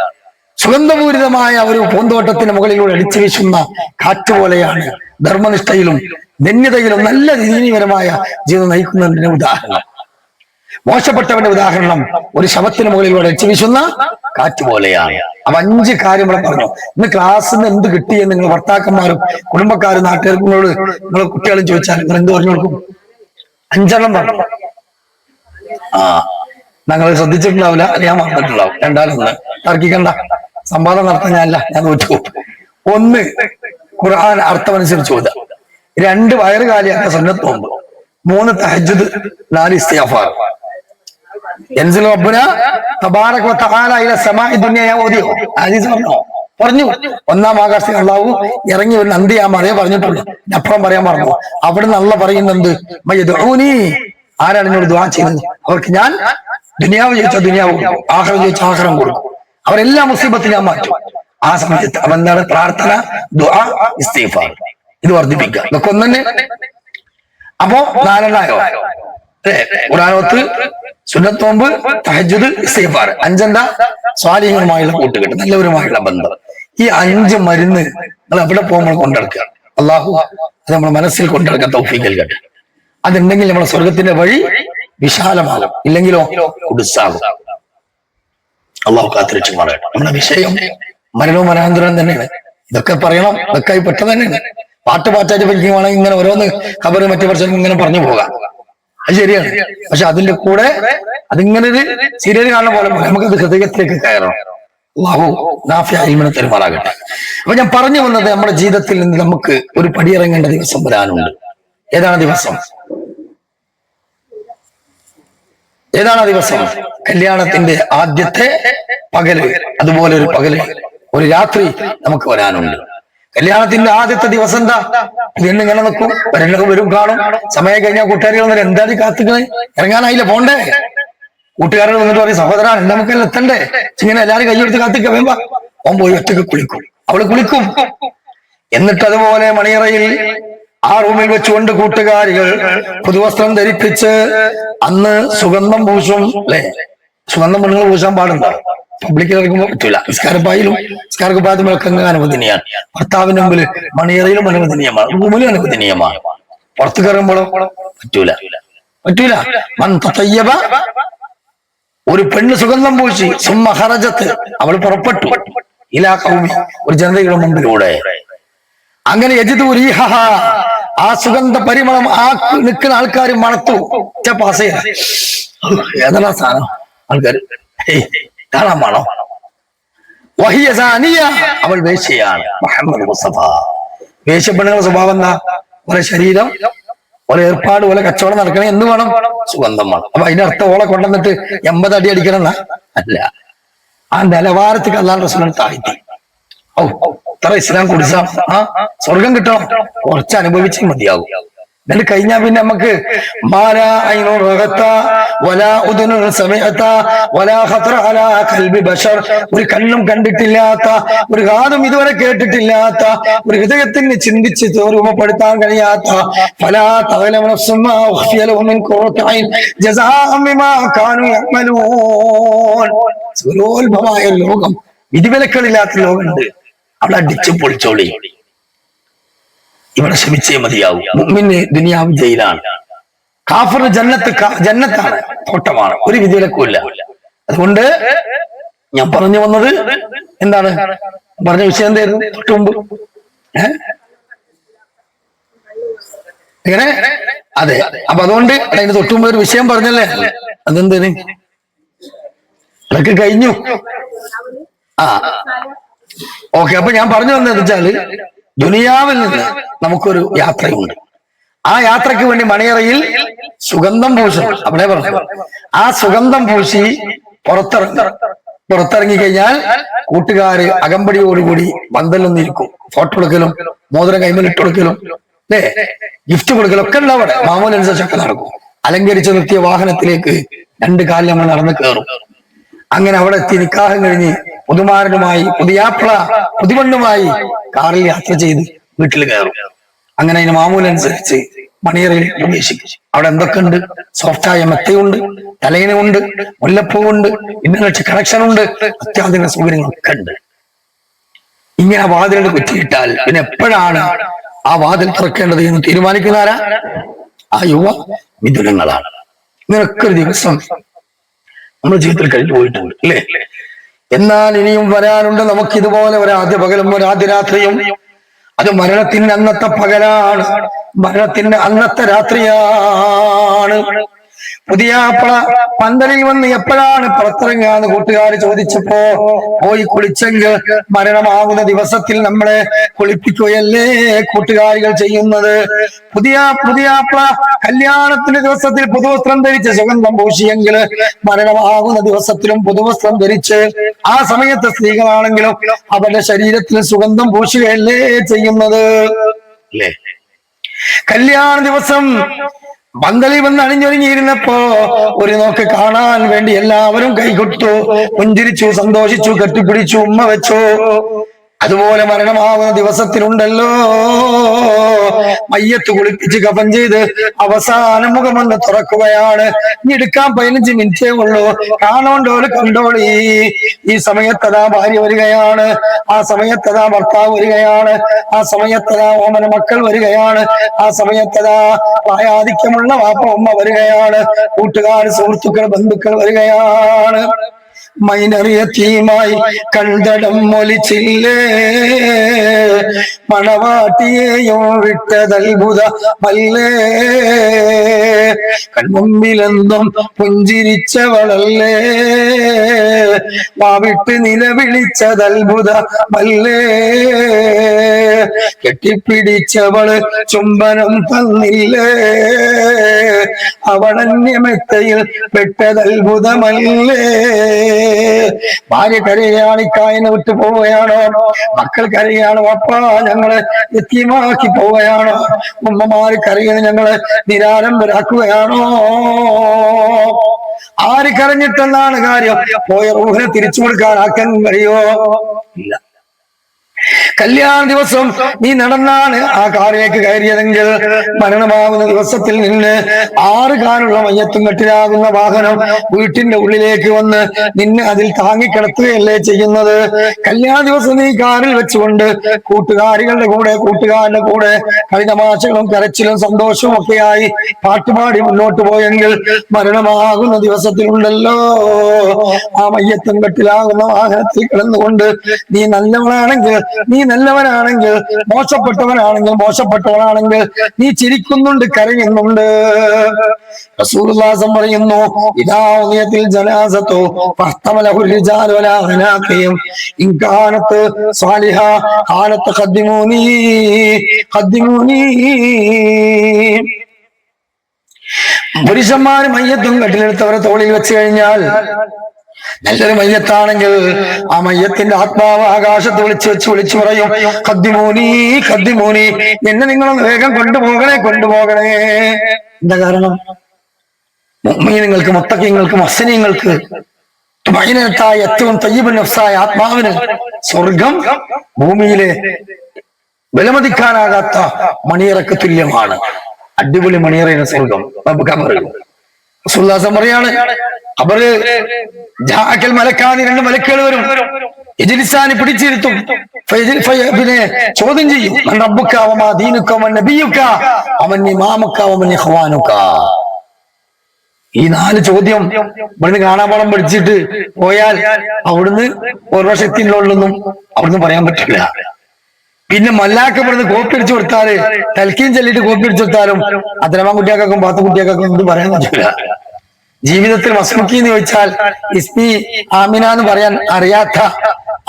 സുഗന്ധപൂരിതമായ ഒരു പൂന്തോട്ടത്തിന് മുകളിലൂടെ അടിച്ചു വീശുന്ന കാറ്റ് പോലെയാണ് ധർമ്മനിഷ്ഠയിലും ധന്യതയിലും നല്ല ദീനീപരമായ ജീവിതം നയിക്കുന്നതിന്റെ ഉദാഹരണം. മോശപ്പെട്ടവന്റെ ഉദാഹരണം ഒരു ശവത്തിന് മുകളിലൂടെ അടിച്ചു വീശുന്ന കാറ്റ് പോലെയാണ്. അപ്പൊ 5 കാര്യങ്ങൾ പറഞ്ഞു. ഇന്ന് ക്ലാസ്സിൽ നിന്ന് എന്ത് കിട്ടിയെന്ന് നിങ്ങൾ ഭർത്താക്കന്മാരും കുടുംബക്കാരും നാട്ടുകാർക്കുങ്ങളോട് നിങ്ങൾ കുട്ടികളും ചോദിച്ചാൽ നിങ്ങൾ എന്ത് പറഞ്ഞു കൊടുക്കും? 5 പറഞ്ഞു. ഞങ്ങൾ ശ്രദ്ധിച്ചിട്ടുണ്ടാവില്ല, ഞാൻ മറന്നിട്ടുണ്ടാവും. രണ്ടാലൊന്ന് തർക്കിക്കണ്ട, സംവാദം നടത്താൻ ഞാനല്ല, ഞാൻ നോറ്റു. 1 ഖുർആൻ അർത്ഥമനുസരിച്ച് ഓതുക. 2 വയറ് കാലിയാക്കാൻ സുന്നത്ത് നോമ്പ്. 3 തഹജ്ജുദ്. 4 ഇസ്തിഗ്ഫാർ. യൻസിൽ റബ്ബുന തബാറക വ തആല ഇല സമാഇ ദുനിയ. ഓതിയോ? ഹദീസ് പറഞ്ഞു. 1-ാം ആകാശത്തിൽ അല്ലാഹു ഇറങ്ങി വരുന്ന അന്ത്യയാമേ പറഞ്ഞിട്ടുള്ളൂ. അപ്പുറം പറയാൻ പറഞ്ഞു. അവിടുന്ന് അല്ലാഹ് പറയുന്നുണ്ട്, മയദഊനി, ആരാണ് എന്നോട് ദുആ ചെയ്യുന്നത് അവർക്ക് ഞാൻ ദുനിയാവ് ചോദിച്ചാൽ ദുനിയാവ് കൊടുക്കും, ആഖിറം ചോദിച്ചാൽ ആഖിറം കൊടുക്കും. അവരെല്ലാ മുസീബത്തും ഞാൻ മാറ്റും. ആ സമയത്ത് അവന്താണ് പ്രാർത്ഥന, ദുആ, ഇസ്തിഗ്ഫാർ. ഇത് വർദ്ധിപ്പിക്കുക. ഇതൊക്കെ ഒന്നെ. അപ്പോ 4 അല്ലേ? ഖുർആനോത്ത്, സുന്നത്ത് നോമ്പ്, തഹജ്ജുദ്, ഇസ്തിഗ്ഫാർ. 5 എന്താ? സ്വാലിഹീങ്ങളുമായുള്ള കൂട്ടുകെട്ട്, നല്ലവരുമായുള്ള ബന്ധം. ഈ 5 മരുന്ന് നിങ്ങൾ എവിടെ പോകുമ്പോൾ കൊണ്ടെടുക്കുക. അള്ളാഹു അത് നമ്മുടെ മനസ്സിൽ കൊണ്ടെടുക്കാൻ തൗഫീഖ് നൽകട്ടെ. അതുണ്ടെങ്കിൽ നമ്മുടെ സ്വർഗത്തിന്റെ വഴി വിശാലമാകും, ഇല്ലെങ്കിലോ കുടുസാകും. അള്ളാഹു കാത്തിരച്ചു പറയട്ടെ. നമ്മുടെ വിഷയം മരണവും മരണാന്തരം തന്നെയാണ്. ഇതൊക്കെ പറയണം, ഇതൊക്കെ പെട്ടെന്ന് തന്നെയാണ്. പാട്ടായിട്ട് പഠിക്കുകയാണെങ്കിൽ ഇങ്ങനെ ഓരോന്ന് ഖബറ് മറ്റു വർഷം ഇങ്ങനെ പറഞ്ഞു പോകാം, അത് ശരിയാണ്. പക്ഷെ അതിന്റെ കൂടെ അതിങ്ങനെ ഒരു സീരിയൽ കാണുന്ന പോലെ നമുക്കത് ഹൃദയത്തിലേക്ക് കയറണം. അള്ളാഹു നാഫിയ ഇൽമിനെ തരുമാറാകട്ടെ. അപ്പൊ ഞാൻ പറഞ്ഞു വന്നത്, നമ്മുടെ ജീവിതത്തിൽ നിന്ന് നമുക്ക് ഒരു പടിയിറങ്ങേണ്ട ദിവസം വരാനുണ്ട്. ഏതാണ് ദിവസം? ഏതാണ് ദിവസം? കല്യാണത്തിന്റെ ആദ്യത്തെ പകല്, അതുപോലെ ഒരു പകല്, ഒരു രാത്രി നമുക്ക് വരാനുണ്ട്. കല്യാണത്തിന്റെ ആദ്യത്തെ ദിവസം എന്താ? ഇങ്ങനെ നിൽക്കും, വരും കാണും. സമയം കഴിഞ്ഞാൽ കൂട്ടുകാരികൾ വന്നിട്ട് എന്തായാലും കാത്തുകളെ ഇറങ്ങാനായില്ല, പോണ്ടേ? കൂട്ടുകാരൻ വന്നിട്ട് പറയും, സഹോദരൻ നമുക്കെല്ലാം എത്തണ്ടേ? ഇങ്ങനെ എല്ലാരും കൈയെടുത്ത് കാത്തിക്ക വേമ്പ. ഓൻ പോയി ഒറ്റക്ക് കുളിക്കും, അവള് കുളിക്കും. എന്നിട്ട് അതുപോലെ മണിയറയിൽ ആ റൂമിൽ വെച്ചുകൊണ്ട് കൂട്ടുകാരികൾ പുതുവസ്ത്രം ധരിപ്പിച്ച് അന്ന് സുഗന്ധം പൂശും. അല്ലെ, സുഗന്ധം പെണ്ണുങ്ങൾ പൂശാൻ പാടുണ്ടോ? പബ്ലിക്കിൽ ഇറക്കുമ്പോൾ പറ്റൂല. നിസ്കാരക്കുപ്പായത്തിലൊക്കെ അനുവദനീയാണ്. ഭർത്താവിന്റെ മുമ്പിൽ മണിയറയിലും അനുവദനീയമാണ്, റൂമിലും അനുവദനീയമാണ്. പുറത്തു കയറുമ്പോഴോ പറ്റൂല. ഒരു പെണ്ണ് സുഗന്ധം പൂശി സുമ്മ ഖറജത്ത്, അവൾ പുറപ്പെട്ടു ഇലാ ഖൗമി, ഒരു ജനതയുടെ മുമ്പിലൂടെ. അങ്ങനെ യജിദു റീഹഹ, ആ സുഗന്ധ പരിമളം ആ നിൽക്കുന്ന ആൾക്കാർ മണത്തു. പാസ് ഏതാ സാധനം? ആൾക്കാർ കാണാൻ വേണോ? വഹിയ സാനിയ, അവൾ വേശ്യയാണ്. മുഹമ്മദ് മുസ്തഫ. വേശ്യപ്പെണ്ണുകളുടെ സ്വഭാവം എന്താ? ഓരോ ശരീരം, ഓരോ ഏർപ്പാട്, ഓരോ കച്ചവടം നടക്കണേ എന്ന് വേണം, സുഗന്ധം വേണം. അപ്പൊ അതിന്റെ അർത്ഥം ഓളെ കൊണ്ടുവന്നിട്ട് 80 അടി അടിക്കണം എന്നാ? അല്ല, ആ നിലവാരത്തിൽ അല്ലാഹ് റസൂൽ താഴ്ത്തി. ഇത്ര ഇസ്ലാം കുടിച്ചാ സ്വർഗം കിട്ടണം, കുറച്ച് അനുഭവിച്ചേ മതിയാകും. എന്നിട്ട് കഴിഞ്ഞാൽ പിന്നെ നമുക്ക് ഒരു കണ്ണും കണ്ടിട്ടില്ലാത്ത, ഒരു കാതും ഇതുവരെ കേട്ടിട്ടില്ലാത്ത, ഒരു ഹൃദയത്തിന് ചിന്തിച്ച് രൂപപ്പെടുത്താൻ കഴിയാത്ത സുരോത്ഭമായ ലോകം, വിധിവിലക്കളില്ലാത്ത ലോകമുണ്ട്. അവിടെ അടിച്ചു പൊളിച്ചോളി, ഇവിടെ ശ്രമിച്ചേ മതിയാവും. മുഅ്മിന് ദുനിയാവ് ജയിലാണ്, കാഫിറിന് ജന്നത്താണ്, തോട്ടമാണ്, ഒരു വിധിവിലക്കുമില്ല. അതുകൊണ്ട് ഞാൻ പറഞ്ഞു വന്നത് എന്താണ്? പറഞ്ഞ വിഷയം എന്തായിരുന്നു തൊട്ട് മുമ്പ്? എങ്ങനെ? അതെ. അപ്പൊ അതുകൊണ്ട് അതിന് തൊട്ട് മുമ്പ് ഒരു വിഷയം പറഞ്ഞല്ലേ, അതെന്തേന്? അതൊക്കെ കഴിഞ്ഞു. ഓക്കെ. അപ്പൊ ഞാൻ പറഞ്ഞു വന്നതെന്ന് വെച്ചാല്, ദുനിയാവിൽ നിന്ന് നമുക്കൊരു യാത്രയുണ്ട്. ആ യാത്രയ്ക്ക് വേണ്ടി മണിയറയിൽ സുഗന്ധം പൂശും. അവിടെ പറഞ്ഞു, ആ സുഗന്ധം പൂശി പുറത്തിറങ്ങി കഴിഞ്ഞാൽ കൂട്ടുകാര് അകമ്പടിയോടുകൂടി പന്തലൊന്നിരിക്കും. ഫോട്ടോ എടുക്കലും, മോതിരം കൈമലിട്ട് കൊടുക്കലും, അല്ലേ, ഗിഫ്റ്റ് കൊടുക്കലും ഒക്കെ ഉണ്ട് അവിടെ. മാമൂലനുസരിച്ചൊക്കെ നടക്കും. അലങ്കരിച്ച് നിർത്തിയ വാഹനത്തിലേക്ക് 2 കാലിൽ നമ്മൾ നടന്ന് കയറും. അങ്ങനെ അവിടെ എത്തി നിക്കാഹം കഴിഞ്ഞ് പുതുമാരനുമായി, പുതിയാപ്പിള പുതുവണ്ണുമായി കാറിൽ യാത്ര ചെയ്ത് വീട്ടിൽ കയറും. അങ്ങനെ അതിന് മാമൂലനുസരിച്ച് മണിയറയിൽ പ്രവേശിക്കും. അവിടെ എന്തൊക്കെ ഉണ്ട്? സോഫ്റ്റായ മെത്തയുണ്ട്, തലയിനുണ്ട്, മുല്ലപ്പൂവുണ്ട്, ഇന്റർനെറ്റ് കണക്ഷൻ ഉണ്ട്, അത്യാധുനിക സൗകര്യങ്ങളൊക്കെ ഉണ്ട്. ഇങ്ങനെ വാതിലിന് കുറ്റിയിട്ടാൽ പിന്നെ എപ്പോഴാണ് ആ വാതിൽ തുറക്കേണ്ടത് എന്ന് തീരുമാനിക്കുന്ന ആരാ? ആ യുവ മിഥുനങ്ങളാണ്. ഇങ്ങനൊക്കെ ഒരു ദിവസം നമ്മുടെ ജീവിതത്തിൽ കഴിഞ്ഞു പോയിട്ടുണ്ട് അല്ലേ? എന്നാൽ ഇനിയും വരാനുണ്ട് നമുക്ക് ഇതുപോലെ ഒരാദ്യ പകലും ഒരാദ്യ രാത്രിയും. അത് മരണത്തിന്റെ അന്നത്തെ പകലാണ്, മരണത്തിന്റെ അന്നത്തെ രാത്രിയാണ്. പുതിയാപ്പള പന്തലിൽ വന്ന് എപ്പോഴാണ് പുറത്തിറങ്ങാന്ന് കൂട്ടുകാർ ചോദിച്ചപ്പോ പോയി കുളിച്ചെങ്കിൽ മരണമാകുന്ന ദിവസത്തിൽ നമ്മളെ കുളിപ്പിക്കുകയല്ലേ കൂട്ടുകാരികൾ ചെയ്യുന്നത്. പുതിയാപ്പള കല്യാണത്തിന്റെ ദിവസത്തിൽ പുതുവസ്ത്രം ധരിച്ച് സുഗന്ധം പൂശിയെങ്കിൽ മരണമാകുന്ന ദിവസത്തിലും പുതുവസ്ത്രം ധരിച്ച് ആ സമയത്ത് സ്ത്രീകളാണെങ്കിലും അവരുടെ ശരീരത്തിൽ സുഗന്ധം പൂശുകയല്ലേ ചെയ്യുന്നത് അല്ലേ? കല്യാണ ദിവസം പന്തലിൽ വന്ന് അണിഞ്ഞൊരുങ്ങിയിരുന്നപ്പോ ഒരു നോക്ക് കാണാൻ വേണ്ടി എല്ലാവരും കൈകൊട്ടു, പുഞ്ചിരിച്ചു, സന്തോഷിച്ചു, കെട്ടിപ്പിടിച്ചു, ഉമ്മ വെച്ചു. അതുപോലെ മരണമാവുന്ന ദിവസത്തിലുണ്ടല്ലോ മയ്യത്ത് കുളിപ്പിച്ച് കഫൻ ചെയ്ത് അവസാന മുഖമൊന്ന് തുറക്കുകയാണ്. ഇനി എടുക്കാൻ 15 മിനിറ്റേ ഉള്ളൂ. കാണോണ്ടോല് കണ്ടോളി. ഈ സമയത്തതാ ഭാര്യ വരികയാണ്, ആ സമയത്തതാ ഭർത്താവ് വരികയാണ്, ആ സമയത്തതാ ഓമന മക്കൾ വരികയാണ്, ആ സമയത്തതാ പ്രായാധിക്യമുള്ള വാപ്പ ഉമ്മ വരികയാണ്, കൂട്ടുകാർ സുഹൃത്തുക്കൾ ബന്ധുക്കൾ വരികയാണ്. മൈനറിയത്തിയുമായി കണ്ടടം മൊലിച്ചില്ലേ, മണവാട്ടിയെയും വിട്ടതത്ഭുതമല്ലേ, കൺമുമ്പിലെന്നും പുഞ്ചിരിച്ചവളല്ലേ, വാവിട്ട് നിലവിളിച്ചതത്ഭുതമല്ലേ, കെട്ടിപ്പിടിച്ചവള് ചുംബനം തന്നില്ലേ, അവളന്യമെത്തയിൽ പെട്ടതത്ഭുതമല്ലേ. ഭാര്യ കരയാണ്, ഇക്കായനെ വിട്ടു പോവുകയാണോ? മക്കൾ കരയാണ്, അപ്പാ ഞങ്ങളെ യതീമാക്കി പോവുകയാണോ? ഉമ്മമാര് കരയാണ്, ഞങ്ങളെ നിരാലംബരാക്കുകയാണോ? ആര് കരഞ്ഞിട്ടെന്നാണ് കാര്യം? പോയ റൂഹിനെ തിരിച്ചു കൊടുക്കാൻ ആക്കാൻ കഴിയോ? ഇല്ല. കല്യാണ ദിവസം നീ നടന്നാണ് ആ കാറിലേക്ക് കയറിയതെങ്കിൽ മരണമാകുന്ന ദിവസത്തിൽ നിന്ന് 6 കാലുള്ള മയ്യത്തും കെട്ടിലാകുന്ന വാഹനം വീട്ടിന്റെ ഉള്ളിലേക്ക് വന്ന് നിന്നെ അതിൽ താങ്ങിക്കിടത്തുകയല്ലേ ചെയ്യുന്നത്. കല്യാണ ദിവസം നീ കാറിൽ വെച്ചുകൊണ്ട് കൂട്ടുകാരികളുടെ കൂടെ കളിതമാശകളും കരച്ചിലും സന്തോഷവും ഒക്കെയായി പാട്ടുപാടി മുന്നോട്ട് പോയെങ്കിൽ മരണമാകുന്ന ദിവസത്തിലുണ്ടല്ലോ ആ മയ്യത്തും കെട്ടിലാകുന്ന വാഹനത്തിൽ കിടന്നുകൊണ്ട് നീ നല്ലവനാണെങ്കിൽ മോശപ്പെട്ടവനാണെങ്കിൽ നീ ചിരിക്കുന്നുണ്ട്, കരയുന്നുണ്ട്. റസൂലുള്ളാഹി പറയുന്നു, ഇദാ ഉദിയത്തിൽ ജനാസത്തു ഫഹ്തമലഹു റിജാലു വലാ അനാഖിയും ഇൻ കാനത്ത് സാലിഹ ഖാലത്ത് ഖദ്ദിമൂനി. പുരുഷന്മാര് മയ്യത്തും കട്ടിലെടുത്തവരെ തോളിൽ വെച്ച് കഴിഞ്ഞാൽ നല്ലൊരു മയ്യത്താണെങ്കിൽ ആ മയ്യത്തിന്റെ ആത്മാവ് ആകാശത്ത് വിളിച്ചു പറയും, ഖദ്ദിമൂനി, എന്നെ നിങ്ങളൊന്ന് വേഗം കൊണ്ടുപോകണേ. എന്താ കാരണം? മുഅ്മിനീങ്ങൾക്ക്, മുത്തഖീങ്ങൾക്ക്, മുഹ്സിനീങ്ങൾക്ക് തുമഈനത്തായ ഏറ്റവും തയ്യിബുൻ നഫ്സായ ആത്മാവിന് സ്വർഗം ഭൂമിയിലെ വിലമതിക്കാനാകാത്ത മണിയറക്ക് തുല്യമാണ്. അടിപൊളി മണിയറയുടെ സ്വർഗം റസൂലുള്ളാഹി പറയാണ്. അവര് ജാഅക്കൽ മലക്കാനി, 2 മലക്കുകൾ വരും, യജ്ലിസാനി പിടിച്ചിരുത്തും, പിന്നെ ചോദ്യം ചെയ്യും, മൻ റബ്ബുക വമാ ദീനുക വമൻ നബിയുക വമൻ ഇമാമുക വമൻ ഇഖ്വാനുക. ഈ 4 ചോദ്യം ഇവിടുന്ന് കാണാപാഠം പഠിച്ചിട്ട് പോയാൽ അവിടുന്ന് ഓർമ്മശക്തിയുള്ളൊന്നും അവിടുന്ന് പറയാൻ പറ്റില്ല. പിന്നെ മല്ലാക്ക ഇവിടുന്ന് കോപ്പി അടിച്ചു കൊടുത്താല്, തൽക്കീം ചൊല്ലിട്ട് കോപ്പി അടിച്ചു കൊടുത്താലും അത്രമാൻ കുട്ടിയാക്കും പാത്ത കുട്ടിയാക്കും ഒന്നും പറയാൻ പറ്റില്ല. ജീവിതത്തിൽ മസ്മുക്കി എന്ന് ചോദിച്ചാൽ ഇസ്മി ആമിന എന്ന് പറയാൻ അറിയാത്ത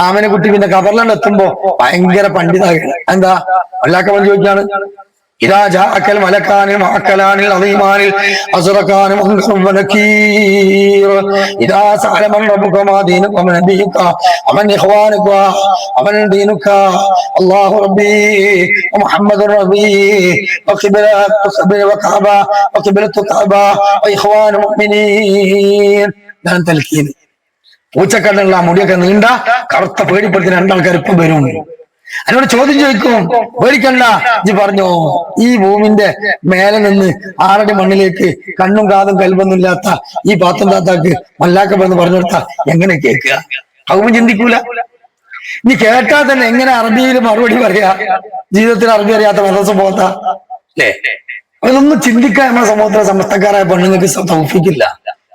ആമിന കുട്ടി പിന്നെ ഖബറിലാണ് എത്തുമ്പോ ഭയങ്കര പണ്ഡിതാകാണ്. എന്താ മല്ലാക്ക പറഞ്ഞു ചോദിക്കാണ്, ഇദാ ജാഅക്കൽ മലക്കാനിൽ മഅക്കലാനിൽ അദീമാനിൽ അസ്റകാന മുൻകറുൻ വനകീർ ഇദാ സഅല മൻ റബ്ബുക മാ ദീനുക വമൻ നബിയുക വമൻ ഇഖ്വാനുക വമൻ ദീനുക അല്ലാഹു റബ്ബി വമുഹമ്മദുർ റബ്ബി വഖിബ്ലത്തു കഅബ വഇഖ്വാനു മുഅ്മിനീൻ. ഞാൻ തൽക്കീൻ. പൂച്ചക്കണ്ണുള്ള മുടിയൊക്കെ നീണ്ട കറുത്ത പേടിപ്പെടുത്തി 2 ആൾക്കാർ ഇപ്പം വരും. അതിനോട് ചോദ്യം ചോദിക്കും, പേടിക്കണ്ട. ഇജ്ജ് പറഞ്ഞു, ഈ ഭൂമിന്റെ മേലെ നിന്ന് 6 അടി മണ്ണിലേക്ക് കണ്ണും കാതും കൽബൊന്നും ഇല്ലാത്ത ഈ പാത്തം താത്താക്ക് മല്ലാക്ക എന്ന് പറഞ്ഞു കൊടുത്താ എങ്ങനെ കേൾക്കുക? അവൻ ചിന്തിക്കൂല. ഇനി കേട്ടാൽ തന്നെ എങ്ങനെ അറബിയിൽ മറുപടി പറയാ? ജീവിതത്തിൽ അറബി അറിയാത്ത മദ്രസ പോകാത്ത അല്ലേ? അതൊന്നും ചിന്തിക്കാൻ നമ്മുടെ സമൂഹത്തിലെ സമസ്തക്കാരായ പെണ്ണുങ്ങൾക്ക് തൗഫീക്കില്ല.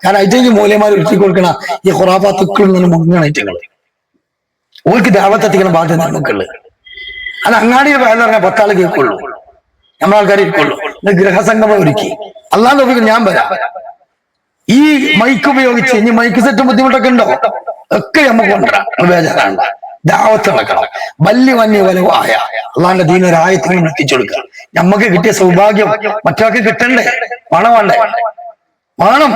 കാരണം ഐറ്റങ്ങൾക്ക് മൂല്യമാർ ഒരുക്കി കൊടുക്കണ ഈ ഖുറാഫാത്തുക്കളിൽ നിന്ന് മുങ്ങാണ് ഐറ്റങ്ങൾ. ഓർക്ക് ദാവത്തെത്തിക്കണ ബാധ്യത നമുക്കുള്ളത്. അത് അങ്ങാടിയിൽ പോയാൽ പറഞ്ഞാൽ 10 ആൾ കേൾക്കുള്ളൂ, നമ്മളെ ആൾക്കാർ ഇരിക്കുള്ളൂ. ഗൃഹസംഗമം ഒരുക്കി അല്ലാതെ നോക്കി ഞാൻ വരാം. ഈ മൈക്ക് ഉപയോഗിച്ച് ഇനി മൈക്ക് സെറ്റ് ബുദ്ധിമുട്ടൊക്കെ ഉണ്ടോ? ഒക്കെ നമുക്ക് കൊണ്ടുവരാം, ബേജാറാണ്ട. ദാവത്ത് നടക്കണം. വല്യ വന്യ വലുവായ അള്ളാന്റെ ദീനൊരായത്തിനും എത്തിച്ചു കൊടുക്കുക. നമുക്ക് കിട്ടിയ സൗഭാഗ്യം മറ്റൊക്കെ കിട്ടണ്ടേ? പണം വേണ്ടേ? വേണം.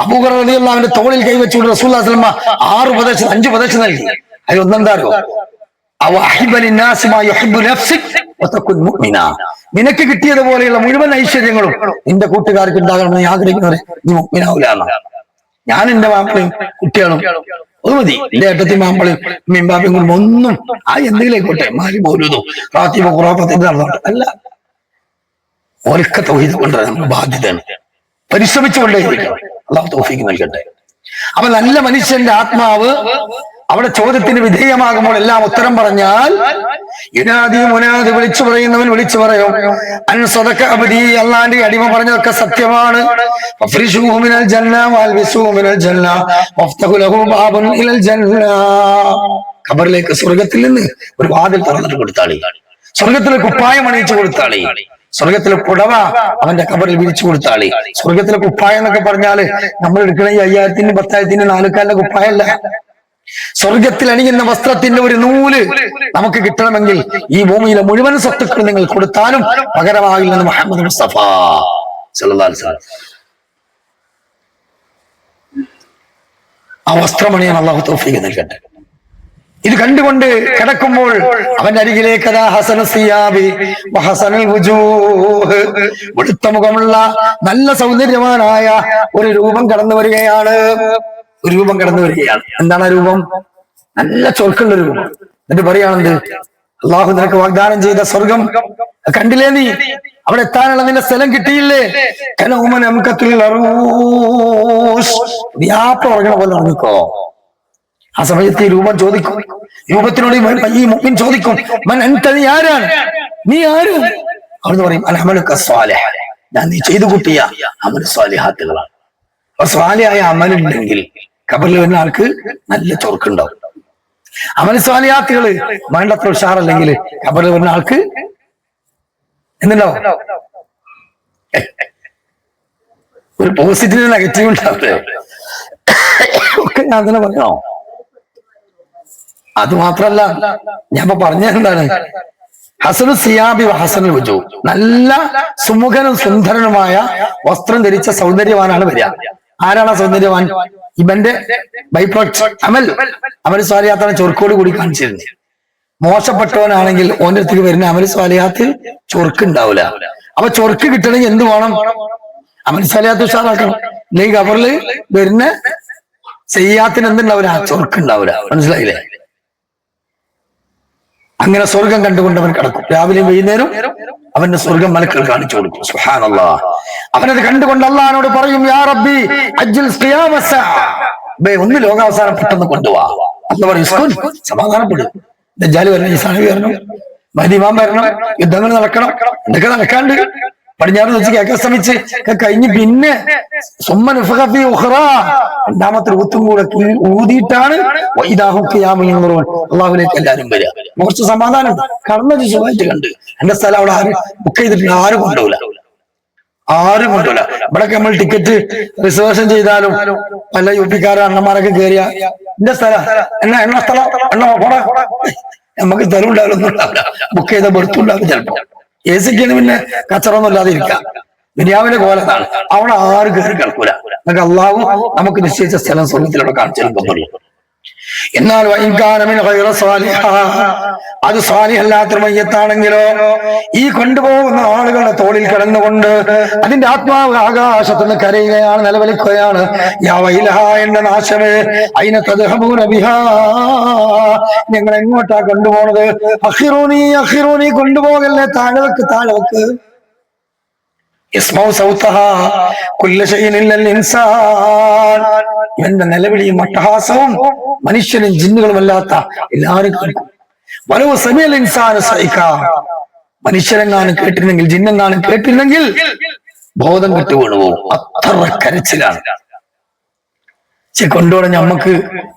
അബൂബക്കർ റളിയല്ലാഹു അൻഹുവിന്റെ തോളിൽ കൈവച്ചുകൊണ്ട് റസൂലുള്ളാഹി സ്വല്ലല്ലാഹു അലൈഹി വസല്ലം 6 ഉപദേശം 5 ഉപദേശം നൽകി. അത് ഒന്നെന്താരോ, നിനക്ക് കിട്ടിയതുപോലെയുള്ള മുഴുവൻ ഐശ്വര്യങ്ങളും നിന്റെ കൂട്ടുകാർക്ക് ഉണ്ടാകണമെന്ന് നീ ആഗ്രഹിക്കുന്നവരെ നീ മുഅ്മിനാവൂല. ഞാൻ എന്റെ മാപ്പിളയും കുട്ടികളും അത് മതി. എന്റെ ഏട്ടത്തി മാപ്പിളയും മീൻപാപ്പയും കുടുംബം ഒന്നും ആ എന്തെങ്കിലും ആയിക്കോട്ടെ, മാലി പോലും റാത്തീബ ഖുറാഫത്തിന്റെ നടന്നോട്ടെ അല്ല, ഓരൊക്കെ തൗഹീദ് കൊണ്ടുവരാൻ നമ്മുടെ ബാധ്യതയാണ്. പരിശ്രമിച്ചുകൊണ്ടേയിരിക്കണം. അല്ലാഹു തൗഫീഖ് നൽകട്ടെ. അപ്പൊ നല്ല മനുഷ്യന്റെ ആത്മാവ് അവിടെ ചോദ്യത്തിന് വിധേയമാകുമ്പോൾ എല്ലാം ഉത്തരം പറഞ്ഞാൽ യുനാദി മുനാദി വിളിച്ചു പറയുന്നവൻ വിളിച്ചു പറയും, അൻ സദക അബ്ദി, അല്ലാഹുവിന്റെ അടിമ പറഞ്ഞതൊക്കെ സത്യമാണ്. ഫഫ്രിശൂഹു മിനൽ ജന്ന വൽബിസൂഹു മിനൽ ജന്ന വഫ്തഹു ലഹു ബാബുൻ ഇലൽ ജന്ന. ഖബറിലേക്ക് സ്വർഗ്ഗത്തിൽ നിന്ന് ഒരു വാതിൽ തുറന്നിട്ട് കൊടുത്താളി, സ്വർഗ്ഗത്തിലെ കുപ്പായം അണിയിച്ചു കൊടുത്താളി, സ്വർഗത്തിലെ പുടവ അവന്റെ ഖബറിൽ വിരിച്ചു കൊടുത്താളി. സ്വർഗത്തിലെ കുപ്പായം എന്നൊക്കെ പറഞ്ഞാല് നമ്മൾ എടുക്കണ ഈ 5000-നും 10,000-നും 4 കുപ്പായല്ല. സ്വർഗത്തിൽ അണിയുന്ന വസ്ത്രത്തിന്റെ ഒരു നൂല് നമുക്ക് കിട്ടണമെങ്കിൽ ഈ ഭൂമിയിലെ മുഴുവൻ സ്വത്തുക്കൾ നിങ്ങൾ കൊടുത്താലും പകരമാകില്ലെന്ന് മുഹമ്മദ് മുസ്തഫ സല്ലല്ലാഹു അലൈഹി വസല്ലം. ആ വസ്ത്രമണിയാൻ അല്ലാഹു തൗഫീഖ് നൽകട്ടെ. ഇത് കണ്ടുകൊണ്ട് കിടക്കുമ്പോൾ അവന്റെ അരികിലേക്ക് വെളുത്ത മുഖമുള്ള നല്ല സൗന്ദര്യവാനായ ഒരു രൂപം കടന്നു വരികയാണ്. എന്താണ് ആ രൂപം? നല്ല ചൊർക്കുള്ള രൂപം. എന്നിട്ട് പറയാണെന്ത്? അള്ളാഹു നിനക്ക് വാഗ്ദാനം ചെയ്ത സ്വർഗം കണ്ടില്ലേ? നീ അവിടെ എത്താനുള്ള നിന്റെ സ്ഥലം കിട്ടിയില്ലേ? വ്യാപം ഉറങ്ങണ പോലെ ഉറങ്ങിക്കോ. ആ സമയത്ത് ഈ രൂപം ചോദിക്കും, രൂപത്തിനോട് ഈ മുഅ്മിൻ ചോദിക്കും, മൻ അൻത, നീ ആരാണ്? നീ ആര്? അവിടുന്ന് പറയും, അൽ അമലുക സ്വാലിഹ്, ഞാൻ നീ ചെയ്തു കൂട്ടിയ അമൽ സ്വാലിഹാത്തുകളാണ്. അപ്പൊ സ്വാലിഹായ അമലുണ്ടെങ്കിൽ ഖബറിൽ വരുന്ന ആൾക്ക് നല്ല ചൊറുക്കുണ്ടാവും. അമൽ സ്വാലിഹാത്തുകള് വേണ്ടത്ര ഉഷാറല്ലെങ്കിൽ ഖബറിൽ വരുന്ന ആൾക്ക് എന്തുണ്ടാവും? ഒരു പോസിറ്റീവ് നെഗറ്റീവ് ഉണ്ടാവട്ടെ ഒക്കെ ഞാൻ തന്നെ പറഞ്ഞോ. അത് മാത്രല്ല, ഞാൻ പറഞ്ഞ എന്താണ്? ഹസനു സിയാബി ഹസനുൽ വുജൂ, നല്ല സുമുഖനും സുന്ദരനുമായ വസ്ത്രം ധരിച്ച സൗന്ദര്യവാനാണ് വരിക. ആരാണ് ആ സൗന്ദര്യവാൻ? ഇവന്റെ ബൈ പ്രൊഡക്റ്റ് അമൽ സ്വാലിഹാത്താണ് ചൊറുക്കോട് കൂടി കാണിച്ചിരുന്നത്. മോശപ്പെട്ടവനാണെങ്കിൽ ഓന്റെ അടുത്തേക്ക് വരുന്ന അമൽ സ്വാലിഹാത്ത് ചൊറുക്ക് ഉണ്ടാവില്ല. അപ്പൊ ചൊറുക്ക് കിട്ടണമെങ്കിൽ എന്ത് വേണം? അമൽ സ്വാലിഹാത്ത് ഉഷാറാക്കണം. അല്ലെങ്കിൽ ഖബറിൽ വരുന്ന ചെയ്യാത്തിന് എന്തുണ്ടാവില്ല? ചൊറുക്ക് ഉണ്ടാവില്ല. മനസ്സിലായില്ലേ? അങ്ങനെ സ്വർഗം കണ്ടുകൊണ്ട് അവൻ കിടക്കും. രാവിലെയും വൈകുന്നേരം അവന്റെ സ്വർഗം മലക്കൾ കാണിച്ചു കൊടുക്കും. സുബ്ഹാനല്ലാഹ്. അവനത് കണ്ടുകൊണ്ട് അല്ലാഹുവിനോട് പറയും, യാ റബ്ബി അജ്ജിൽ ഖിയാമസ, ഒന്ന് ലോകാവസാനം പെട്ടെന്ന് കൊണ്ടുപോവാ. അല്ലാഹു പറയും, സമാധാനപ്പെടും. ദജ്ജാൽ വരണം, ഈസാ നബി വരണം, മഹ്ദി ഇമാം വരണം, യുദ്ധങ്ങൾ നടക്കണം, എന്തൊക്കെ നടക്കാണ്ട്. പടിഞ്ഞാറ് വെച്ച് കേൾക്കാൻ ശ്രമിച്ച് കഴിഞ്ഞ് പിന്നെ രണ്ടാമത്തെ ഊത്തും കൂടെ ഊതിയിട്ടാണ് അള്ളാഹുലേക്ക് എല്ലാവരും വരിക. കുറച്ച് സമാധാനം കടന്നു സുഖമായിട്ട് കണ്ട്. എന്റെ സ്ഥലം അവിടെ ആരും ബുക്ക് ചെയ്തിട്ടില്ല, ആരും കൊണ്ടുപോകില്ല. ഇവിടൊക്കെ നമ്മൾ ടിക്കറ്റ് റിസർവേഷൻ ചെയ്താലും പല യുപിക്കാരെ അണ്ണന്മാരൊക്കെ കയറിയ എന്റെ സ്ഥലം എണ്ണ സ്ഥലം നമുക്ക് സ്ഥലം ഉണ്ടാവില്ല, ബുക്ക് ചെയ്ത ബെർത്തുണ്ടാവും. ചിലപ്പോ എ സിക്കാണ് പിന്നെ കച്ചറൊന്നും ഇല്ലാതെ ഇരിക്കാം. ദുനിയാവിന്റെ കോലത്താണ്. അവിടെ ആരും കയറി കിടക്കൂല. നമുക്ക് അള്ളാഹു നമുക്ക് നിശ്ചയിച്ച സ്ഥലം സ്വർഗത്തിലൂടെ കാണിച്ചു തരുന്നുള്ളൂ. എന്നാൽ അത് സ്വാലിഹല്ലാത്ത മയ്യത്താണെങ്കിലോ ഈ കൊണ്ടുപോകുന്ന ആളുകളുടെ തോളിൽ കിടന്നുകൊണ്ട് അതിന്റെ ആത്മാവ് ആകാശത്തുനിന്ന് കരയുകയാണ്, നിലവിളിക്കുകയാണ്, യാ വൈലഹ, എന്റെ നാശമേ, അയിന തദ്ഹബൂന ബിഹാ, ഞങ്ങൾ എങ്ങോട്ടാ കൊണ്ടുപോണത്? അഖിറൂനി അഖിറൂനി, കൊണ്ടുപോകല്ലേ, താഴെ വെക്ക്. യസ്മഉ സൗതഹാ കുല്ല ശൈഇൻ ഇല്ലൽ ഇൻസാൻ, ഇവന്റെ നിലവിളിയും അട്ടഹാസവും മനുഷ്യനും ജിന്നുകളും അല്ലാത്ത എല്ലാവരും കേൾക്കും. വലോ സമയൽ ഇൻസാന സൈക, മനുഷ്യരെങ്ങാനും കേട്ടിരുന്നെങ്കിൽ ജിന്നെങ്ങാനും കേട്ടിരുന്നെങ്കിൽ ബോധം കെട്ടു വീണുപോകും. അത്ര കരച്ചിലാണ്. കൊണ്ടുപോകണം ഞമ്മക്ക്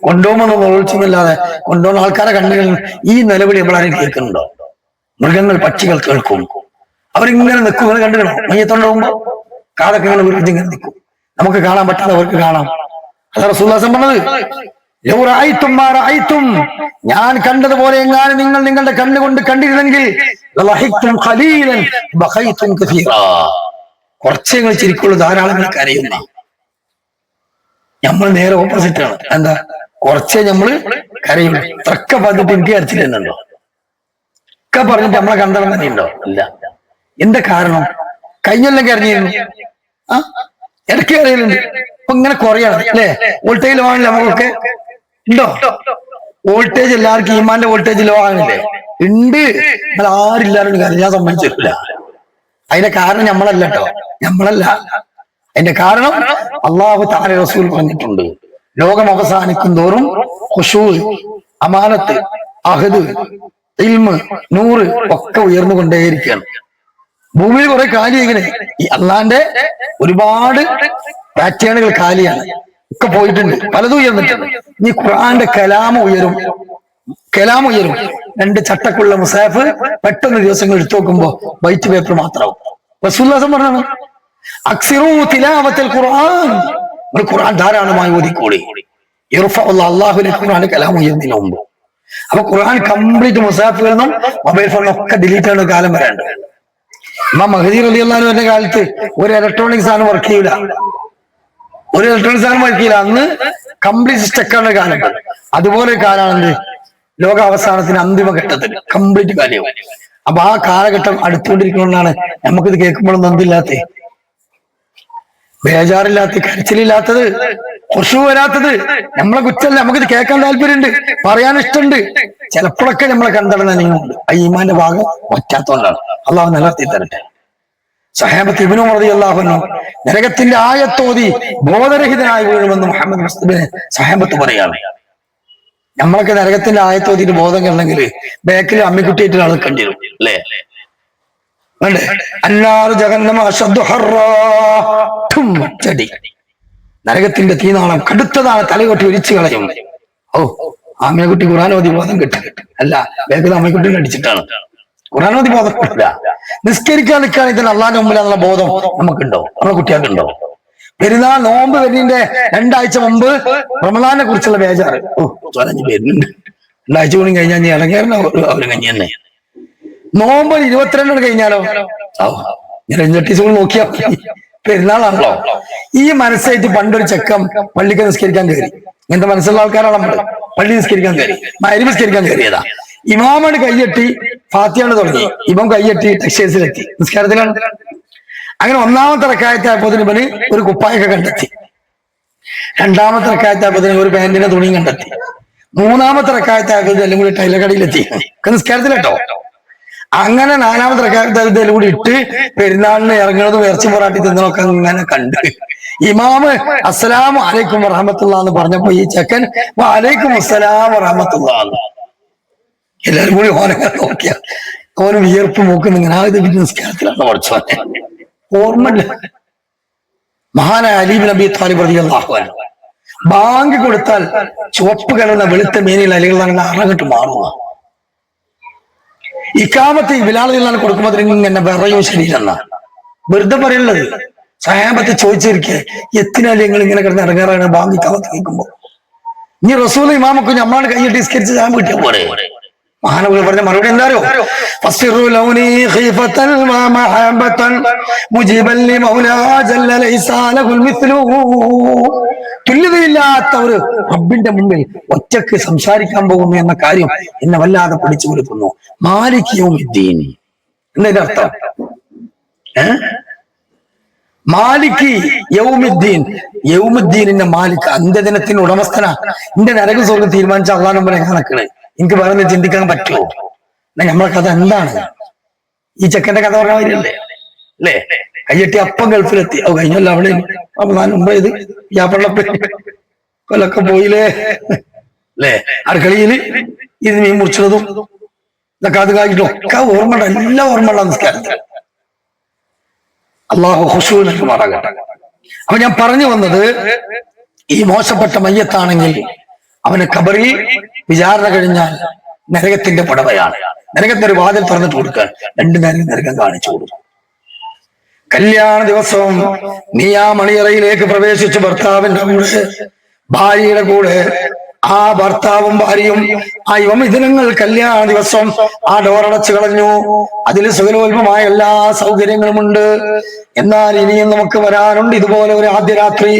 കൊണ്ടുപോകുമെന്ന് പ്രവർത്തിക്കുന്നില്ലാതെ കൊണ്ടുപോകുന്ന ആൾക്കാരെ കണ്ടുകൾ ഈ നിലവിളി നമ്മളാരും കേൾക്കുന്നുണ്ടോ? മൃഗങ്ങൾ പക്ഷികൾ കേൾക്കും. അവരിങ്ങനെ നിൽക്കും. ഇങ്ങനെ കണ്ടുകണോ? മയ്യത്തുണ്ടാവുമ്പോ കാതൊക്കെ ഇങ്ങനെ വീട്ടിൽ ഇങ്ങനെ നിൽക്കും. നമുക്ക് കാണാൻ പറ്റാത്തവർക്ക് കാണാം. അതാ റസൂലുള്ളാഹി പറഞ്ഞത്, ഞാൻ കണ്ടതുപോലെ എങ്ങാനും നിങ്ങൾ നിങ്ങളുടെ കണ്ണുകൊണ്ട് കണ്ടിരുന്നെങ്കിൽ കുറച്ചേ നിങ്ങൾ ചിരിക്കുള്ളൂ, ധാരാളം കരയുന്ന. നമ്മൾ നേരെ ഓപ്പോസിറ്റ് ആണ്. എന്താ? കുറച്ചേ നമ്മള് കരയുള്ളൂ. ഇതൊക്കെ പറഞ്ഞിട്ട് എനിക്ക് കരച്ചില്ലെന്നുണ്ടോ? ഒക്കെ പറഞ്ഞിട്ട് നമ്മളെ കണ്ടളം തന്നെ ഉണ്ടോ? ഇല്ല. എന്താ കാരണം? കഴിഞ്ഞെല്ലാം കരഞ്ഞിരുന്നു. ഇടയ്ക്ക് കരയിലുണ്ട്. അപ്പൊ ഇങ്ങനെ കുറയാണ് അല്ലേ? വോൾട്ടേജ് ലോ ആണല്ലേ നമുക്കൊക്കെ? ഉണ്ടോ? വോൾട്ടേജ് എല്ലാവർക്കും ഈമാന്റെ വോൾട്ടേജ് ലോ ആണില്ലേ? ഉണ്ട്. നിങ്ങൾ ആരില്ലാരും കരഞ്ഞാൻ സമ്മതിച്ചിട്ടില്ല. അതിന്റെ കാരണം നമ്മളല്ല കേട്ടോ, നമ്മളല്ല. അതിന്റെ കാരണം അള്ളാഹു തആല റസൂൽ പറഞ്ഞിട്ടുണ്ട്, ലോകം അവസാനിക്കും തോറും ഖുശൂ, അമാനത്ത്, അഹദ്, ഇൽമ്, നൂറ് ഒക്കെ ഉയർന്നുകൊണ്ടേയിരിക്കുകയാണ്. ഭൂമിയിൽ കുറെ കാലി ഇങ്ങനെ ഈ അള്ളാന്റെ ഒരുപാട് പാറ്റേണുകൾ കാലിയാണ്, ഒക്കെ പോയിട്ടുണ്ട്, പലതും ഉയർന്നിട്ടുണ്ട്. ഈ ഖുർആന്റെ കലാമ ഉയരും. 2 ചട്ടക്കുള്ള മുസാഫ് പെട്ടെന്ന് ദിവസങ്ങൾ എടുത്തു നോക്കുമ്പോ വൈറ്റ് പേപ്പർ മാത്രമാവും. റസൂലുള്ളാഹി പറഞ്ഞാണ്, അക്സിറൂ തിലാവത്തുൽ ഖുർആൻ, ഖുർആൻ ധാരാളമായി ഓതിക്കൂടി. അള്ളാഹുവിന്റെ ഖുർആന്റെ കലാം ഉയർന്നതിന് മുമ്പ്. അപ്പൊ ഖുർആൻ കംപ്ലീറ്റ് മുസാഫുകളിൽ നിന്നും മൊബൈൽ ഫോണിലൊക്കെ ഡിലീറ്റ് ചെയ്യുന്ന കാലം വരാണ്ട്. ഇമാം മഹ്ദി റളിയല്ലാഹു അൻഹുവിന്റെ കാലത്ത് ഒരു ഇലക്ട്രോണിക് സാധനം വർക്ക് ചെയ്യില്ല. അന്ന് കംപ്ലീറ്റ് സ്റ്റക്കാണ് കാലം. അതുപോലെ കാലാണെന്ത്? ലോക അവസാനത്തിന് അന്തിമ ഘട്ടത്തിൽ കംപ്ലീറ്റ് കാര്യവും. അപ്പൊ ആ കാലഘട്ടം അടുത്തുകൊണ്ടിരിക്കുന്നതുകൊണ്ടാണ് നമുക്കിത് കേൾക്കുമ്പോഴൊന്നും എന്തില്ലാത്ത, ബേജാറില്ലാത്ത, കരച്ചിലില്ലാത്തത്, ഖുശൂ വരാത്തത്. നമ്മളെ കുറ്റല്ല, നമുക്കിത് കേൾക്കാൻ താല്പര്യമുണ്ട്, പറയാൻ ഇഷ്ടമുണ്ട്. ചിലപ്പോഴൊക്കെ നമ്മളെ കണ്ടടന്ന നീങ്ങുന്നുണ്ട്. ആ ഈമാന്റെ ഭാഗം പറ്റാത്തതുകൊണ്ടാണ്. അള്ളാഹു നിലനിർത്തി തരട്ടെ. സഹാബത്ത് ഇബ്നു ഉമർ റളിയല്ലാഹു അൻഹു നരകത്തിന്റെ ആയത്തോതി ബോധരഹിതനായി വീഴുമെന്ന് മുഹമ്മദ് മുസ്തഫയെ സഹാബത്ത് പറയാണ്. നമ്മളൊക്കെ നരകത്തിന്റെ ആയത്തോതിയിട്ട് ബോധം കണ്ടെങ്കിൽ ബാക്കിൽ അമ്മിക്കുട്ടിയായിട്ട് നടക്കേണ്ടി വരും അല്ലേ? വേണ്ടേ? അന്നാറു ജഹന്നമ അശദ്ദു ഹർറാ, ചടി. നരകത്തിന്റെ തീനാളം കടുത്തതാണ്, തലകൊട്ടി ഒലിച്ചു കളയും. ഓ, അമ്മക്കുട്ടി ഖുർആൻ ഓതി ബോധം കിട്ടും. അല്ല, ബാക്കിൽ അമ്മക്കുട്ടി അടിച്ചിട്ടാണ്. ഖുർആൻ ഓതി ബോധം കിട്ടില്ല. നിസ്കരിക്കാൻ നിൽക്കുകയാണെങ്കിൽ തന്നെ അള്ളാന്റെ മുമ്പിൽ ബോധം നമുക്കുണ്ടോ? നമ്മളെ കുട്ടികൾക്കുണ്ടോ? പെരുന്നാൾ നോമ്പ് വരുന്നതിന്റെ 2 ആഴ്ച മുമ്പ് റമളാനെ കുറിച്ചുള്ള ബേജാറ്. ചൊലഞ്ഞ് വരുന്നുണ്ട്. 2 ആഴ്ച കൂടി കഴിഞ്ഞാൽ നീ ഇറങ്ങിയാലും അവര് കഞ്ഞി തന്നെ. നോമ്പ് 22 കഴിഞ്ഞാലോ ഞാൻ 5 ദിവസം നോക്കിയാ പെരുന്നാളാണല്ലോ. ഈ മനസ്സായിട്ട് പണ്ടൊരു ചെക്കം പള്ളിക്ക് നിസ്കരിക്കാൻ കയറി. ഇങ്ങനത്തെ മനസ്സുള്ള ആൾക്കാരാണ് നമ്മള്. പള്ളി നിസ്കരിക്കാൻ കയറി, മഗ്‌രിബ് നിസ്കരിക്കാൻ കയറിയതാ. ഇമാമാണ് കയ്യെട്ടി ഫാത്തിയാണ് തുടങ്ങി. ഇമാം കയ്യെട്ടി ടെക്സ്റ്റൈൽസിലെത്തി, നിസ്കാരത്തിലാണ്. അങ്ങനെ 1ാമത്തെ റക്അത്തായപ്പോൾ ഇവന് ഒരു കുപ്പായൊക്കെ കണ്ടെത്തി. 2ാമത്തെ റക്അത്തായപ്പോൾ ഒരു പാന്റിന്റെ തുണിയും കണ്ടെത്തി. 3ാമത്തെ റക്അത്തായപ്പോൾ എല്ലാം കൂടി ടൈലർ കടയിലെത്തി. നിസ്കാരത്തിലെട്ടോ. അങ്ങനെ 4ാമത്തെ റക്അത്തായപ്പോൾ എല്ലാം കൂടി ഇട്ട് പെരുന്നാളിന് ഇറങ്ങുന്നതും ഇറച്ചി പൊറാട്ടി തിന്നതൊക്കെ അങ്ങനെ കണ്ട് ഇമാമ് അസ്സലാമു അലൈക്കും വറഹ്മത്തുള്ളാഹി എന്ന് പറഞ്ഞപ്പോ ഈ ചെക്കൻ വഅലൈക്കും അസ്സലാം വറഹ്മത്തുള്ളാഹി. എല്ലാരും കൂടി ഓനെ നോക്കിയ ഓന് വിയർപ്പ് മൂക്കുന്നിങ്ങനെ ആ ഇത് നിസ്കാരത്തിലാണ് പഠിച്ചോനെ. ഓർമ്മയില്ല. മഹാനായ അലി ഇബ്നു അബീ ത്വാലിബ് റളിയല്ലാഹു അൻഹു ബാങ്ക് കൊടുത്താൽ ചുവപ്പ് കലർന്ന വെളുത്ത മേനിയിൽ അലികൾ അങ്ങനെ അറങ്ങിട്ട് മാറുക. ഇഖാമത്ത് ബിലാൽ റളിയല്ലാഹു കൊടുക്കുമ്പോൾ ഇങ്ങനെ വിറയും ശരീരം. വെറുതെ പറയുള്ളത്. സഹാബത്ത് ചോദിച്ചിരിക്കെ എത്തിനാലും നിങ്ങൾ ഇങ്ങനെ കിടന്ന് ഇറങ്ങാറാണ് ബാങ്ക് ഇഖാമത്ത് കേൾക്കുമ്പോ. ഇനി റസൂൽ ഇമാമൊക്കെ നമ്മളാണ് കൈയിട്ട് നിസ്കരിച്ച് ഞാൻ കിട്ടിയാൽ പോരെ? മഹാനവർ പറഞ്ഞ മറുപടി എന്താരോ? തുല്യതയില്ലാത്ത ഒരു റബ്ബിന്റെ മുമ്പിൽ ഒറ്റക്ക് സംസാരിക്കാൻ പോകുന്നു എന്ന കാര്യം എന്നെ വല്ലാതെ പിടിച്ചു കൊടുക്കുന്നു. മാലിക് യൗമിദ്ദീൻ എന്നതിന്റെ അർത്ഥം മാലിക് യൗമിദ്ദീൻ, യൗമുദ്ദീനിന്റെ മാലിക്, അന്ത്യദിനത്തിന്റെ ഉടമസ്ഥനാ. എന്റെ നരക സ്വർഗം തീരുമാനിച്ച അള്ളാഹ് മുമ്പിൽ എങ്ങനെ നിൽക്കണേ? എനിക്ക് വേറെ ചിന്തിക്കാൻ പറ്റുമോ? നമ്മളെ കഥ എന്താണ്? ഈ ചെക്കന്റെ കഥ പറഞ്ഞ മാതിരിയല്ലേ അല്ലേ? കയ്യെട്ടി അപ്പം ഗൾഫിലെത്തി. കഴിഞ്ഞല്ലോ അവിടെ മുമ്പ് ഇത് യാപ്പള്ളപ്പ കൊല്ലൊക്കെ പോയില്ലേ അല്ലേ? അടുക്കളയിൽ ഇത് മീൻ മുറിച്ചതും ഇതൊക്കെ അത് കഴിഞ്ഞിട്ടും ഒക്കെ ഓർമ്മ, എല്ലാം ഓർമ്മയുള്ള നിസ്കാരത്തിൽ. അള്ളാഹു ഖുശൂ നൽകുമാറാകട്ടെ. അപ്പൊ ഞാൻ പറഞ്ഞു വന്നത്, ഈ മോശപ്പെട്ട മയ്യത്താണെങ്കിൽ അവന് ഖബറിൽ വിചാരണ കഴിഞ്ഞാൽ നരകത്തിന്റെ പുടവയാണ്. നരകത്തിന്റെ ഒരു വാതിൽ തുറന്നിട്ട് കൊടുക്കാൻ 2 നേരം നരകം കാണിച്ചു കൊടുക്കും. കല്യാണ ദിവസവും നീ ആ മണിയറയിലേക്ക് പ്രവേശിച്ച് ഭർത്താവിന്റെ കൂടെ, ഭാര്യയുടെ കൂടെ, ആ ഭർത്താവും ഭാര്യയും ആ യുവമിഥുനങ്ങൾ കല്യാണ ദിവസം ആ ഡോറടച്ചു കളഞ്ഞു. അതിൽ സുഖലോൽപമായ എല്ലാ സൗകര്യങ്ങളുമുണ്ട്. എന്നാൽ ഇനിയും നമുക്ക് വരാനുണ്ട് ഇതുപോലെ ഒരു ആദ്യ രാത്രി.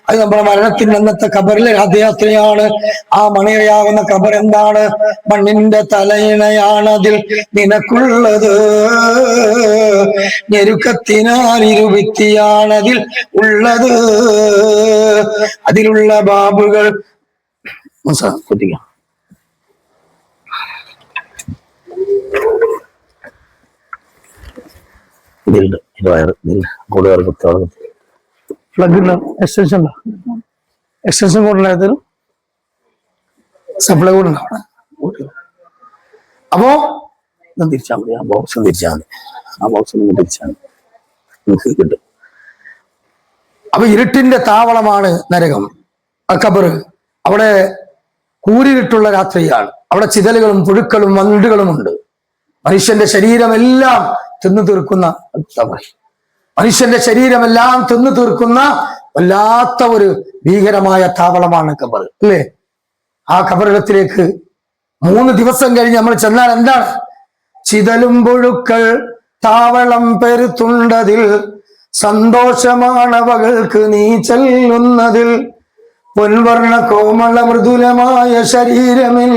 അത് നമ്മുടെ മരണത്തിന്റെ അന്നത്തെ ഖബറിലെ ആദ്യയാത്രയാണ്. ആ മണിയറയാകുന്ന ഖബർ എന്താണ്? മണ്ണിന്റെ തലയിണയാണ് അതിൽ നിനക്കുള്ളത്. ഞെരുക്കത്തിനാൽ ഇരുഭിത്തിയാണതിൽ ഉള്ളത്. അതിലുള്ള ബാബുകൾ എക്സ്റ്റൻഷൻ കൂടുതലായതിനും സപ്ലൈ കൂടെ ഉണ്ടാവണം. അപ്പോ തിരിച്ചാൽ മതി, ആ ബോക്സ് തിരിച്ചാൽ മതി, ആ ബോക്സ് തിരിച്ചാൽ മതി, കിട്ടും. അപ്പൊ ഇരുട്ടിന്റെ താവളമാണ് നരകം, ഖബർ. അവിടെ കൂരിരുട്ടുള്ള രാത്രിയാണ്. അവിടെ ചിതലുകളും പുഴുക്കളും വണ്ടുകളും ഉണ്ട്. മനുഷ്യന്റെ ശരീരമെല്ലാം തിന്നു തീർക്കുന്ന, മനുഷ്യന്റെ ശരീരമെല്ലാം തിന്നു തീർക്കുന്ന വല്ലാത്ത ഒരു ഭീകരമായ താവളമാണ് ഖബർ, അല്ലേ? ആ ഖബറിടത്തിലേക്ക് 3 ദിവസം കഴിഞ്ഞ് നമ്മൾ ചെന്നാൽ എന്താണ്? ചിതലും പുഴുക്കൾ താവളം പെരുത്തുണ്ടതിൽ, സന്തോഷമാണവകൾക്ക് നീ ചെല്ലുന്നതിൽ. പൊൻവർണ്ണ കോമള മൃദുലമായ ശരീരമിൽ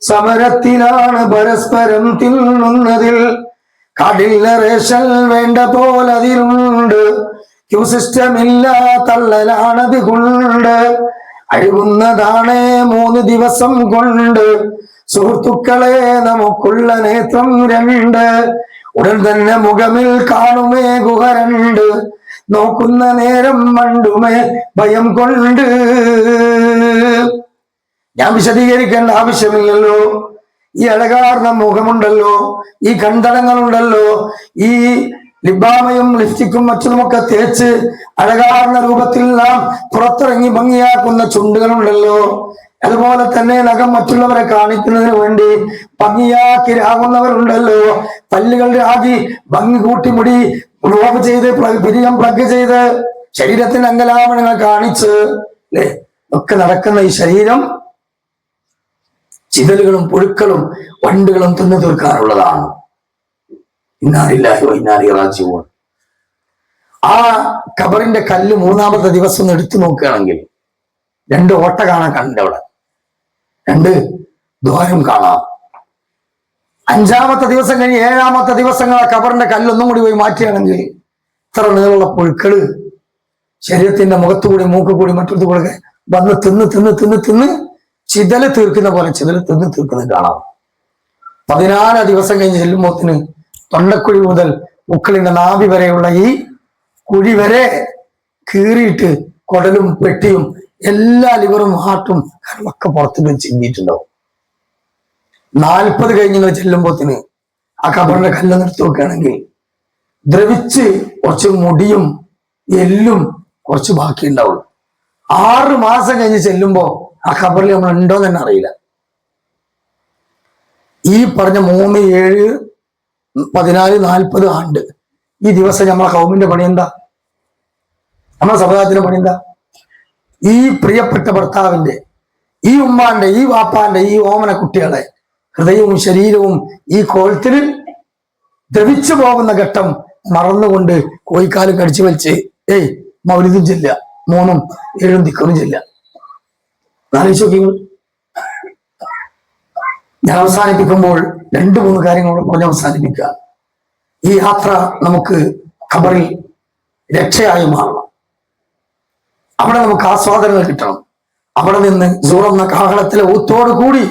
സമരത്തിലാണ് പരസ്പരം തിന്നുന്നതിൽ. കടില്ല റേഷൻ വേണ്ട പോലതിലുണ്ട്, ക്യൂ സിസ്റ്റമില്ല തള്ളലാണത് കൊണ്ട്. അഴുകുന്നതാണേ 3 ദിവസം കൊണ്ട്, സുഹൃത്തുക്കളെ നമുക്കുള്ള നേത്രം 2. ഉടൻ തന്നെ മുഖമിൽ കാണുമേ ഗുഹ 2, നോക്കുന്ന നേരം മണ്ടുമേ ഭയം കൊണ്ട്. ഞാൻ വിശദീകരിക്കേണ്ട ആവശ്യമില്ലല്ലോ. ഈ അഴകാർന്ന മുഖമുണ്ടല്ലോ, ഈ കൺതടങ്ങളുണ്ടല്ലോ, ഈ ലിബാമയും ലിപ്സ്റ്റിക്കും മറ്റുമൊക്കെ തേച്ച് അഴകാർന്ന രൂപത്തിൽ നാം പുറത്തിറങ്ങി ഭംഗിയാക്കുന്ന ചുണ്ടുകളുണ്ടല്ലോ, അതുപോലെ തന്നെ നഖം മറ്റുള്ളവരെ കാണിക്കുന്നതിന് വേണ്ടി ഭംഗിയാക്കി രാകുന്നവരുണ്ടല്ലോ, പല്ലുകൾ രാഗി ഭംഗി കൂട്ടി മുടി റോബ് ചെയ്ത് പിരിയം പ്ലഗ് ചെയ്ത് ശരീരത്തിന്റെ അംഗലാവണങ്ങൾ കാണിച്ച് അല്ലെ ഒക്കെ നടക്കുന്ന ഈ ശരീരം ചിതലുകളും പുഴുക്കളും വണ്ടുകളും തിന്നു തീർക്കാറുള്ളതാണ്. ഇന്നാലില്ലാഹി വ ഇന്നാ ഇലൈഹി റാജിഊൻ. ആ ഖബറിന്റെ കല്ല് 3-ാമത്തെ ദിവസം ഒന്ന് എടുത്തു നോക്കുകയാണെങ്കിൽ 2 ഓട്ട കാണാൻ കണ്ടിട്ട് അവിടെ 2 ദ്വാരം കാണാം. 5-ാമത്തെ ദിവസം കഴിഞ്ഞ് 7-ാമത്തെ ദിവസങ്ങൾ ആ ഖബറിന്റെ കല്ലൊന്നും കൂടി പോയി മാറ്റുകയാണെങ്കിൽ ഇത്ര നീളമുള്ള പുഴുക്കള് ശരീരത്തിന്റെ മുഖത്തുകൂടി മൂക്കുകൂടി മറ്റൊരു കൂടെ വന്ന് തിന്ന് തിന്ന് തിന്ന് തിന്ന് ചിതല് തീർക്കുന്ന പോലെ ചിതല് തിന്ന് തീർക്കുന്നത് കാണാം. 14 ദിവസം കഴിഞ്ഞ് ചെല്ലുമ്പോത്തിന് തൊണ്ടക്കുഴി മുതൽ ഉക്കളിന്റെ നാഭി വരെയുള്ള ഈ കുഴി വരെ കീറിയിട്ട് കുടലും പെട്ടിയും എല്ലാ ലിവറും ഹാർട്ടും ഒക്കെ പുറത്തേക്ക് ചിന്തിയിട്ടുണ്ടാവും. 40 കഴിഞ്ഞ് ചെല്ലുമ്പോത്തിന് ആ ഖബറിന്റെ കല്ല് നിർത്തി നോക്കുകയാണെങ്കിൽ ദ്രവിച്ച് കുറച്ച് മുടിയും എല്ലും കുറച്ച് ബാക്കി ഉണ്ടാവുള്ളൂ. 6 മാസം കഴിഞ്ഞ് ചെല്ലുമ്പോ ആ ഖബറിൽ നമ്മൾ ഉണ്ടോന്ന് തന്നെ അറിയില്ല. ഈ പറഞ്ഞ 3, 7, 14, 40 ആണ്ട് ഈ ദിവസം നമ്മളെ കൗമിന്റെ പണി എന്താ? നമ്മളെ സമുദായത്തിന്റെ പണി എന്താ? ഈ പ്രിയപ്പെട്ട ഭർത്താവിന്റെ, ഈ ഉമ്മാന്റെ, ഈ വാപ്പാന്റെ, ഈ ഓമന കുട്ടികളെ ഹൃദയവും ശരീരവും ഈ കോലത്തിൽ ദ്രവിച്ചു പോകുന്ന ഘട്ടം മറന്നുകൊണ്ട് കോയിക്കാലും കടിച്ചു വലിച്ച് മൗലിദും ചെല്ല, 3ഉം 7ഉം ദിക്കറും ചെല്ല. ആലോചിച്ച് നോക്കിങ്ങൾ. ഞാൻ അവസാനിപ്പിക്കുമ്പോൾ 2-3 കാര്യങ്ങൾ പറഞ്ഞ് അവസാനിപ്പിക്കുക. ഈ യാത്ര നമുക്ക് ഖബറിൽ രക്ഷയായി മാറണം. അവിടെ നമുക്ക് ആസ്വാദനങ്ങൾ കിട്ടണം. അവിടെ നിന്ന് സൂറന്ന കാഹളത്തിലെ ഊത്തോടു കൂടി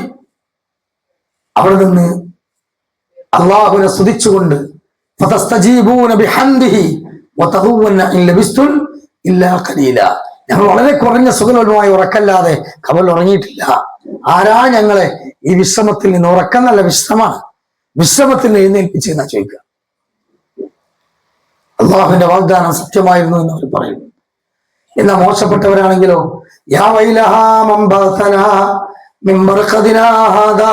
അവിടെ നിന്ന് അള്ളാഹുവിനെ സ്തുതിച്ചുകൊണ്ട് ഞങ്ങൾ വളരെ കുറഞ്ഞ സുഖലോലമായ ഉറക്കല്ലാതെ കബറിൽ ഉറങ്ങിയിട്ടില്ല. ആരാ ഞങ്ങളെ ഈ വിശ്രമത്തിൽ നിന്ന്, ഉറക്കം നല്ല വിശ്രമമാണ്, വിശ്രമത്തിൽ നിന്ന് എഴുന്നേൽപ്പിച്ചെന്നാ ചോദിക്കുക. അള്ളാഹുവിന്റെ വാഗ്ദാനം സത്യമായിരുന്നു എന്ന് അവർ പറയുന്നു. എന്നാ മോശപ്പെട്ടവരാണെങ്കിലോ യാ വൈലഹാ മൻ ബഅസനാ മിൻ മർഖദിനാ ഹാദാ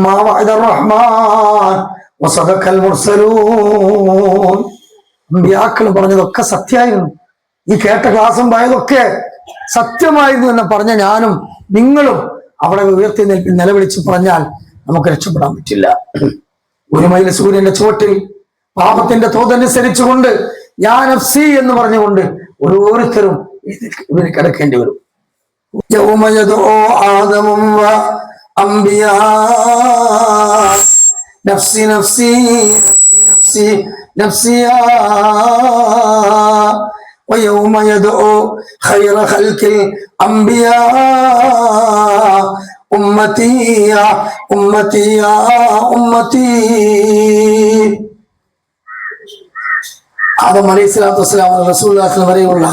മാ വഅദ റഹ്മാൻ വസദഖൽ മുർസലൂൻ. അമ്പിയാക്കൾ പറഞ്ഞതൊക്കെ സത്യമായിരുന്നു. ഈ കേട്ട ക്ലാസും പോയതൊക്കെ സത്യമായിരുന്നു എന്ന് പറഞ്ഞ ഞാനും നിങ്ങളും അവിടെ ഉയർത്തി നിലവിളിച്ച് പറഞ്ഞാൽ നമുക്ക് രക്ഷപ്പെടാൻ പറ്റില്ല. ഒരു മൈൽ സൂര്യന്റെ ചുവട്ടിൽ പാപത്തിന്റെ തോതനുസരിച്ചുകൊണ്ട് യാ നഫ്സി എന്ന് പറഞ്ഞുകൊണ്ട് ഓരോരുത്തരും ഇതിൽ കിടക്കേണ്ടി വരും. നഫ്സി നഫ്സി നഫ്സി നഫ്സിയാ ويوم يدعو خير خلق الأنبياء أمتي يا أمتي يا أمتي. ആദം അലൈഹിസ്സലാത്തു വസ്സലാം റസൂലുള്ളാഹി വരെയുള്ള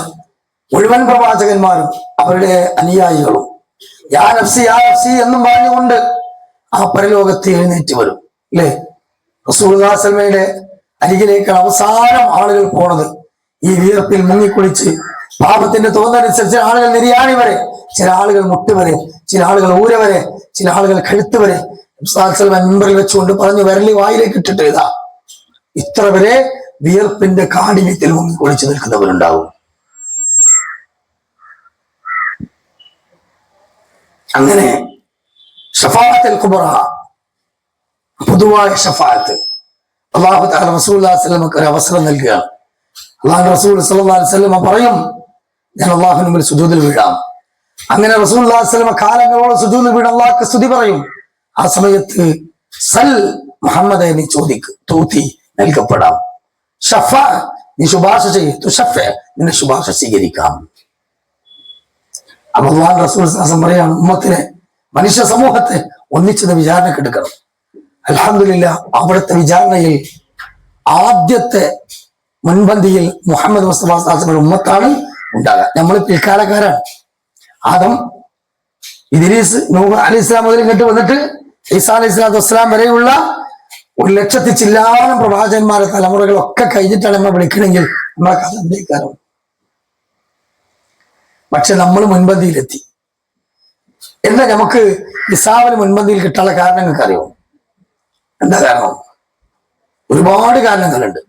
മുഴുവൻ പ്രവാചകന്മാരും അവരുടെ അനുയായികളും യാ നഫ്സി എന്നും പറഞ്ഞുകൊണ്ട് ആ പരലോകത്ത് എഴുന്നേറ്റ് വരും. അല്ലേ? റസൂലുള്ളാഹി സ്വല്ലല്ലാഹു അലൈഹി വസല്ലമയുടെ അരികിലേക്കാണ് അവസാനം ആളുകൾ പോണത്. ഈ വിയർപ്പിൽ മുങ്ങിക്കുളിച്ച് പാപത്തിന്റെ തോന്നനുസരിച്ച് ആളുകൾ നിര്യാണി വരെ, ചില ആളുകൾ മുട്ട് വരെ, ചില ആളുകൾ ഊര വരെ, ചില ആളുകൾ കഴുത്ത് വരെ മെമ്പറിൽ വെച്ചുകൊണ്ട് പറഞ്ഞു വിരലി വായിലേക്ക് ഇട്ടിട്ട് ഇതാ ഇത്ര വരെ വിയർപ്പിന്റെ കാഠിന്യത്തിൽ മുങ്ങിക്കുളിച്ച് നിൽക്കുന്നവരുണ്ടാവും. അങ്ങനെ ഷഫാഅത്തുൽ കുബ്ര, പൊതുവായ ഷഫാഅത്ത് അല്ലാഹു തആല റസൂലുള്ളാഹി സ്വല്ലല്ലാഹു അലൈഹി വസല്ലമക്ക് ഒരു അവസരം നൽകുകയാണ്. അല്ലാഹുവിന്റെ റസൂൽ സല്ലല്ലാഹു അലൈഹി വസല്ലം പറയും, ഞാൻ അല്ലാഹുവിന് മുമ്പിൽ സുജൂദിൽ വീഴാം. അങ്ങനെ റസൂലുള്ളാഹി സ്വല്ലല്ലാഹു അലൈഹി വസല്ലം കാലങ്ങളോളം സുജൂദിൽ വീണ് അല്ലാഹുവിനെ സ്തുതി പറയും. ആ സമയത്ത് സൽ മുഹമ്മദെ നീ ചോദിക്ക്, തൂത്തി നൽകപ്പെടാം. ഷഫ നീ ശുപാർശ ചെയ്യ്, തുഷഫ നിന്റെ ശുപാർശ സ്വീകരിക്കാം. അപ്പൊ അല്ലാഹുവിന്റെ റസൂൽ സല്ലല്ലാഹു അലൈഹി വസല്ലം പറയാണ്, ഉമ്മത്തിനെ, മനുഷ്യ സമൂഹത്തെ ഒന്നിച്ചത് വിചാരണക്ക് എടുക്കണം. അൽഹംദുലില്ലാഹ് അവിടുത്തെ വിചാരണയിൽ ആദ്യത്തെ മുൻപന്തിയിൽ മുഹമ്മദ് മുസ്തഫ സല്ലല്ലാഹു അലൈഹി വസല്ലം ഉമ്മത്താണ് ഉണ്ടാകുക. നമ്മൾ പിൽക്കാലക്കാരാണ്. ആദം, ഇദ്രീസ്, നൂഹ് അലൈഹിസ്സലാം മുതൽ ഇങ്ങോട്ട് വന്നിട്ട് ഈസാ അലൈഹിസ്സലാത്തു വസ്സലാം വരെയുള്ള 1,00,000 ചില്ലാനം പ്രവാചകന്മാരെ തലമുറകളൊക്കെ കഴിഞ്ഞിട്ടാണ് നമ്മൾ വിളിക്കണമെങ്കിൽ നമ്മളെ കഥ എന്തേക്കാരം. പക്ഷെ നമ്മൾ മുൻപന്തിയിലെത്തി. എന്താ നമുക്ക് ഇസാവിന് മുൻപന്തിയിൽ കിട്ടാനുള്ള കാരണം നിങ്ങൾക്ക് അറിയോ? എന്താ കാരണം? ഒരുപാട് കാരണങ്ങളുണ്ട്.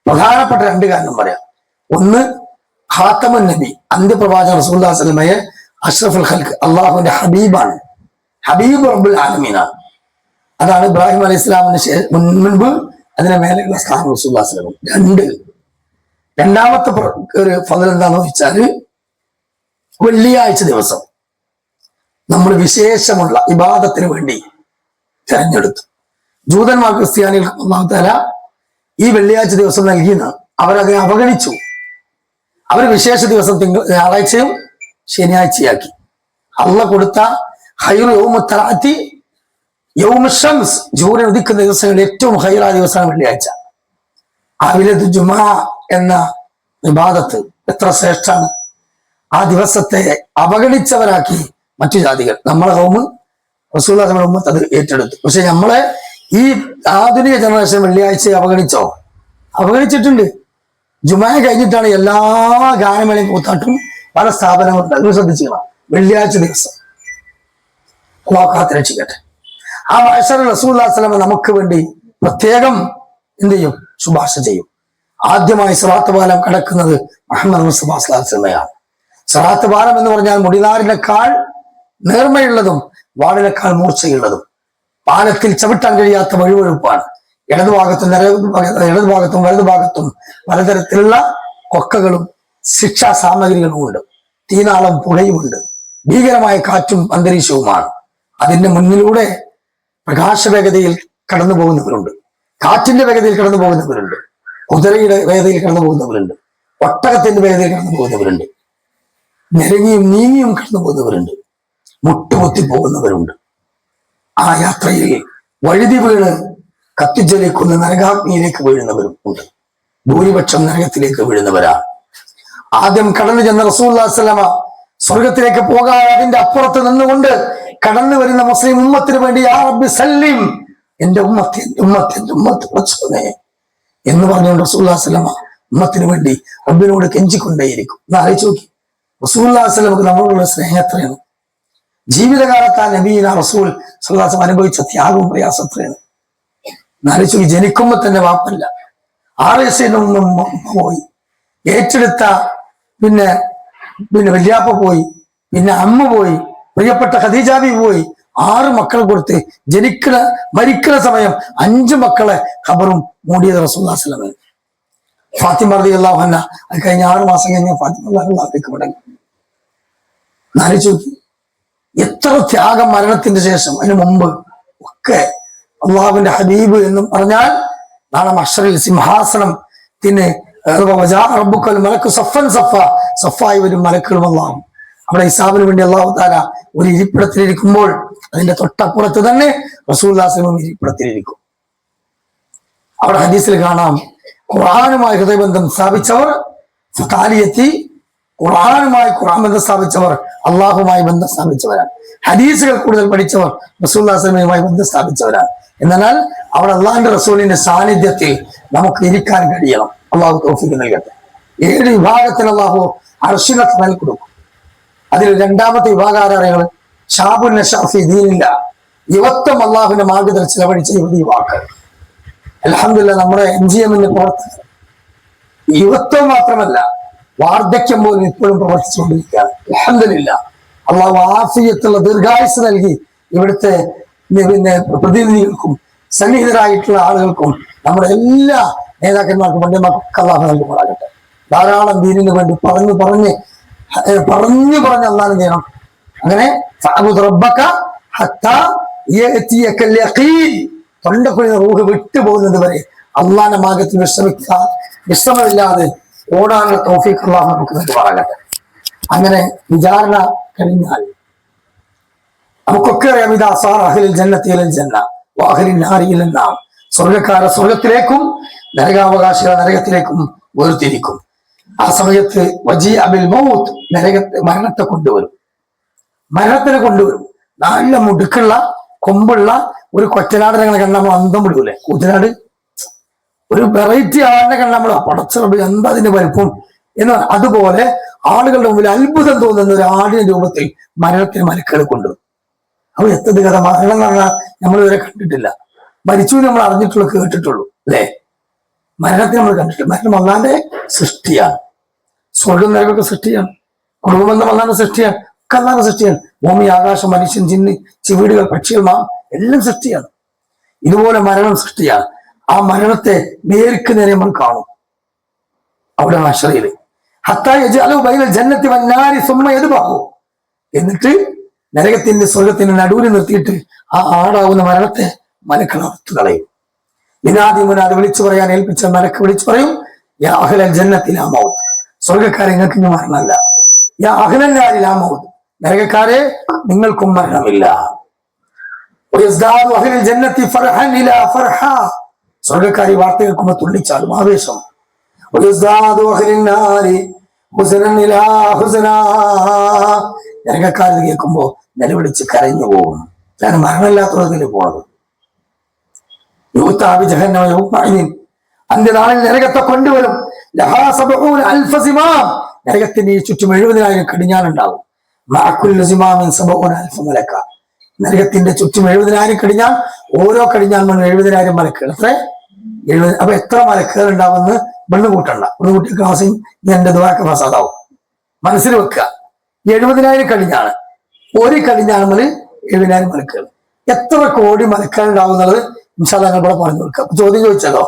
പ്രധാനപ്പെട്ട 2 കാരണം പറയാം. ഒന്ന്, ഖാത്തമുൻ നബി, അന്ത്യപ്രവാചകൻ റസൂലുള്ളാഹി സ്വല്ലല്ലാഹു അലൈഹി വസല്ലമയെ അഷ്റഫുൽ ഖൽഖ്, അള്ളാഹുവിന്റെ ഹബീബാണ്, ഹബീബ് റബ്ബുൽ ആലമീനാണ്. അതാണ് ഇബ്രാഹിം അലൈഹി ഇസ്ലാമിന് മുൻപ് അതിനെ മേലെയുള്ള സ്ഥാനം റസൂലുള്ളാഹി സ്വല്ലല്ലാഹു അലൈഹി വസല്ലം. രണ്ടാമത്തെ ഒരു ഫضل എന്താണെന്ന് വെച്ചാൽ, വെള്ളിയാഴ്ച ദിവസം നമ്മൾ വിശേഷമുള്ള ഇബാദത്തിന് വേണ്ടി തെരഞ്ഞെടുത്തു. ജൂതന്മാർ, ക്രിസ്ത്യാനികൾക്ക് അല്ലാഹു തആല ഈ വെള്ളിയാഴ്ച ദിവസം നൽകിയെന്ന് അവരതിനെ അവഗണിച്ചു. അവർ വിശേഷ ദിവസം ഞായറാഴ്ചയും ശനിയാഴ്ചയാക്കി. അള്ളാഹ് കൊടുത്ത ഖൈറു യൗമു തലാത്തി യൗമു ശംസ്, സൂര്യൻ ഉദിക്കുന്ന ദിവസങ്ങളിൽ ഏറ്റവും ഖൈറായ ദിവസമാണ് വെള്ളിയാഴ്ച. അവിലത്ത് ജുമാ എന്ന ഇബാദത്ത് എത്ര ശ്രേഷ്ഠമാണ്. ആ ദിവസത്തെ അവഗണിച്ചവരാക്കി മറ്റു ജാതികൾ. നമ്മളെ കൗമ്, റസൂലുള്ളാഹി സ്വല്ലല്ലാഹു അലൈഹി വസല്ലം ഉമ്മത്ത് അത് ഏറ്റെടുത്തു. പക്ഷെ നമ്മളെ ഈ ആധുനിക ജനറേഷൻ വെള്ളിയാഴ്ച അവഗണിച്ചിട്ടുണ്ട്. ജുമാ കഴിഞ്ഞിട്ടാണ് എല്ലാ ഗാനമേളയും കൂത്താട്ടും പല സ്ഥാപനങ്ങളും. അത് ശ്രദ്ധിക്കണം. വെള്ളിയാഴ്ച ദിവസം അല്ലാഹു കാത്തുരക്ഷിക്കട്ടെ. ആ മഅ്ശറ റസൂലുള്ളാഹി സ്വല്ലല്ലാഹു അലൈഹി വസല്ലം നമുക്ക് വേണ്ടി പ്രത്യേകം എന്ത് ചെയ്യും? ശുപാർശ ചെയ്യും. ആദ്യമായി സിറാത്ത് പാലം കടക്കുന്നത് മുഹമ്മദ് മുസ്തഫ സ്വല്ലല്ലാഹു അലൈഹി വസല്ലമയാണ്. സിറാത്ത് പാലം എന്ന് പറഞ്ഞാൽ മുടിനാരിനേക്കാൾ നേർമയുള്ളതും വാളിനേക്കാൾ മൂർച്ചയുള്ളതും, പാലത്തിൽ ചവിട്ടാൻ കഴിയാത്ത വഴുവഴുപ്പാണ്. ഇടതുഭാഗത്തും വലതുഭാഗത്തും പലതരത്തിലുള്ള കൊക്കകളും ശിക്ഷാ സാമഗ്രികളും ഉണ്ട്. തീനാളം പുഴയുമുണ്ട്. ഭീകരമായ കാറ്റും അന്തരീക്ഷവുമാണ്. അതിന്റെ മുന്നിലൂടെ പ്രകാശവേഗതയിൽ കടന്നു പോകുന്നവരുണ്ട്, കാറ്റിന്റെ വേഗതയിൽ കടന്നു പോകുന്നവരുണ്ട്, കുതിരയുടെ വേഗതയിൽ കടന്നു പോകുന്നവരുണ്ട്, ഒട്ടകത്തിന്റെ വേഗതയിൽ കടന്നു പോകുന്നവരുണ്ട്, നിരങ്ങിയും നീങ്ങിയും കടന്നു പോകുന്നവരുണ്ട്, മുട്ടുകുത്തി പോകുന്നവരുണ്ട്. ആ യാത്രയിൽ വഴുതി വീണ് കത്തിജ്വലിക്കുന്ന നരകാഗ്നിയിലേക്ക് വീഴുന്നവരും ഉണ്ട്. ഭൂരിപക്ഷം നരകത്തിലേക്ക് വീഴുന്നവരാണ്. ആദ്യം കടന്നു ചെന്ന റസൂലുള്ളാഹി സ്വല്ലല്ലാഹു അലൈഹി വസല്ലമ സ്വർഗത്തിലേക്ക് പോകാതെ അതിന്റെ അപ്പുറത്ത് നിന്നുകൊണ്ട് കടന്നു വരുന്ന മുസ്ലിം ഉമ്മത്തിന് വേണ്ടി യാ റബ്ബി സല്ലിം, എന്റെ ഉമ്മത്ത് പടച്ചോനെ എന്ന് പറഞ്ഞുകൊണ്ട് റസൂലുള്ളാഹി സ്വല്ലല്ലാഹു അലൈഹി വസല്ലമ ഉമ്മത്തിന് വേണ്ടി റബ്ബിനോട് കെഞ്ചിക്കൊണ്ടേയിരിക്കും. ഒന്ന് ആലോചിച്ച് നോക്കി, റസൂലുള്ളാഹി സ്വല്ലല്ലാഹു അലൈഹി വസല്ലമക്ക് നമ്മളുള്ള സ്നേഹം എത്രയാണ്. ജീവിതകാലത്ത് ആ നബീന റസൂൽ സ്വല്ലല്ലാഹു അലൈഹി വസല്ലം അനുഭവിച്ച ത്യാഗവും പ്രയാസം എത്രയാണ്. ആലോചിച്ച് നോക്കി, ജനിക്കുമ്പോ തന്നെ വാപ്പല്ല, 6 വയസ്സിന് പോയി, ഏറ്റെടുത്ത പിന്നെ വല്യാപ്പ പോയി, പിന്നെ അമ്മ പോയി, പ്രിയപ്പെട്ട ഖദീജാബി പോയി, 6 മക്കളെ കൊടുത്ത് മരിക്കുന്ന സമയം 5 മക്കളെ ഖബറും മൂടിയത് റസൂലുള്ളാഹി സ്വല്ലല്ലാഹു അലൈഹി വസല്ലം. ഫാത്തിമ റളിയല്ലാഹു അൻഹ അത് കഴിഞ്ഞ 6 മാസം കഴിഞ്ഞ ഫാത്തിമ അള്ളാഹുവിലേക്ക് മടങ്ങി. ആലോചിച്ച് നോക്കി, എത്ര ത്യാഗം മരണത്തിന്റെ ശേഷം. അതിന് മുമ്പ് ഒക്കെ അള്ളാഹുവിന്റെ ഹബീബ് എന്നും പറഞ്ഞാൽ നാളെ മഹ്ശറിൽ സിംഹാസനത്തിന് സഫായി വരും മലക്കുകളും അള്ളാഹും. അവിടെ ഹിസാബിന് വേണ്ടി അള്ളാഹു തആല ഒരു ഇരിപ്പിടത്തിലിരിക്കുമ്പോൾ അതിന്റെ തൊട്ടപ്പുറത്ത് തന്നെ റസൂലുള്ളാഹി സ്വല്ലല്ലാഹു അലൈഹി വസല്ലം ഇരിപ്പിടത്തിലിരിക്കും. അവിടെ ഹദീസിൽ കാണാം, ഖുർആനുമായി ഹൃദയബന്ധം സ്ഥാപിച്ചവർ ഖുർആൻ ബന്ധം സ്ഥാപിച്ചവർ അള്ളാഹുമായി ബന്ധം സ്ഥാപിച്ചവരാണ്. ഹദീസുകൾ കൂടുതൽ പഠിച്ചവർ റസൂലുള്ളാഹി സ്വല്ലല്ലാഹു അലൈഹി വസല്ലമയുമായി ബന്ധം സ്ഥാപിച്ചവരാണ്. എന്നാൽ അവിടെ അള്ളാഹിന്റെ റസൂലിന്റെ സാന്നിധ്യത്തിൽ നമുക്ക് ഇരിക്കാൻ കഴിയണം. അള്ളാഹു തൗഫീഖ് നൽകട്ടെ. 7 വിഭാഗത്തിന് അള്ളാഹു അർശിനെ തണൽ കൊടുക്കും. അതിൽ 2ാമത്തെ വിഭാഗം ആരാണ്? ഷാബുൻ നശഅ ഫീ ദീനില്ലാ, യുവത്വം അള്ളാഹുവിന്റെ മാർഗ്ഗത്തിൽ ചെലവഴിച്ച യുവാക്കൾ. അൽഹംദുലില്ലാഹ്, നമ്മുടെ MGM-ന്റെ പ്രവർത്തകർ യുവത്വം മാത്രമല്ല വാർദ്ധക്യം പോലും ഇപ്പോഴും പ്രവർത്തിച്ചുകൊണ്ടിരിക്കുകയാണ്. അൽഹംദുലില്ലാഹ്, അള്ളാഹു ആഫിയത്തുള്ള ദീർഘായുസ് നൽകി ഇവിടുത്തെ പ്രതിനിധികൾക്കും സന്നിഹിതരായിട്ടുള്ള ആളുകൾക്കും നമ്മുടെ എല്ലാ നേതാക്കന്മാർക്കും പണ്ഡിതന്മാർക്കൊക്കെ അള്ളാഹു നൽകുമാറാകട്ടെ. ധാരാളം ദീനിന് വേണ്ടി പറഞ്ഞു അള്ളാഹു ചെയ്യണം. അങ്ങനെ തൊണ്ടക്കുഴി റൂഹ് വിട്ടുപോകുന്നത് വരെ അള്ളാഹിന്റെ മാർഗ്ഗത്തിൽ വിശ്രമമില്ലാതെ ഓടാനുള്ള തൗഫീഖ് അള്ളാഹു നമുക്ക് നൽകുമാറാകട്ടെ. അങ്ങനെ വിചാരണ കഴിഞ്ഞാൽ നമുക്കൊക്കെ അറിയാം, ഇതാ സാർ അഹ്ലിൽ ജന്നത്തി ഇലൽ ജന്ന വഅഹ്ലിൻ നാരി ഇലൻ നാർ, സ്വർഗ്ഗക്കാരെ സ്വർഗത്തിലേക്കും നരകാവകാശികളെ നരകത്തിലേക്കും വേർതിരിക്കും. ആ സമയത്ത് വജീഅ ബിൽ മൗത്ത്, മരണത്തെ കൊണ്ടുവരും. നല്ല മുടുക്കുള്ള കൊമ്പുള്ള ഒരു കൊറ്റനാടിനെ കണ്ട നമ്മൾ അന്തം വിടൂലേ. കുട്ടനാട് ഒരു വെറൈറ്റി ആളിനെ കണ്ട നമ്മൾ പടച്ചറബ് എന്താ അതിന്റെ വലിപ്പം എന്ന്. അതുപോലെ ആളുകളുടെ മുമ്പിൽ അത്ഭുതം തോന്നുന്ന ഒരു ആടിന്റെ രൂപത്തിൽ മരണത്തിന് മലക്കുകൾ കൊണ്ടുവരും. അവ എത്തത് കഥ. മരണം എന്ന് പറഞ്ഞാൽ നമ്മൾ ഇവരെ കണ്ടിട്ടില്ല. മരിച്ചു നമ്മൾ അറിഞ്ഞിട്ടുള്ളൂ, കേട്ടിട്ടുള്ളൂ അല്ലേ. മരണത്തെ നമ്മൾ കണ്ടിട്ടില്ല. മരണം അള്ളാന്റെ സൃഷ്ടിയാണ്. സ്വർഗം നരകമൊക്കെ സൃഷ്ടിയാണ്. കുടുംബബന്ധം അള്ളാന്റെ സൃഷ്ടിയാണ്. ഒക്കെ അള്ളാന്റെ സൃഷ്ടിയാണ്. ഭൂമി, ആകാശം, മനുഷ്യൻ, ജിന്ന്, ചിവീടുകൾ, പക്ഷികൾ, എല്ലാം സൃഷ്ടിയാണ്. ഇതുപോലെ മരണം സൃഷ്ടിയാണ്. ആ മരണത്തെ നേർക്ക് നേരെ നമ്മൾ കാണും അവിടെ മഹ്ശറിൽ. എന്നിട്ട് നരകത്തിന്റെ സ്വർഗത്തിന്റെ നടുവിൽ നിർത്തിയിട്ട് ആ ആടാവുന്ന മരണത്തെ മലക്കൾ അറുത്തു കളയും. മുനാദി വിളിച്ചു പറയാൻ ഏൽപ്പിച്ച മലക്ക് വിളിച്ചു പറയും, യാ അഹ്ലൽ ജന്നത്തി ലാ മൗത്ത്, സ്വർഗക്കാരെ നിങ്ങൾക്ക് ഇനി മരണമല്ല. യാ അഹ്ലൻ നാരി ലാ മൗത്ത്, നരകക്കാരെ നിങ്ങൾക്കും മരണമില്ല. അഹ്ലൽ ജന്നത്തി ഫർഹൻ ഇലാ ഫർഹ, സ്വർഗക്കാരി വാർത്ത കേൾക്കുമ്പോൾ തുള്ളിച്ചാലും ആവേശം. നരകക്കാരത് കേൾക്കുമ്പോ നിലവിളിച്ച് കരഞ്ഞു പോകും. കാരണം മരണമില്ലാത്തതിൽ പോണത്. അന്ത്യനാളിൽ നരകത്തെ കൊണ്ടുവരും. നരകത്തിന്റെ ചുറ്റും 70,000 കടിഞ്ഞാനുണ്ടാവും. നരകത്തിന്റെ ചുറ്റും 70,000 കടിഞ്ഞാൻ, ഓരോ കടിഞ്ഞാൻ 70,000 മലക്കുകൾ. എത്ര 70? അപ്പൊ എത്ര മലക്കുകൾ ഉണ്ടാവുമെന്ന് ഇവിടുന്ന് കൂട്ടണ്ട. ഇവിടെ കൂട്ടിയ ക്ലാസ്സിൽ എന്റെ ദ്വാരക്ക പ്രസാദാവും. മനസ്സിൽ വെക്കുക, 70,000 കടിഞ്ഞാണ്. ഒരു കടിഞ്ഞാണ് 70,000 മലക്കുകൾ. എത്ര കോടി മലക്കുകൾ ഉണ്ടാവുന്നത് ഇൻഷാ അല്ലാഹ് ഇവിടെ പറഞ്ഞു കൊടുക്കുക. ചോദ്യം ചോദിച്ചല്ലോ,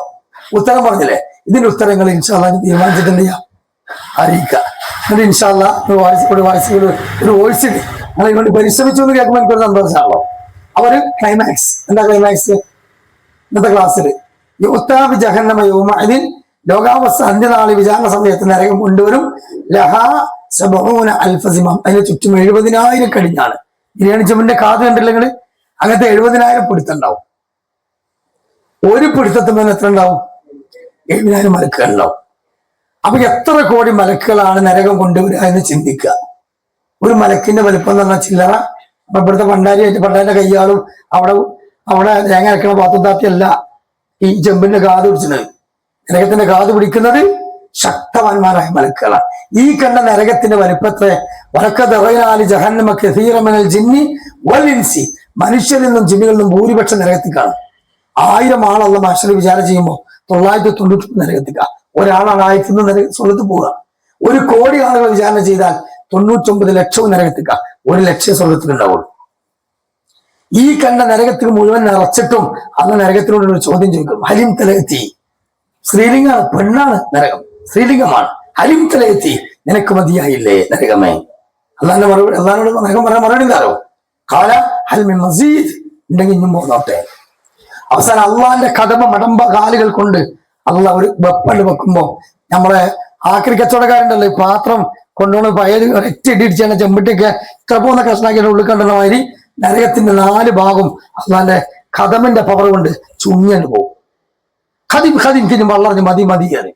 ഉത്തരം പറഞ്ഞില്ലേ? ഇതിന്റെ ഉത്തരങ്ങൾ ഇൻഷാ അല്ലാഹ് തീരുമാനിച്ചിട്ട് എന്ത് ചെയ്യാം, അറിയിക്കുക. എന്നിട്ട് ഇൻഷാ അല്ലാഹ് ഒരു വോയിസ് നിങ്ങൾ ഇങ്ങോട്ട് പരിശ്രമിച്ചു എന്ന് കേൾക്കുമ്പോൾ എനിക്കൊരു സന്തോഷമാണല്ലോ. അവര് ക്ലൈമാക്സ്, എന്താ ക്ലൈമാക്സ് ഇന്നത്തെ ക്ലാസ്സിൽ? ലോകാവസ്ഥ അന്ത്യനാളി വിചാരണ സമയത്ത് നരകം കൊണ്ടുവരും. അതിന് ചുറ്റും 70,000 കടിഞ്ഞാണ്. ബിരിയാണി ചെമ്പിന്റെ കാത് കണ്ടില്ലെങ്കിൽ അങ്ങനത്തെ 70,000 പിടുത്തുണ്ടാവും. ഒരു പിടുത്തത്തിന് എത്ര ഉണ്ടാവും? 70,000 മലക്കുകൾ ഉണ്ടാവും. അപ്പൊ എത്ര കോടി മലക്കുകളാണ് നരകം കൊണ്ടുവരിക എന്ന് ചിന്തിക്കുക. ഒരു മലക്കിന്റെ വലിപ്പം എന്ന് പറഞ്ഞാൽ ചില്ലറ. അപ്പൊ ഇവിടുത്തെ പണ്ടാരിന്റെ കയ്യാളും അവിടെ അവിടെ തേങ്ങ അരക്കണ പാത്തുത്താത്തിയല്ല ഈ ചെമ്പിന്റെ കാത് പിടിച്ചത്. നരകത്തിന്റെ കാത് പിടിക്കുന്നത് ശക്തവാന്മാരായ മലക്കുകളാണ്. ഈ കണ്ട നരകത്തിന്റെ വലിപ്പത്തെ വലക്കതറയാലി ജഹന്നമ കസീറമിനൽ ജിന്നി വൽ ഇൻസി, മനുഷ്യരിൽ നിന്നും ജിന്നുകളിൽ നിന്നും ഭൂരിപക്ഷം നരകത്തിൽ കാണും. 1000 ആളുള്ള മനുഷ്യർ വിചാരം ചെയ്യുമ്പോൾ 999 നരകത്തിൽ കാണും. ഒരാളാണ് 1000 സ്വർഗത്ത് പോവുക. 1 കോടി ആളുകൾ വിചാരണ ചെയ്താൽ 99 ലക്ഷവും നരകത്തിൽ കാണും. 1 ലക്ഷം സ്വർഗത്തിൽ ഉണ്ടാവുള്ളൂ. ഈ കണ്ട നരകത്തിൽ മുഴുവൻ നിറച്ചിട്ടും അന്ന് നരകത്തിനോട് ഒരു ചോദ്യം ചോദിക്കും. ഹലിം തലയെത്തി, സ്ത്രീലിംഗമാണ്, പെണ്ണാണ് നരകം, സ്ത്രീലിംഗമാണ്. ഹലിം തലയെത്തി, നിനക്ക് മതിയായില്ലേ നരകമേ? അള്ളാന്റെ മറുപടി, അള്ളാനോട് നരകം പറയാൻ മറുപടി എന്താണോ? കാല ഹൽമി മസീദ്, ഉണ്ടെങ്കിൽ ഇഞ്ഞും പോന്നോട്ടെ. അവസാനം അള്ളാന്റെ കടമ മടമ്പ കാലുകൾ കൊണ്ട് അള്ളാഹ് ഒരു വെപ്പണ്ട് വെക്കുമ്പോ നമ്മളെ ആക്രി കച്ചവടക്കാരുണ്ടല്ലോ, ഈ പാത്രം കൊണ്ടുപോകുന്ന പയര് ഒരൊറ്റ ഇടിച്ചാണ് ചെമ്പിട്ടൊക്കെ ഇത്ര പോകുന്ന കഷ്ണാക്കിയുടെ ഉള്ളിൽ കണ്ടുള്ള മാതിരി നരകത്തിന്റെ 4 ഭാഗം അള്ളാന്റെ കഥമിന്റെ പവർ കൊണ്ട് ചുങ്ങിയാണ് പോകും. ഖദിം ഖദിം തിരും വളർന്ന് മതി മതി കയറി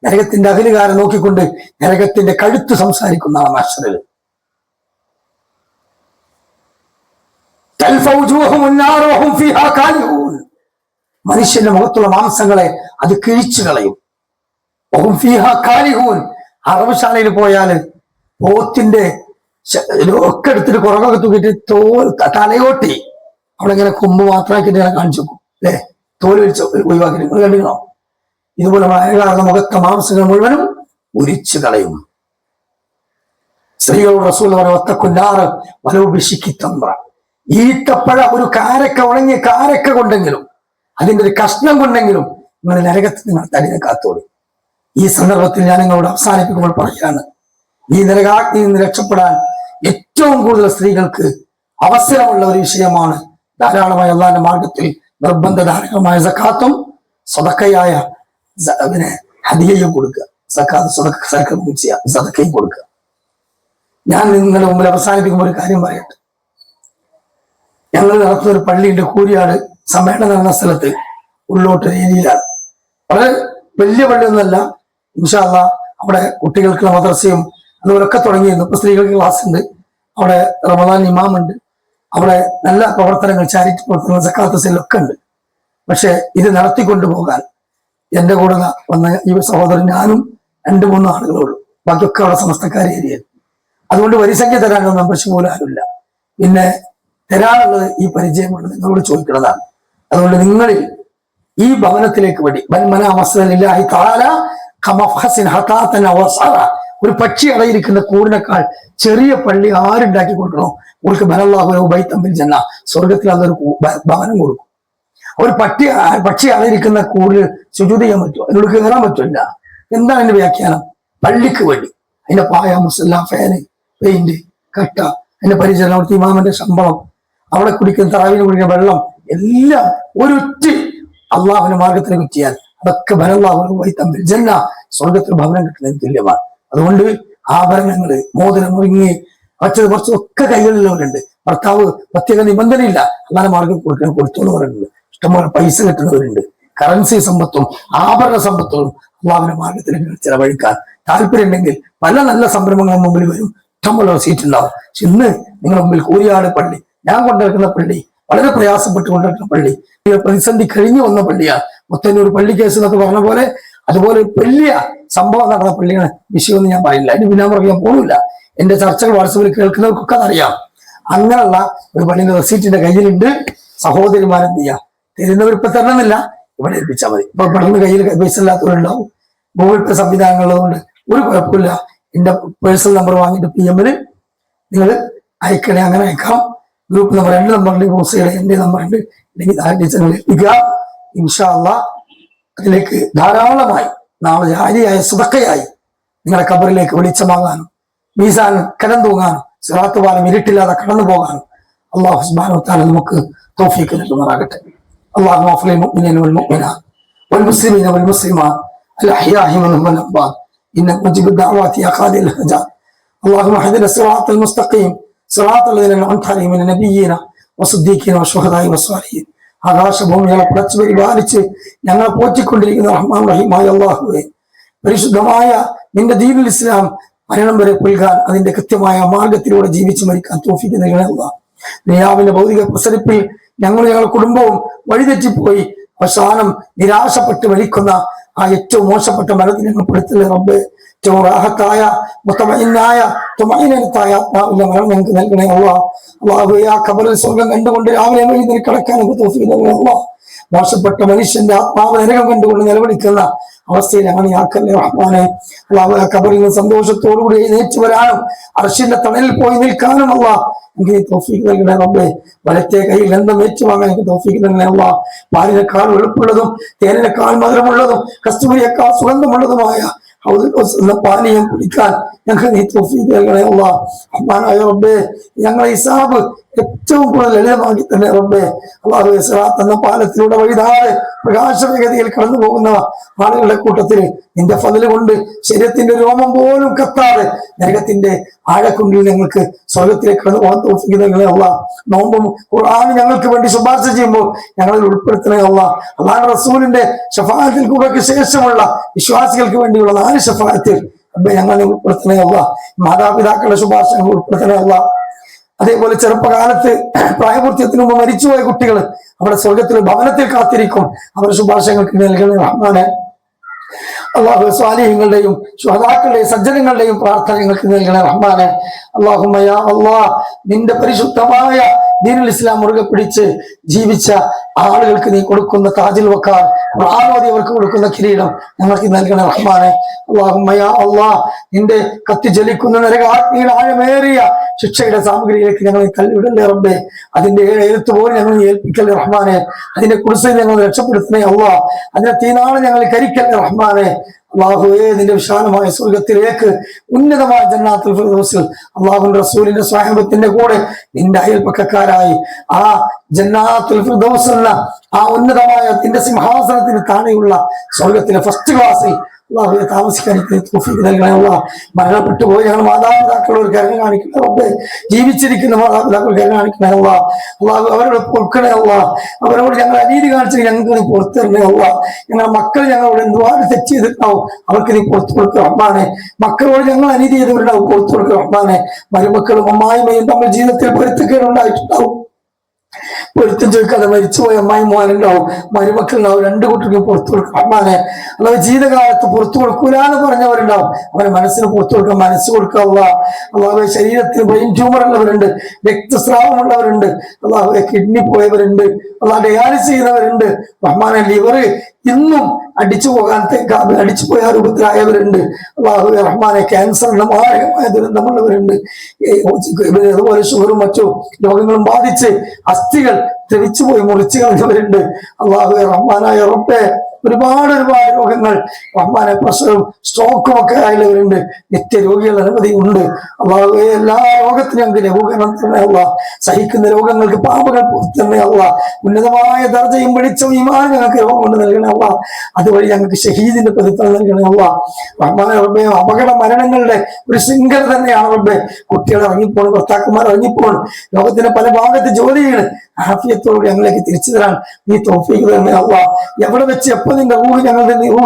നരകത്തിന്റെ അഖിലുകാരെ നോക്കിക്കൊണ്ട് നരകത്തിന്റെ കഴുത്ത് സംസാരിക്കുന്ന മാസ്റ്ററിൽ മനുഷ്യന്റെ മുഖത്തുള്ള മാംസങ്ങളെ അത് കിഴിച്ചു കളയും. അറബുശാലയിൽ പോയാല് പോത്തിന്റെ ഒക്കെ എടുത്തിട്ട് കുറകൊക്കെ തൂക്കിയിട്ട് തലയോട്ടി അവിടെ ഇങ്ങനെ കൊമ്പ് മാത്രമാക്കിയിട്ട് ഇങ്ങനെ കാണിച്ചു വെക്കും അല്ലെ, തോല് വലിച്ച് ഒഴിവാക്കി. നിങ്ങൾ കണ്ടിരുന്നോ? ഇതുപോലെ മഴകാരണ മുഖത്തെ മാംസങ്ങൾ മുഴുവനും ഉരിച്ചു കളയും. സ്ത്രീകളോട് റസൂൽ പറഞ്ഞ ഒത്തക്കൊല്ലാറ് വലോഭിഷിക്കിത്തമ്പ്ര, ഈത്തപ്പഴ ഒരു കാരക്ക, ഉണങ്ങിയ കാരക്ക കൊണ്ടെങ്കിലും അതിന്റെ ഒരു കഷ്ണം കൊണ്ടെങ്കിലും നിങ്ങൾ നരകത്തിൽ നിങ്ങൾ തടിനെ കാത്തോളൂ. ഈ സന്ദർഭത്തിൽ ഞാൻ നിങ്ങളോട് അവസാനിപ്പിക്കുമ്പോൾ പറയുകയാണ്, ഈ നരകാഗ്നിയിൽ നിന്ന് രക്ഷപ്പെടാൻ ഏറ്റവും കൂടുതൽ സ്ത്രീകൾക്ക് അവസരമുള്ള ഒരു വിഷയമാണ് ധാരാളമായ അള്ളാന്റെ മാർഗത്തിൽ നിർബന്ധധാരകമായ സക്കാത്തും സദക്കയായ ഹദിയയും കൊടുക്കുക. സദക്കയും കൊടുക്കുക. ഞാൻ നിങ്ങളുടെ മുമ്പിൽ അവസാനിപ്പിക്കുമ്പോൾ ഒരു കാര്യം പറയട്ടെ. ഞങ്ങൾ നടത്തുന്ന ഒരു പള്ളിയുണ്ട്, കൂരിയാട് സമ്മേളനം നടന്ന സ്ഥലത്ത് ഉള്ളോട്ട് ഏരിയയിലാണ്. വളരെ വലിയ പള്ളിയൊന്നുമല്ല. ഇൻഷാ അല്ലാഹ് അവിടെ കുട്ടികൾക്കുള്ള മദ്രസയും അതുപോലൊക്കെ തുടങ്ങിയിരുന്നു. ഇപ്പൊ സ്ത്രീകൾക്ക് ക്ലാസ് ഉണ്ട്, അവിടെ റമദാൻ ഇമാമുണ്ട്, അവിടെ നല്ല പ്രവർത്തനങ്ങൾ, ചാരിറ്റി പ്രവർത്തനങ്ങൾ, സക്കാത്ത് സെല്ലൊക്കെ ഉണ്ട്. പക്ഷെ ഇത് നടത്തിക്കൊണ്ടുപോകാൻ എന്റെ കൂടെ വന്ന ഈ സഹോദരൻ, ഞാനും 2-3 ആളുകളേ ഉള്ളൂ. ബാക്കിയൊക്കെ അവിടെ സമസ്തക്കാർ ഏരിയയിൽ. അതുകൊണ്ട് വരിസംഖ്യ തരാനുള്ള മെമ്പർഷിപ്പ് പോലും ആരുമില്ല. പിന്നെ തരാനുള്ളത് ഈ പരിചയമുള്ളത് നിങ്ങളോട് ചോദിക്കുന്നതാണ്. അതുകൊണ്ട് നിങ്ങളിൽ ഈ ഭവനത്തിലേക്ക് വേണ്ടി ഒരു പക്ഷി അടയിരിക്കുന്ന കൂടിനേക്കാൾ ചെറിയ പള്ളി ആരുണ്ടാക്കി കൊടുക്കണോ അവർക്ക് ബനല്ലാഹുബൈത്തമ്പിൽ ജന്ന, സ്വർഗത്തിൽ അതൊരു ഭവനം കൊടുക്കും. ഒരു പക്ഷി അടയിരിക്കുന്ന കൂടിൽ സുജൂദ് ചെയ്യാൻ പറ്റുമോ? അതിനോട് കയറാൻ പറ്റില്ല. എന്താണ് അതിന്റെ വ്യാഖ്യാനം? പള്ളിക്ക് വേണ്ടി അതിന്റെ പായ, മുസല്ല, ഫാന്, പെയിന്റ്, കട്ട, അതിന്റെ പരിചരണം, അവിടുത്തെ ഇമാമിന്റെ ശമ്പളം, അവിടെ കുടിക്കുന്ന തറാവിന് കുടിക്കുന്ന വെള്ളം, എല്ലാം ഒരൊറ്റ അള്ളാഹുവിന്റെ മാർഗത്തിലേക്ക് ചെയ്യാൻ അതൊക്കെ ബനല്ലാഹുബൈത്തമ്പിൽ ജന്ന, സ്വർഗത്തിൽ ഭവനം കിട്ടുന്നതിന് തുല്യമാണ്. അതുകൊണ്ട് ആഭരണങ്ങള്, മോതിരം, റിങ്, മറ്റത് കുറച്ചൊക്കെ കൈകളിലുള്ളവരുണ്ട്. ഭർത്താവ് പ്രത്യേക നിബന്ധനയില്ല, അല്ലാതെ മാർഗം കൊടുത്തോന്ന് പറയുന്നുണ്ട്. ഇഷ്ടംപോലെ പൈസ കിട്ടുന്നവരുണ്ട്. കറൻസി സമ്പത്തും ആഭരണ സമ്പത്തും അള്ളാഹുവിന്റെ മാർഗത്തിലേക്ക് ചെലവഴിക്കാൻ താല്പര്യം ഉണ്ടെങ്കിൽ പല നല്ല സംരംഭങ്ങളും മുമ്പിൽ വരും. ഇഷ്ടംപോലെ സീറ്റ് ഉണ്ടാവും. പക്ഷെ ഇന്ന് നിങ്ങളുടെ മുമ്പിൽ കൂരിയാട് പള്ളി, ഞാൻ കൊണ്ടുവരുന്ന പള്ളി, വളരെ പ്രയാസപ്പെട്ട് കൊണ്ടുവരുന്ന പള്ളി, പ്രതിസന്ധി കഴിഞ്ഞു വന്ന പള്ളിയാണ്. മുത്തന്നൂർ പള്ളി കേസ് എന്നൊക്കെ പറഞ്ഞ പോലെ അതുപോലെ വലിയ സംഭവം നടന്ന പള്ളിയാണ്. വിഷയമൊന്നും ഞാൻ പറയില്ല, അതിന് പിന്നെ പറയാൻ പോകില്ല. എന്റെ ചർച്ചകൾ വാട്സപ്പിൽ കേൾക്കുന്നവർക്കൊക്കെ അതറിയാം. അങ്ങനെയുള്ള ഒരു പള്ളിന്റെ റെസീറ്റിന്റെ കയ്യിലുണ്ട്. സഹോദരിമാരെന്ത് ചെയ്യാം, തരുന്നവർ ഇപ്പൊ തരണമെന്നില്ല, ഇവിടെ ഏൽപ്പിച്ചാൽ മതി. ഇപ്പൊ പെട്ടെന്ന് കയ്യിൽ പൈസ ഇല്ലാത്തവരുണ്ടാവും. ഗൂഗിൾ പേ സംവിധാനങ്ങളുള്ളതുകൊണ്ട് ഒരു കുഴപ്പമില്ല. എന്റെ പേഴ്സണൽ നമ്പർ വാങ്ങിയിട്ട് PM നിങ്ങൾ അയക്കണേ, അങ്ങനെ അയക്കാം. ഗ്രൂപ്പ് നമ്പർ എന്റെ നമ്പറുണ്ട്, റോസയുടെ എന്റെ നമ്പറുണ്ട്, അല്ലെങ്കിൽ ടീച്ചറുകൾ ഏൽപ്പിക്കുക. ഇൻഷാ അല്ലാഹ് അതിലേക്ക് ധാരാളമായി നാളെ ജാരിയായ സുബക്കയായി നിങ്ങളുടെ ഖബറിലേക്ക് വെളിച്ചമാകാനും മീസാൻ കിടന്നു തൂങ്ങാനും സിറാത്ത് പാലം ഇരുട്ടില്ലാതെ കടന്നു പോകാനും അല്ലാഹു സുബ്ഹാനഹു വ തആല നമുക്ക് തൗഫീഖ് നൽകുമാറാകട്ടെ. اللهم اغفر للمؤمنين والمؤمنات والمسلمين والمسلمات الأحياء منهم والأموات إنك مجيب الدعوات يا قاضي الحاجات. اللهم اهدنا الصراط المستقيم صراط الذين أنعمت عليهم من النبيين والصديقين والشهداء والصالحين ആകാശഭൂമികളെ പടച്ചു പരിപാലിച്ച് ഞങ്ങളെ പോറ്റിക്കൊണ്ടിരിക്കുന്ന റഹ്മാൻ റഹീമായ അള്ളാഹുവേ, പരിശുദ്ധമായ നിന്റെ ദീനുൽ ഇസ്ലാം മരണം വരെ പുൽകാൻ അതിന്റെ കൃത്യമായ മാർഗത്തിലൂടെ ജീവിച്ചു മരിക്കാൻ തൗഫീഖ് നൽകണേ അല്ലാഹ്. ദുനിയാവിന്റെ ഭൗതിക പ്രസരിപ്പിൽ ഞങ്ങളുടെ കുടുംബവും വഴിതെറ്റിപ്പോയി അവസാനം നിരാശപ്പെട്ട് വലിക്കുന്ന ആ ഏറ്റവും മോശപ്പെട്ട മരണത്തിൽ ഞങ്ങൾ പെടുത്തല്ലേ റബ്ബേ. ഏറ്റവും റാഹത്തായ മുത്തമഇന്നായ തുമഇനത്തായ ആത്മാവിന്റെ മരണം ഞങ്ങൾക്ക് നൽകണേ അല്ലാഹ്. അല്ലാഹുവേ, ആ ഖബറിൽ സ്വർഗം കണ്ടുകൊണ്ട് രാവിലെ വഴി കിടക്കാൻ നമുക്ക് തൗഫീഖ് നൽകണേ അല്ലാഹ്. മോശപ്പെട്ട മനുഷ്യന്റെ ആത്മാവ് നരകം കണ്ടുകൊണ്ട് നിലവിളിക്കുന്ന അവസ്ഥയിൽ അങ്ങനെ ആക്കല്ലേ റഹ്മാനെ. അല്ലാഹു ആ ഖബറിൽ സന്തോഷത്തോടുകൂടി എഴുന്നേറ്റ് വരാനും അർശിന്റെ തണലിൽ പോയി നിൽക്കാനും അല്ലാഹ് എനിക്ക് തൗഫീഖ് നൽകണേ റബ്ബേ. വലത്തെ കയ്യിൽ എന്തും ഏറ്റുവാങ്ങാൻ എനിക്ക് തൗഫീഖ് നൽകണേ അല്ലാഹ്. പാലിനേക്കാൾ വെളുപ്പുള്ളതും തേനിനേക്കാൾ മധുരമുള്ളതും കസ്തൂരിയേക്കാൾ സുഗന്ധമുള്ളതുമായ പാനീയം കുടിക്കാൻ ഞങ്ങൾക്ക് നീ തൗഫീഖ് നൽകണേ അല്ലാഹ്. റഹ്മാനായ റബ്ബേ, ഞങ്ങളെ ഹിസാബ് ഏറ്റവും കൂടുതൽ ലളിതമാക്കി തന്നെ റബ്ബേ. അല്ലാഹു സിറാത്ത് എന്ന പാലത്തിലൂടെ വഴിതാതെ പ്രകാശവേഗതയിൽ കടന്നു പോകുന്ന ആളുകളുടെ കൂട്ടത്തിൽ നിന്റെ ഫضل കൊണ്ട് ശരീരത്തിന്റെ രോമം പോലും കത്താതെ നരകത്തിന്റെ ആഴക്കുണ്ടിൽ ഞങ്ങൾക്ക് സ്വർഗത്തിലേക്ക് കടന്നു പോകാൻ തൗഫീഖ് നൽകണേ അല്ലാഹ്. നോമ്പും ഖുർആനും ഞങ്ങൾക്ക് വേണ്ടി ശുപാർശ ചെയ്യുമ്പോൾ ഞങ്ങളിൽ ഉൾപ്പെടുത്തണേ അല്ലാഹ്. അല്ലാഹു റസൂലിന്റെ ശഫാഅത്തിൽ കൂടെക്ക് ശേഷമുള്ള വിശ്വാസികൾക്ക് വേണ്ടിയുള്ള 4 ശഫാഅത്തിൽ റബ്ബേ ഞങ്ങളെ ഉൾപ്പെടുത്തണേ അല്ലാഹ്. മാതാപിതാക്കളുടെ ശുപാർശ ഞങ്ങൾ ഉൾപ്പെടുത്തണേ അല്ലാഹ്. അതേപോലെ ചെറുപ്പകാലത്ത് പ്രായപൂർത്തിയത്തിന് മുമ്പ് മരിച്ചുപോയ കുട്ടികൾ അവിടെ സ്വർഗത്തിൽ ഭവനത്തിൽ കാത്തിരിക്കും. അവരുടെ ശുപാർശകൾക്ക് നൽകണേ റഹ്മാനെ. അള്ളാഹു സ്വാലിഹ്യങ്ങളുടെയും ശുഹദാക്കളുടെയും സജ്ജനങ്ങളുടെയും പ്രാർത്ഥന ഞങ്ങൾക്ക് നൽകണേ റഹ്മാനെ. അല്ലാഹുമ്മ യാ അല്ലാഹ്, നിന്റെ പരിശുദ്ധമായ ദീനുൽ ഇസ്ലാം മുറുകെ പിടിച്ച് ജീവിച്ച ആളുകൾക്ക് നീ കൊടുക്കുന്ന താജുൽ വഖാർ, ഖുർആൻ അവർക്ക് കൊടുക്കുന്ന കിരീടം ഞങ്ങൾക്ക് നൽകണേ റഹ്മാനെ. അല്ലാഹുമ്മ യാ അല്ലാഹ്, നിന്റെ കത്തിജ്വലിക്കുന്ന നരകാഗ്നിയുടെ ആഴമേറിയ ശിക്ഷയുടെ സാമഗ്രിയിലേക്ക് ഞങ്ങളെ തള്ളിവിടല്ലേ റബ്ബേ. അതിന്റെ എഴുത്ത് പോലും ഞങ്ങൾ ഏൽപ്പിക്കല്ലേ റഹ്മാനെ. അതിന്റെ കുറിച്ച് ഞങ്ങൾ രക്ഷപ്പെടുത്തണേ അല്ലാഹ്. അതിന്റെ തീനാളെ ഞങ്ങൾ കരിക്കല്ലേ റഹ്മാനെ. അല്ലാഹുവേ, നിന്റെ വിശാലമായ സ്വർഗത്തിലേക്ക് ഉന്നതമായ ജന്നാത്തുൽ ഫിർദൗസിൽ അല്ലാഹുവിന്റെ റസൂലിന്റെ സ്വഹാബത്തിന്റെ കൂടെ നിന്റെ അയൽപക്കക്കാരായി ആ ജന്നാത്തുൽ ഫിർദൗസ് എന്ന ആ ഉന്നതമായ നിന്റെ സിംഹാസനത്തിന് താഴെയുള്ള സ്വർഗത്തിലെ ഫസ്റ്റ് ക്ലാസ്സിൽ അല്ലാഹുവേ താമസിക്കാൻ തൗഫീഖ് നൽകണേ അല്ലാഹ്. മരണപ്പെട്ടു പോയി ഞങ്ങൾ മാതാപിതാക്കളോട് കരുണ കാണിക്കണേ റബ്ബേ. ജീവിച്ചിരിക്കുന്ന മാതാപിതാക്കൾ കരുണ കാണിക്കണേ അല്ലാഹ്. അല്ലാഹു അവരോട് പൊറുക്കണേ അല്ലാഹ്. അവരോട് ഞങ്ങൾ അനീതി കാണിച്ച് ഞങ്ങൾക്ക് നീ പുറത്തു തരണേ അല്ലാഹ്. ഞങ്ങളുടെ മക്കൾ ഞങ്ങളോട് എന്തുവാണ് തെറ്റ് ചെയ്തിട്ടുണ്ടാവും അവർക്ക് നീ പുറത്തു കൊടുക്കുക റഹ്മാനെ. മക്കളോട് ഞങ്ങൾ അനീതി ചെയ്തവരുണ്ടാവും പുറത്തു കൊടുക്കുക റഹ്മാനെ. മരുമക്കളും അമ്മായിമ്മയും തമ്മിൽ ജീവിതത്തിൽ പൊരുത്തക്കേടുണ്ടായിട്ടുണ്ടാവും. പൊരുത്തം ചോദിക്കാതെ മരിച്ചുപോയ അമ്മായി മോനുണ്ടാവും, മരുമക്കളുണ്ടാവും. 2 കൂട്ടർക്കും പുറത്തു കൊടുക്കും റഹ്മാനെ. അല്ലാഹു ജീവിതകാലത്ത് പുറത്തു കൊടുക്കൂല എന്ന് പറഞ്ഞവരുണ്ടാവും, അവരെ മനസ്സിന് പുറത്തു കൊടുക്കാൻ മനസ്സ് കൊടുക്കുക അല്ലാഹ്. അല്ലാഹുവേ, ശരീരത്തിന് ബ്രെയിൻ ട്യൂമർ ഉള്ളവരുണ്ട്, രക്തസ്രാവമുള്ളവരുണ്ട്, അല്ലാഹുവേ കിഡ്നി പോയവരുണ്ട്, അല്ലാഹ് ഡയാലിസിസ് ചെയ്യുന്നവരുണ്ട് റഹ്മാനെ. ലിവർ ഇന്നും അടിച്ചു പോയ രൂപത്തിലായവരുണ്ട് അല്ലാഹുവേ റഹ്മാനെ. ക്യാൻസർ എന്ന മാരകമായ ദുരന്തമുള്ളവരുണ്ട്. അതുപോലെ ഷുഗറും മറ്റു രോഗങ്ങളും ബാധിച്ച് അസ്ഥികൾ ദ്രവിച്ചുപോയി മുറിച്ചു കളഞ്ഞവരുണ്ട് അല്ലാഹുവേ റഹ്മാനായ റബ്ബേ. ഒരുപാട് രോഗങ്ങൾ റഹ്മാനെ, പ്രഷറും സ്ട്രോക്കും ഒക്കെ ആയുള്ളവരുണ്ട്. നിത്യരോഗികൾ അനവധി ഉണ്ട് അല്ലാഹുവേ. എല്ലാ രോഗത്തിനും ഞങ്ങൾക്ക് ലഘൂകരണം തന്നെ അല്ലാഹ്. സഹിക്കുന്ന രോഗങ്ങൾക്ക് പാപങ്ങൾ തന്നെ അല്ലാഹ്. ഉന്നതമായ ദർജയും വെളിച്ചവും ഈമാനും ഞങ്ങൾക്ക് രോഗം കൊണ്ട് നൽകണേ അല്ലാഹ്. അതുവഴി ഞങ്ങൾക്ക് ഷഹീദിന്റെ പ്രതിഫലം നൽകണേ അല്ലാഹ്. റഹ്മാനെ റബ്ബേ, അപകട മരണങ്ങളുടെ ഒരു ശൃംഖല തന്നെയാണ് റബ്ബേ. കുട്ടികൾ ഇറങ്ങിപ്പോണ്, ഭർത്താക്കന്മാർ ഇറങ്ങിപ്പോണ്, ലോകത്തിന്റെ പല ഭാഗത്ത് ജോലി ചെയ്യണ്. ആഫിയത്തോട് ഞങ്ങളിലേക്ക് തിരിച്ചു തരാൻ നീ തൗഫീഖ് തന്നെ അല്ലാഹ്. എവിടെ വെച്ച് എപ്പോ നിന്റെ റൂഹ്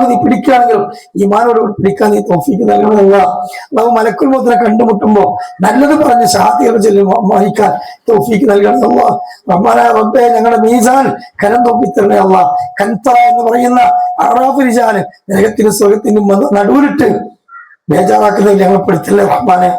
നീ പിടിക്കുകയാണെങ്കിലും ഈമാനോട് പിടിക്കാൻ നീ തൗഫീഖ് നൽകണമല്ല. അല്ലാഹു മലക്കുൽ മൗത്തിനെ കണ്ടുമുട്ടുമ്പോ നല്ലത് പറഞ്ഞ് ഷഹാദത്ത് ചൊല്ലി വായിക്കാൻ തൗഫീഖ് നൽകണമല്ല. റഹ്മാനായ റബ്ബേ, ഞങ്ങളുടെ മീസാൻ കനം തൂക്കി തരണേ അല്ലാഹ്. കൻതറ എന്ന് പറയുന്ന അറാഫ് റിജാല് നരകത്തിനും സ്വർഗത്തിനും നടുവിലിട്ട് ബേജാറാക്കുന്നതിൽ ഞങ്ങൾ പെടുത്തല്ലേ റഹ്മാനെ.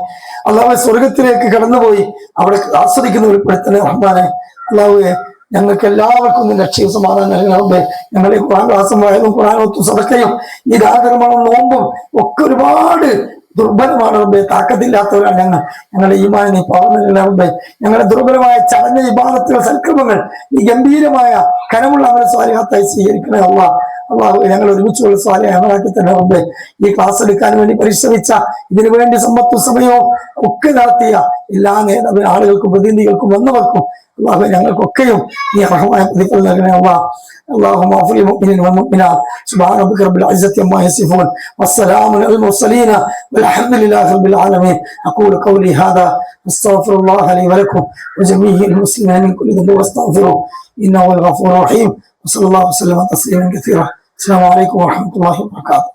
അല്ലാഹു സ്വർഗത്തിലേക്ക് കടന്നുപോയി അവിടെ ആസ്വദിക്കുന്ന ഉൾപ്പെടുത്തണേ റഹ്മാനെ. അല്ലാഹുവേ, ഞങ്ങൾക്ക് എല്ലാവർക്കും രക്ഷയും സമാധാനം നൽകണമേ. ഞങ്ങളെ ഖുർആൻ ക്ലാസും വായനയും ഖുർആനോത്തും സദഖയും ഈ ദാനധർമ്മവും നോമ്പും ഒക്കെ ഒരുപാട് ദുർബലമാണ് റബ്ബേ. താക്കത്തില്ലാത്തവരാണ് ഞങ്ങളുടെ ഈമാനെ നീ പകർന്നു നൽകണമേ. ഞങ്ങളുടെ ദുർബലമായ ചടഞ്ഞ ഇബാദത്തുകൾ, സൽക്രമങ്ങൾ ഈ ഗംഭീരമായ കനമുള്ള അമല സ്വാലിഹാത്തായി സ്വീകരിക്കണേ അല്ലാഹ്. അള്ളാഹു ഞങ്ങൾ ഒരുമിച്ചുള്ള സ്വാലഹങ്ങളാക്കി തന്നെ റബ്ബേ. ഈ ക്ലാസ് എടുക്കാൻ വേണ്ടി പരിശ്രമിച്ച, ഇതിനു വേണ്ടി സമ്പത്തും സമയവും ഒക്കെ നടത്തിയ എല്ലാ ആളുകൾക്കും പ്രതിനിധികൾക്കും വന്നവർക്കും അള്ളാഹു ഞങ്ങൾക്കൊക്കെയും ഈ അർഹമായ പ്രതിഫലം നൽകണേ അള്ളാഹ്. اللهم اغفر للمؤمنين والمؤمنات سبحان ربك رب العزة عما يصفون والسلام على المرسلين والحمد لله رب العالمين. أقول قولي هذا أستغفر الله لي ولكم وجميع المسلمين من كل ذنب واستغفروه إنه هو الغفور الرحيم. وصلى الله وسلم تسليما كثيرا. السلام عليكم ورحمة الله وبركاته.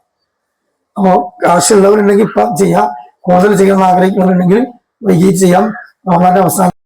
അപ്പോൾ ആവശ്യമുള്ളവരുണ്ടെങ്കിൽ ഇപ്പം ചെയ്യാം. കൂടുതൽ ചെയ്യാൻ ആഗ്രഹിക്കുന്നുണ്ടെങ്കിൽ വൈകിട്ട് ചെയ്യാം. റമദാന്റെ അവസാനം